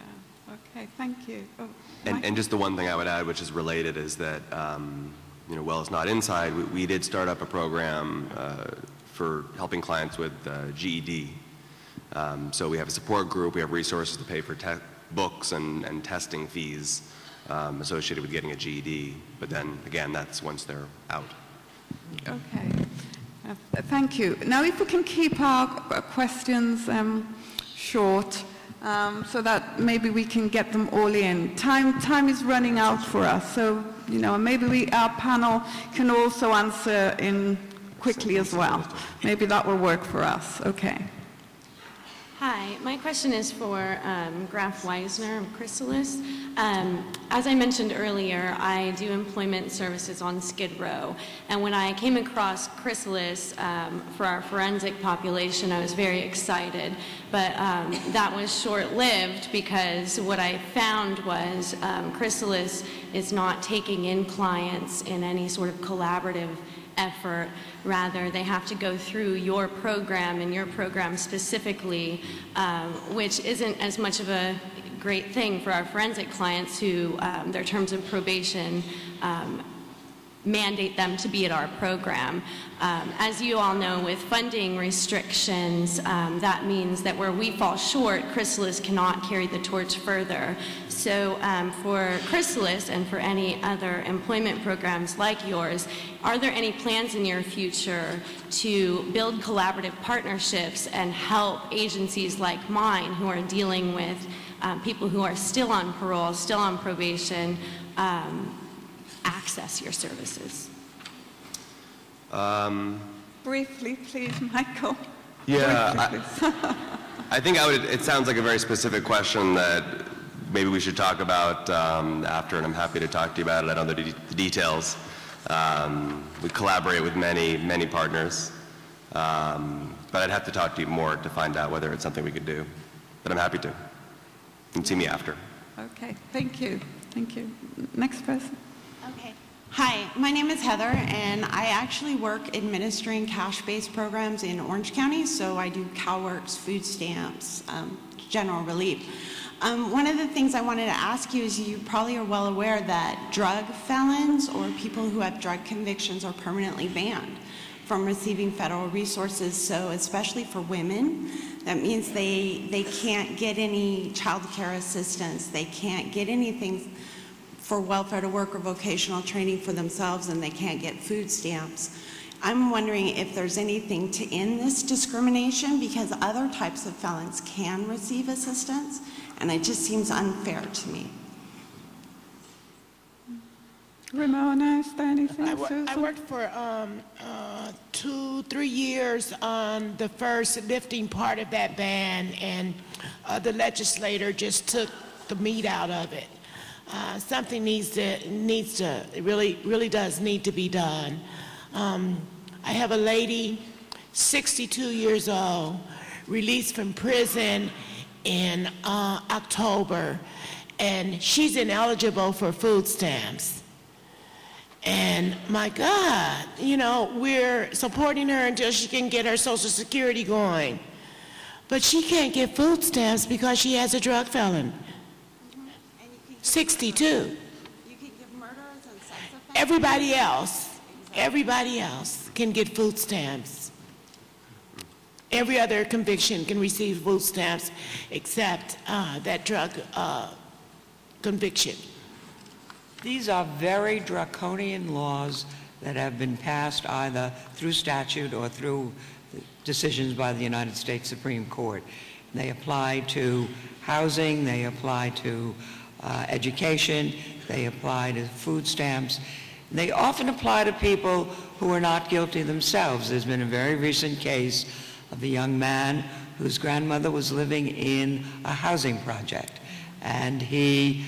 okay, thank you. Oh. And just the one thing I would add, which is related, is that, you know, while it's not inside, we did start up a program for helping clients with GED. So we have a support group, we have resources to pay for books and testing fees associated with getting a GED. But then, again, that's once they're out. Okay. Thank you. Now, if we can keep our questions short, so that maybe we can get them all in. Time is running out for us, so maybe our panel can also answer in quickly as well. Maybe that will work for us. Okay. Hi, my question is for Graff-Weisner of Chrysalis. As I mentioned earlier, I do employment services on Skid Row, and when I came across Chrysalis for our forensic population, I was very excited, but that was short-lived because what I found was Chrysalis is not taking in clients in any sort of collaborative effort. Rather, they have to go through your program and your program specifically, which isn't as much of a great thing for our forensic clients who their terms of probation mandate them to be at our program. As you all know, with funding restrictions, that means that where we fall short, Chrysalis cannot carry the torch further. So for Chrysalis and for any other employment programs like yours, are there any plans in your future to build collaborative partnerships and help agencies like mine who are dealing with people who are still on parole, still on probation, access your services? Briefly, please, Michael. Yeah, Briefly, I think it sounds like a very specific question that maybe we should talk about after, and I'm happy to talk to you about it. I don't know the details. We collaborate with many partners, but I'd have to talk to you more to find out whether it's something we could do. But I'm happy to. You can see me after. Okay, thank you. Thank you. Next person. Okay. Hi, my name is Heather, and I actually work administering cash-based programs in Orange County, so I do CalWorks, food stamps, general relief. One of the things I wanted to ask you is you probably are well aware that drug felons or people who have drug convictions are permanently banned from receiving federal resources, so especially for women, that means they can't get any child care assistance, they can't get anything for welfare to work or vocational training for themselves, and they can't get food stamps. I'm wondering if there's anything to end this discrimination, because other types of felons can receive assistance, and it just seems unfair to me. Ramona, is there anything? I worked for 2-3 years on the first lifting part of that ban, and the legislator just took the meat out of it. Something really does need to be done. I have a lady, 62 years old, released from prison in October, and she's ineligible for food stamps. And my God, we're supporting her until she can get her Social Security going. But she can't get food stamps because she has a drug felon. 62. You can give murderers and sex offenders. Everybody else can get food stamps. Every other conviction can receive food stamps except that drug conviction. These are very draconian laws that have been passed either through statute or through decisions by the United States Supreme Court. They apply to housing, they apply to education, they apply to food stamps. They often apply to people who are not guilty themselves. There's been a very recent case of a young man whose grandmother was living in a housing project, and he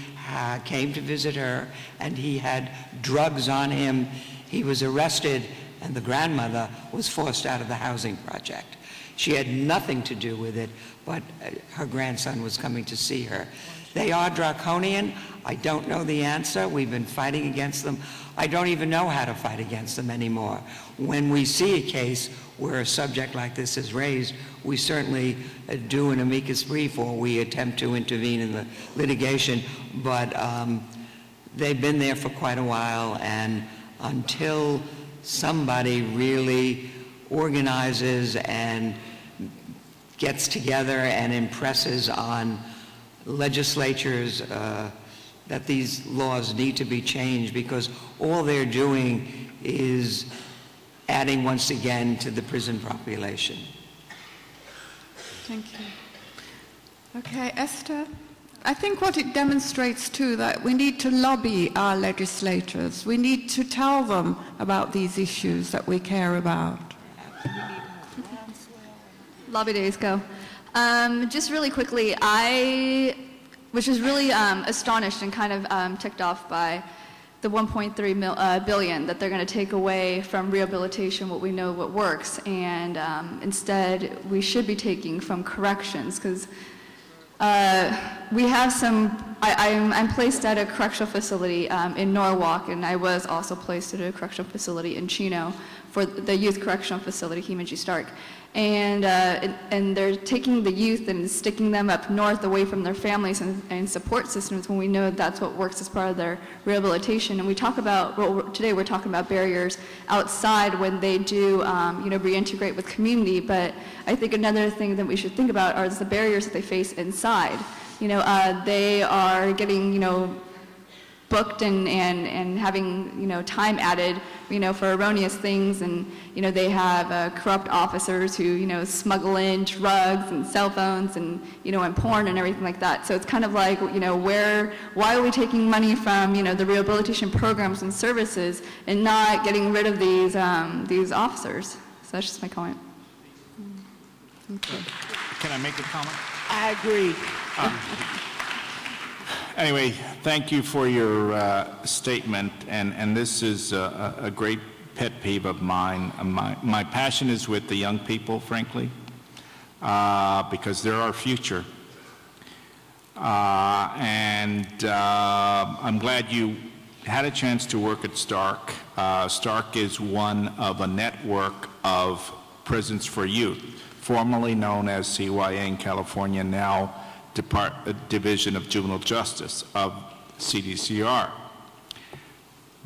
came to visit her, and he had drugs on him. He was arrested, and the grandmother was forced out of the housing project. She had nothing to do with it, but her grandson was coming to see her. They are draconian. I don't know the answer. We've been fighting against them. I don't even know how to fight against them anymore. When we see a case where a subject like this is raised, we certainly do an amicus brief, or we attempt to intervene in the litigation, but they've been there for quite a while, and until somebody really organizes and gets together and impresses on legislatures that these laws need to be changed, because all they're doing is adding once again to the prison population. Thank you. Okay, Esther? I think what it demonstrates too, that we need to lobby our legislators. We need to tell them about these issues that we care about. Lobby days go. Just really quickly, I was just really astonished and kind of ticked off by the 1.3 billion that they're going to take away from rehabilitation, what we know what works, and instead we should be taking from corrections, because we have some, I'm placed at a correctional facility in Norwalk, and I was also placed at a correctional facility in Chino for the youth correctional facility, Himeji Stark. And they're taking the youth and sticking them up north away from their families and support systems, when we know that's what works as part of their rehabilitation. And we talk about, well, today we're talking about barriers outside when they do, reintegrate with community, but I think another thing that we should think about are the barriers that they face inside. They are getting, booked and having, time added, for erroneous things, and, they have corrupt officers who, smuggle in drugs and cell phones and, and porn and everything like that. So it's kind of like, why are we taking money from, the rehabilitation programs and services and not getting rid of these officers? So that's just my comment. Okay. Can I make a comment? I agree. Anyway, thank you for your statement, and this is a great pet peeve of mine. My passion is with the young people, frankly, because they're our future. And I'm glad you had a chance to work at Stark. Stark is one of a network of prisons for youth, formerly known as CYA in California, now Division of Juvenile Justice of CDCR.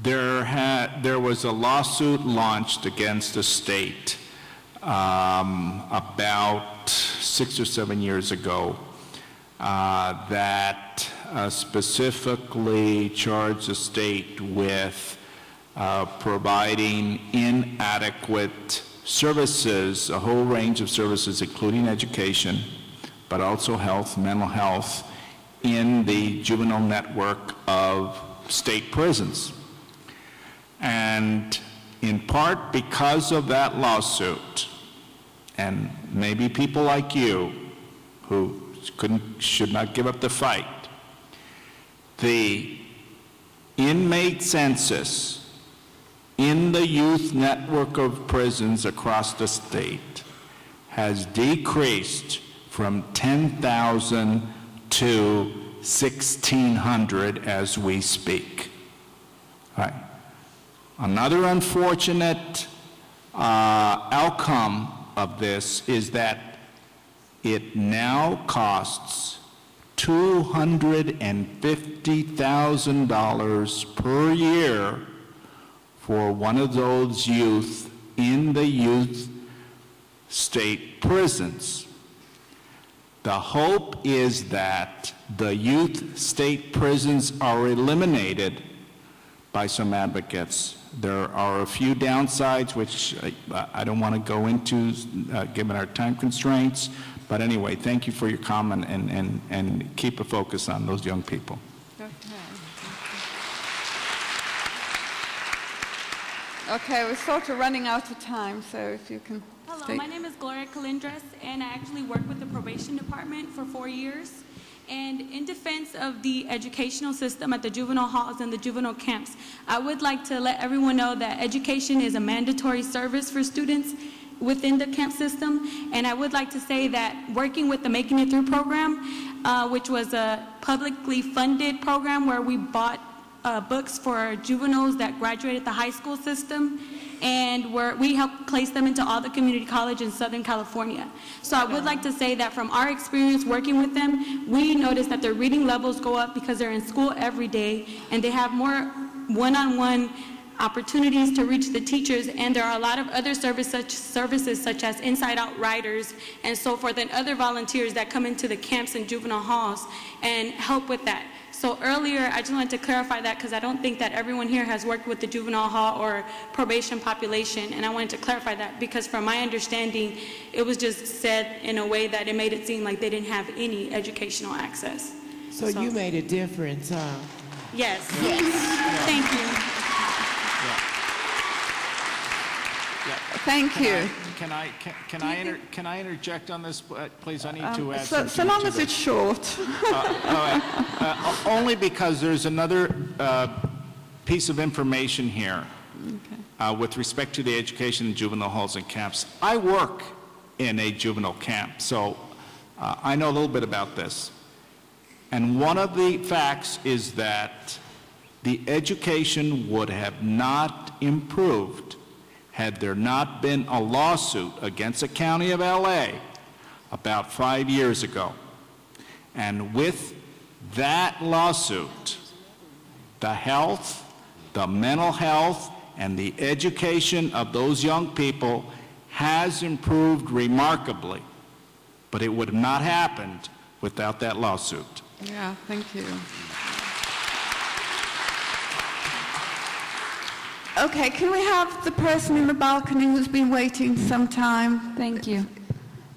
There was a lawsuit launched against the state about 6 or 7 years ago that specifically charged the state with providing inadequate services, a whole range of services, including education, but also health, mental health, in the juvenile network of state prisons. And in part because of that lawsuit, and maybe people like you who should not give up the fight, the inmate census in the youth network of prisons across the state has decreased from 10,000 to 1,600 as we speak. Right. Another unfortunate outcome of this is that it now costs $250,000 per year for one of those youth in the youth state prisons. The hope is that the youth state prisons are eliminated by some advocates. There are a few downsides, which I don't want to go into given our time constraints. But anyway, thank you for your comment, and keep a focus on those young people. Okay, we're sort of running out of time, so if you can. Hello, my name is Gloria Calindres, and I actually work with the probation department for 4 years. And in defense of the educational system at the juvenile halls and the juvenile camps, I would like to let everyone know that education is a mandatory service for students within the camp system. And I would like to say that working with the Making It Through program, which was a publicly funded program where we bought books for juveniles that graduated the high school system, and we helped place them into all the community college in Southern California. So I would like to say that from our experience working with them, we noticed that their reading levels go up because they're in school every day, and they have more one-on-one opportunities to reach the teachers, and there are a lot of other services such as inside-out riders and so forth, and other volunteers that come into the camps and juvenile halls and help with that. So earlier, I just wanted to clarify that because I don't think that everyone here has worked with the juvenile hall or probation population, and I wanted to clarify that because from my understanding, it was just said in a way that it made it seem like they didn't have any educational access. So you made a difference, huh? Yes. Yes. Thank you. Thank you. Can I interject on this, please? I need to add so long as it's short. Only because there's another piece of information here with respect to the education in juvenile halls and camps. I work in a juvenile camp, so I know a little bit about this. And one of the facts is that the education would have not improved had there not been a lawsuit against the County of LA about 5 years ago. And with that lawsuit, the health, the mental health, and the education of those young people has improved remarkably. But it would have not happened without that lawsuit. Yeah, thank you. Okay, can we have the person in the balcony who's been waiting some time? Thank you.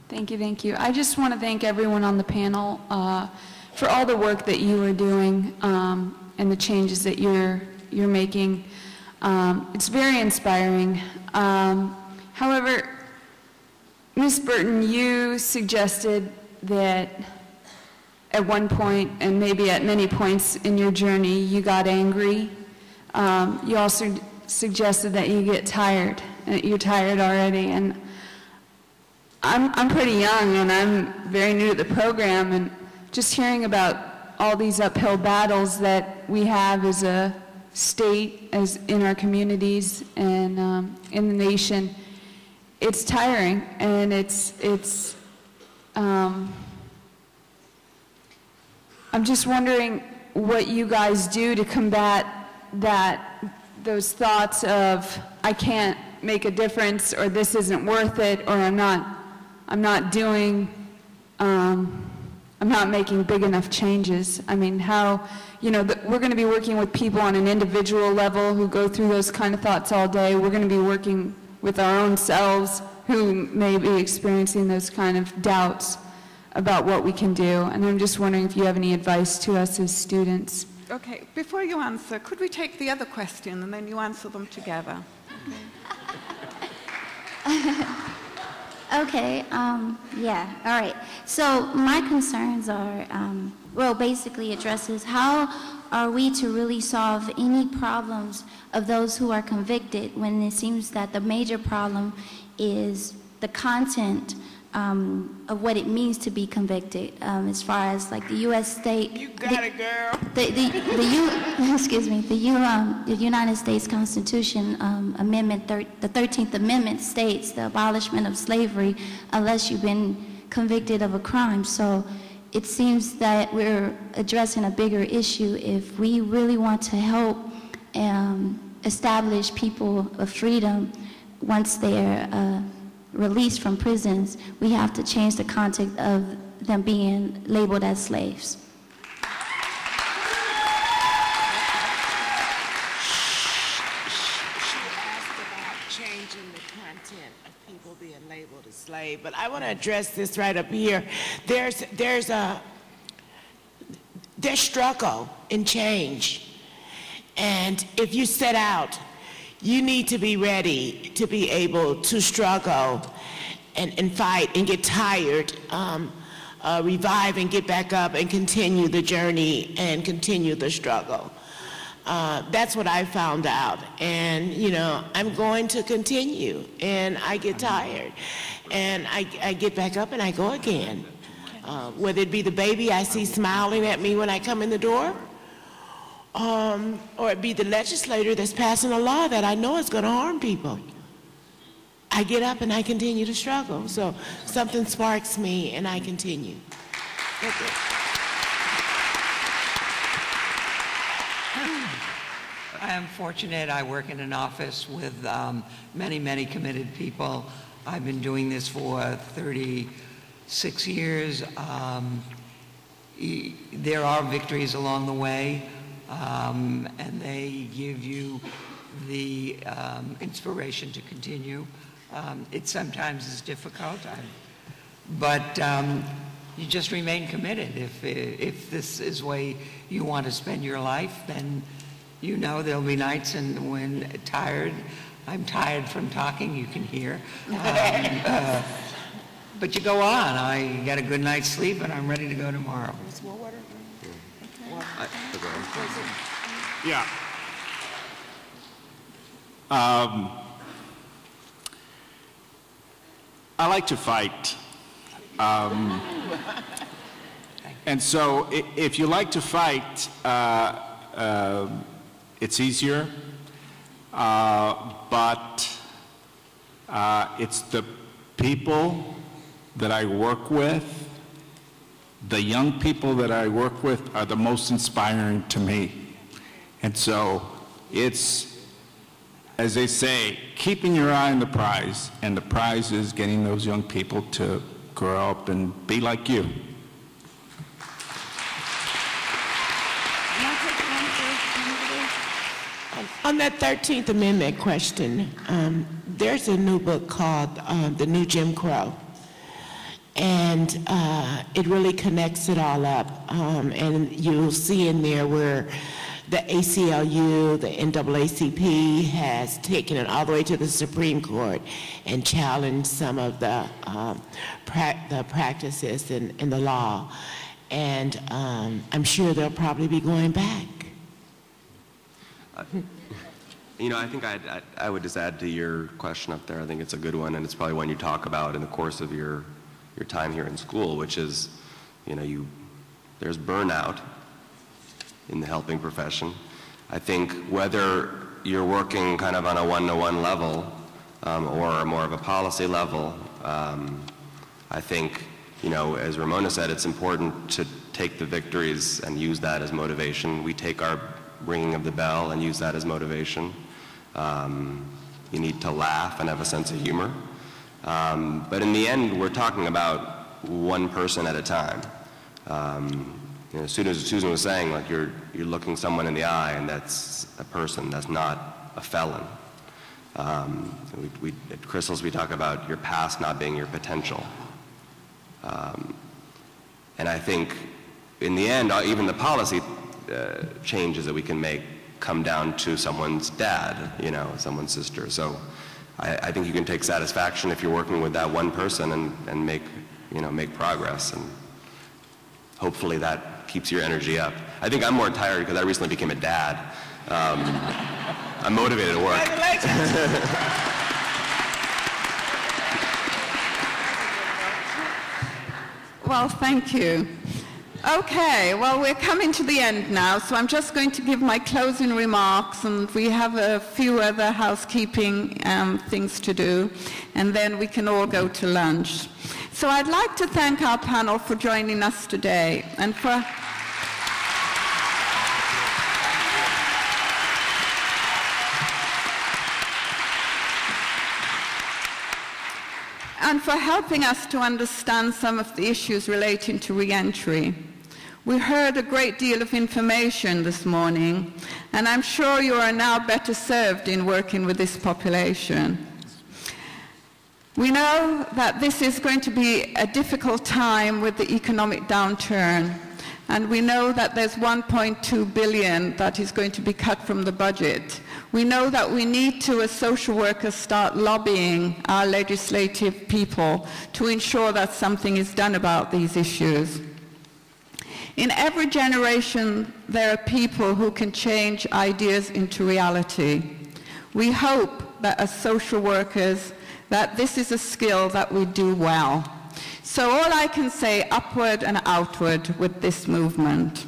Thank you, thank you. I just want to thank everyone on the panel for all the work that you are doing and the changes that you're making. It's very inspiring. However, Ms. Burton, you suggested that at one point, and maybe at many points in your journey, you got angry. You also suggested that you get tired, and you're tired already. And I'm pretty young, and I'm very new to the program, and just hearing about all these uphill battles that we have as a state, as in our communities, and in the nation, it's tiring, and I'm just wondering what you guys do to combat those thoughts of I can't make a difference, or this isn't worth it, or I'm not making big enough changes. I mean, how, we're going to be working with people on an individual level who go through those kind of thoughts all day. We're going to be working with our own selves who may be experiencing those kind of doubts about what we can do. And I'm just wondering if you have any advice to us as students. Okay, before you answer, could we take the other question and then you answer them together? Okay, yeah, all right. So my concerns are, basically addresses how are we to really solve any problems of those who are convicted when it seems that the major problem is the content of what it means to be convicted, as far as like the U.S. state. You got it, girl. The United States Constitution Amendment, the 13th Amendment states the abolishment of slavery unless you've been convicted of a crime. So it seems that we're addressing a bigger issue if we really want to help establish people of freedom once they're released from prisons. We have to change the context of them being labeled as slaves. She asked about changing the content of people being labeled as slave, but I want to address this right up here. There's struggle in change, and if you set out, you need to be ready to be able to struggle and fight and get tired, revive and get back up and continue the journey and continue the struggle. That's what I found out. And, I'm going to continue. And I get tired. And I get back up and I go again. Whether it be the baby I see smiling at me when I come in the door, or it be the legislator that's passing a law that I know is going to harm people. I get up and I continue to struggle. So something sparks me and I continue. I am fortunate. I work in an office with many, many committed people. I've been doing this for 36 years. There are victories along the way, and they give you the inspiration to continue. It sometimes is difficult, but you just remain committed. If this is the way you want to spend your life, then you know there'll be nights and when tired, I'm tired from talking, you can hear. But you go on. I get a good night's sleep and I'm ready to go tomorrow. Yeah. I like to fight. And so if you like to fight, it's easier, but it's the people that I work with, the young people that I work with are the most inspiring to me. And so it's, as they say, keeping your eye on the prize, and the prize is getting those young people to grow up and be like you. On that 13th Amendment question, there's a new book called The New Jim Crow. And it really connects it all up. And you'll see in there where the ACLU, the NAACP has taken it all the way to the Supreme Court and challenged some of the practices in the law. And I'm sure they'll probably be going back. You know, I think I would just add to your question up there. I think it's a good one, and it's probably one you talk about in the course of your time here in school, which is, you know, there's burnout in the helping profession. I think whether you're working kind of on a one-to-one level or more of a policy level, I think, you know, as Ramona said, it's important to take the victories and use that as motivation. We take our ringing of the bell and use that as motivation. You need to laugh and have a sense of humor. But in the end, we're talking about one person at a time. You know, Susan was saying, like, you're looking someone in the eye, and that's a person, that's not a felon. At Chrysalis, we talk about your past not being your potential. And I think, in the end, even the policy changes that we can make come down to someone's dad, you know, someone's sister. So I think you can take satisfaction if you're working with that one person and make progress, and hopefully that keeps your energy up. I think I'm more tired because I recently became a dad. I'm motivated to work. Well, thank you. Okay, well, we're coming to the end now, so I'm just going to give my closing remarks, and we have a few other housekeeping things to do, and then we can all go to lunch. So I'd like to thank our panel for joining us today, and for helping us to understand some of the issues relating to reentry. We heard a great deal of information this morning, and I'm sure you are now better served in working with this population. We know that this is going to be a difficult time with the economic downturn, and we know that there's 1.2 billion that is going to be cut from the budget. We know that we need to, as social workers, start lobbying our legislative people to ensure that something is done about these issues. In every generation, there are people who can change ideas into reality. We hope that as social workers, that this is a skill that we do well. So all I can say, upward and outward with this movement.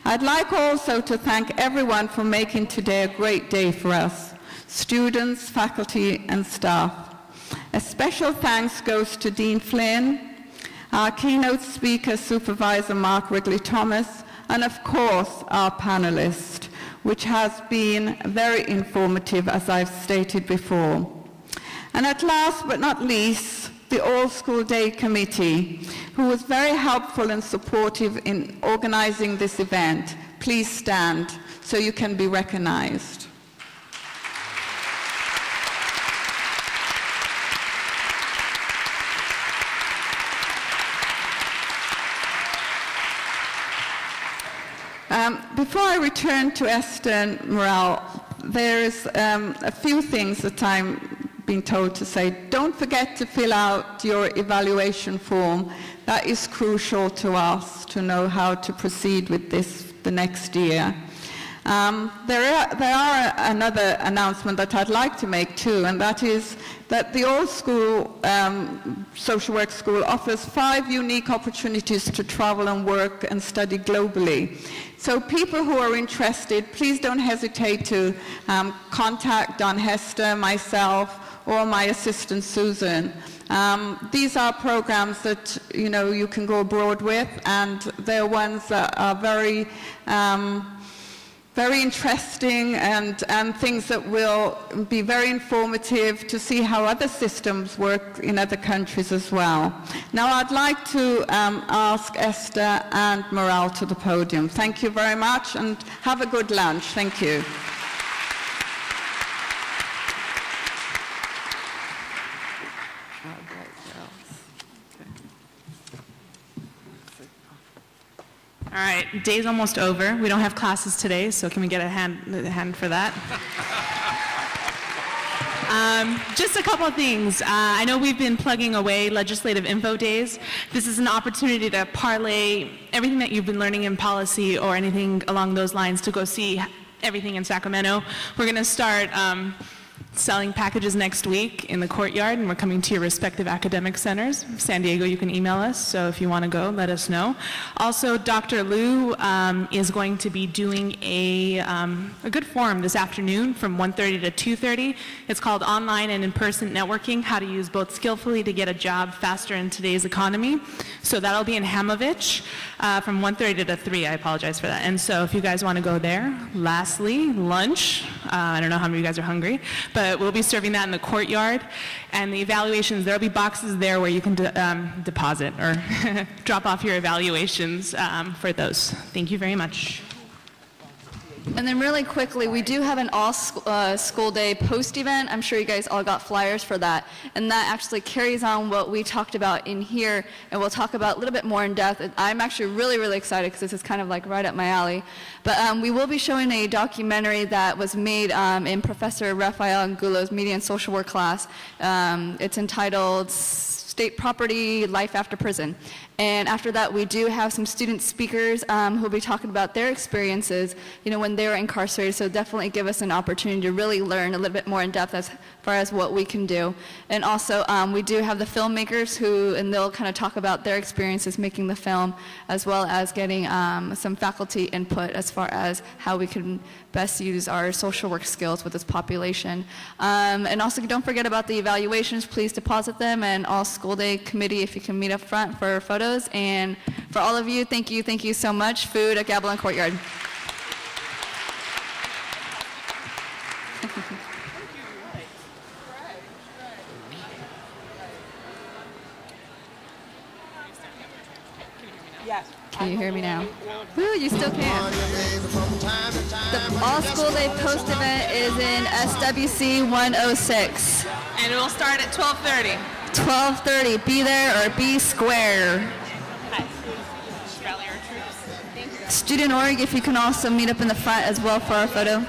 I'd like also to thank everyone for making today a great day for us, students, faculty, and staff. A special thanks goes to Dean Flynn, our keynote speaker, Supervisor Mark Wrigley-Thomas, and of course, our panelists. which has been very informative, as I've stated before. And at last but not least, the All School Day Committee, who was very helpful and supportive in organizing this event. Please stand so you can be recognized. Before I return to Esther and Morale, there's a few things that I'm being told to say. Don't forget to fill out your evaluation form. That is crucial to us to know how to proceed with this the next year. There are another announcement that I'd like to make too, and that is that the All School Social Work School offers 5 unique opportunities to travel and work and study globally. So people who are interested, please don't hesitate to contact Don Hester, myself, or my assistant Susan. These are programs that you can go abroad with, and they're ones that are very very interesting and things that will be very informative to see how other systems work in other countries as well. Now I'd like to ask Esther and Morale to the podium. Thank you very much and have a good lunch. Thank you. All right, day's almost over. We don't have classes today, so can we get a hand for that? Just a couple of things. I know we've been plugging away legislative info days. This is an opportunity to parlay everything that you've been learning in policy or anything along those lines to go see everything in Sacramento. We're going to start selling packages next week in the courtyard, and we're coming to your respective academic centers. San Diego, you can email us, so if you want to go, let us know. Also, Dr. Liu is going to be doing a good forum this afternoon from 1:30 to 2:30. It's called Online and In-Person Networking, How to Use Both Skillfully to Get a Job Faster in Today's Economy. So that'll be in Hamovich from 1:30 to 3. I apologize for that. And so if you guys want to go there. Lastly, lunch. I don't know how many of you guys are hungry, but we'll be serving that in the courtyard. And the evaluations, there'll be boxes there where you can deposit or drop off your evaluations for those. Thank you very much. And then really quickly, we do have an all-school day post event. I'm sure you guys all got flyers for that. And that actually carries on what we talked about in here, and we'll talk about a little bit more in depth. I'm actually really, really excited because this is kind of like right up my alley. But we will be showing a documentary that was made in Professor Rafael Angulo's Media and Social Work class. It's entitled State Property, Life After Prison. And after that, we do have some student speakers who will be talking about their experiences, when they were incarcerated. So definitely give us an opportunity to really learn a little bit more in depth as far as what we can do. And also, we do have the filmmakers and they'll kind of talk about their experiences making the film, as well as getting some faculty input as far as how we can best use our social work skills with this population. And also, don't forget about the evaluations. Please deposit them, and all school day committee, if you can meet up front for photos. And for all of you, thank you so much. Food at Gavilan Courtyard. Can you hear me now? Woo, you still can. The all-school day post event is in SWC 106. And it will start at 12:30. 12:30. Be there or be square. Student org, if you can also meet up in the front as well for our photo.